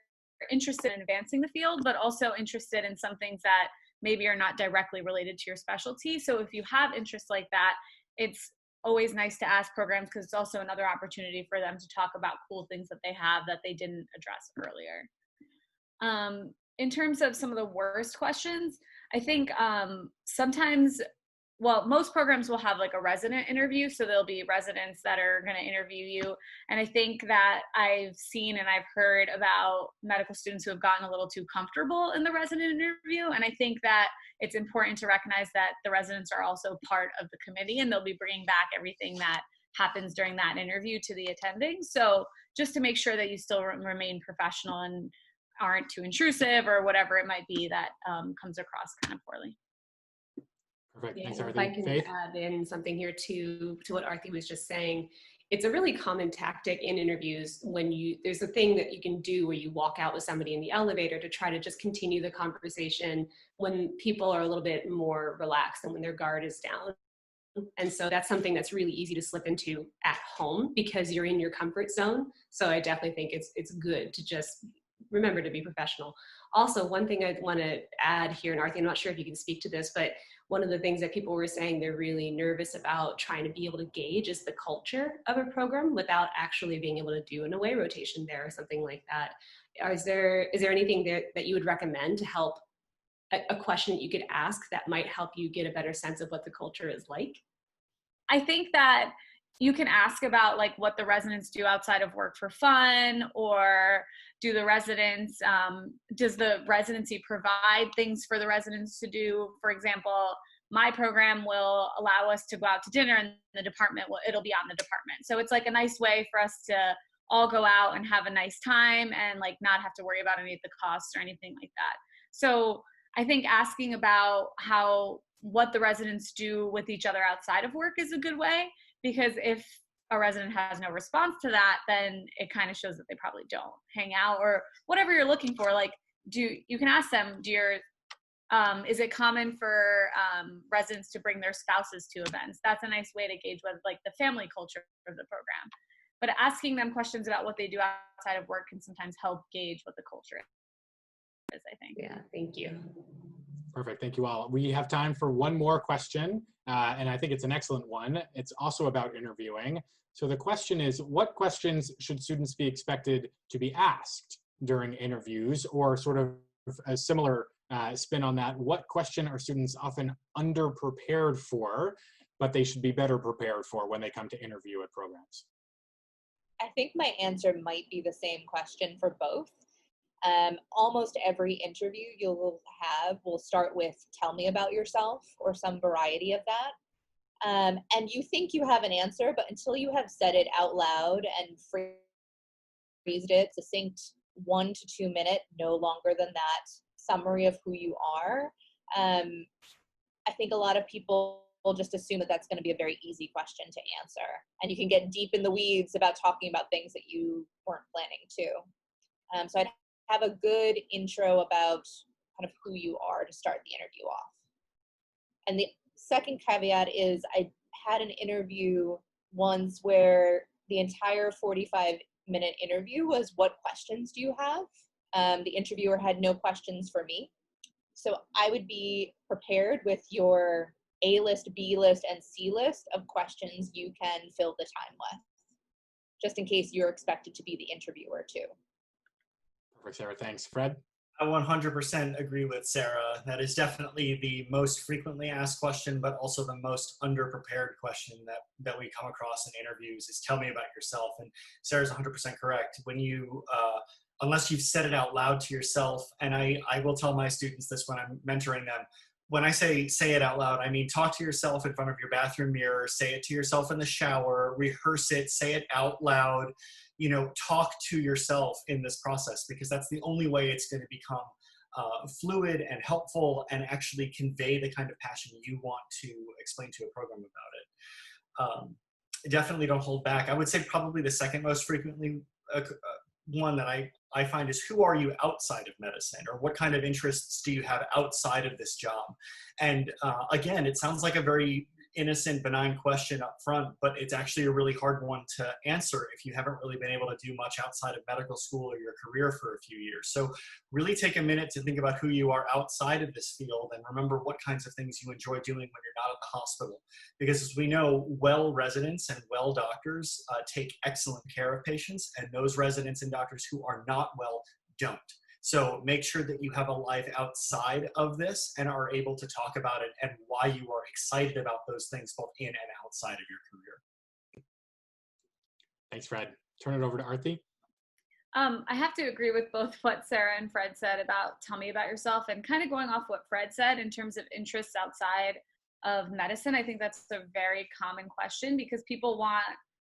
interested in advancing the field, but also interested in some things that maybe are not directly related to your specialty. So if you have interests like that, it's always nice to ask programs, because it's also another opportunity for them to talk about cool things that they have that they didn't address earlier. In terms of some of the worst questions, I think sometimes, well, most programs will have like a resident interview, so there'll be residents that are going to interview you. And I think that I've seen and I've heard about medical students who have gotten a little too comfortable in the resident interview. And I think that it's important to recognize that the residents are also part of the committee, and they'll be bringing back everything that happens during that interview to the attending. So just to make sure that you still remain professional and aren't too intrusive or whatever it might be that comes across kind of poorly. Perfect. Yeah, Thanks, if everything. I can Faith? add in something here to what Arthi was just saying, it's a really common tactic in interviews when there's a thing that you can do where you walk out with somebody in the elevator to try to just continue the conversation when people are a little bit more relaxed and when their guard is down. And so that's something that's really easy to slip into at home because you're in your comfort zone. So I definitely think it's good to just remember to be professional. Also, one thing I'd want to add here, and Arthi, I'm not sure if you can speak to this, but one of the things that people were saying they're really nervous about trying to be able to gauge is the culture of a program without actually being able to do an away rotation there or something like that. Is there anything that you would recommend to help a question that you could ask that might help you get a better sense of what the culture is like? I think that you can ask about like what the residents do outside of work for fun, or do the residents, does the residency provide things for the residents to do? For example, my program will allow us to go out to dinner, and the department it'll be on the department. So it's like a nice way for us to all go out and have a nice time and like not have to worry about any of the costs or anything like that. So I think asking about what the residents do with each other outside of work is a good way, because if a resident has no response to that, then it kind of shows that they probably don't hang out or whatever you're looking for. Like, you can ask them, is it common for residents to bring their spouses to events? That's a nice way to gauge what like the family culture of the program. But asking them questions about what they do outside of work can sometimes help gauge what the culture is, I think. Yeah, thank you. Perfect. Thank you all. We have time for one more question, and I think it's an excellent one. It's also about interviewing. So the question is, what questions should students be expected to be asked during interviews, or sort of a similar spin on that? What question are students often underprepared for, but they should be better prepared for when they come to interview at programs? I think my answer might be the same question for both. Almost every interview you'll have will start with "tell me about yourself" or some variety of that. And you think you have an answer, but until you have said it out loud and phrased it succinct, 1 to 2 minute, no longer than that, summary of who you are, I think a lot of people will just assume that that's going to be a very easy question to answer. And you can get deep in the weeds about talking about things that you weren't planning to. So I'd have a good intro about kind of who you are to start the interview off. And the second caveat is I had an interview once where the entire 45-minute interview was, "What questions do you have?" The interviewer had no questions for me. So I would be prepared with your A list, B list, and C list of questions you can fill the time with, just in case you're expected to be the interviewer too. Perfect, Sarah. Thanks. Fred? I 100% agree with Sarah. That is definitely the most frequently asked question, but also the most underprepared question that we come across in interviews is "tell me about yourself." And Sarah's 100% correct. When you, unless you've said it out loud to yourself, and I will tell my students this when I'm mentoring them, when I say it out loud, I mean talk to yourself in front of your bathroom mirror, say it to yourself in the shower, rehearse it, say it out loud, talk to yourself in this process, because that's the only way it's going to become fluid and helpful and actually convey the kind of passion you want to explain to a program about it. Definitely don't hold back. I would say probably the second most frequently one that I find is, who are you outside of medicine, or what kind of interests do you have outside of this job? And again, it sounds like a very innocent, benign question up front, but it's actually a really hard one to answer if you haven't really been able to do much outside of medical school or your career for a few years. So really take a minute to think about who you are outside of this field, and remember what kinds of things you enjoy doing when you're not at the hospital. Because as we know, well residents and well doctors take excellent care of patients, and those residents and doctors who are not well don't. So make sure that you have a life outside of this and are able to talk about it and why you are excited about those things both in and outside of your career. Thanks, Fred. Turn it over to Arthi. I have to agree with both what Sarah and Fred said about tell me about yourself, and kind of going off what Fred said in terms of interests outside of medicine. I think that's a very common question because people want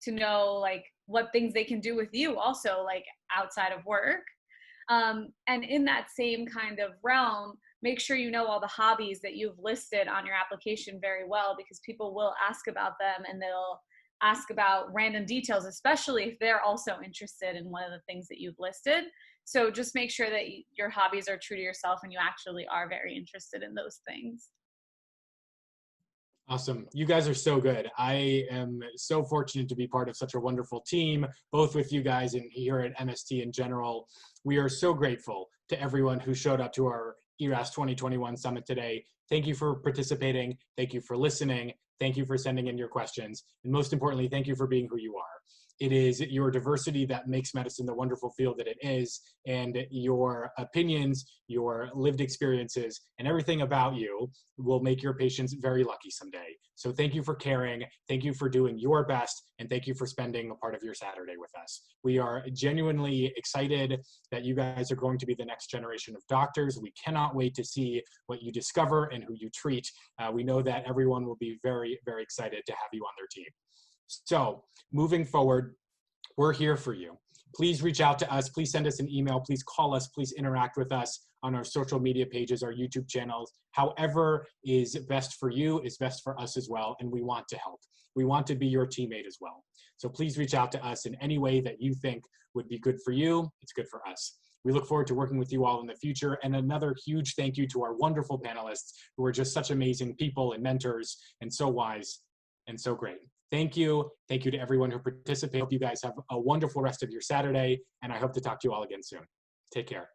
to know like what things they can do with you also like outside of work. And in that same kind of realm, make sure you know all the hobbies that you've listed on your application very well, because people will ask about them and they'll ask about random details, especially if they're also interested in one of the things that you've listed. So just make sure that your hobbies are true to yourself and you actually are very interested in those things. Awesome. You guys are so good. I am so fortunate to be part of such a wonderful team, both with you guys and here at MST in general. We are so grateful to everyone who showed up to our ERAS 2021 Summit today. Thank you for participating. Thank you for listening. Thank you for sending in your questions. And most importantly, thank you for being who you are. It is your diversity that makes medicine the wonderful field that it is, and your opinions, your lived experiences, and everything about you will make your patients very lucky someday. So thank you for caring, thank you for doing your best, and thank you for spending a part of your Saturday with us. We are genuinely excited that you guys are going to be the next generation of doctors. We cannot wait to see what you discover and who you treat. We know that everyone will be very, very excited to have you on their team. So moving forward, we're here for you. Please reach out to us. Please send us an email. Please call us. Please interact with us on our social media pages, our YouTube channels. However is best for you is best for us as well, and we want to help. We want to be your teammate as well. So please reach out to us in any way that you think would be good for you. It's good for us. We look forward to working with you all in the future. And another huge thank you to our wonderful panelists who are just such amazing people and mentors and so wise and so great. Thank you. Thank you to everyone who participated. Hope you guys have a wonderful rest of your Saturday, and I hope to talk to you all again soon. Take care.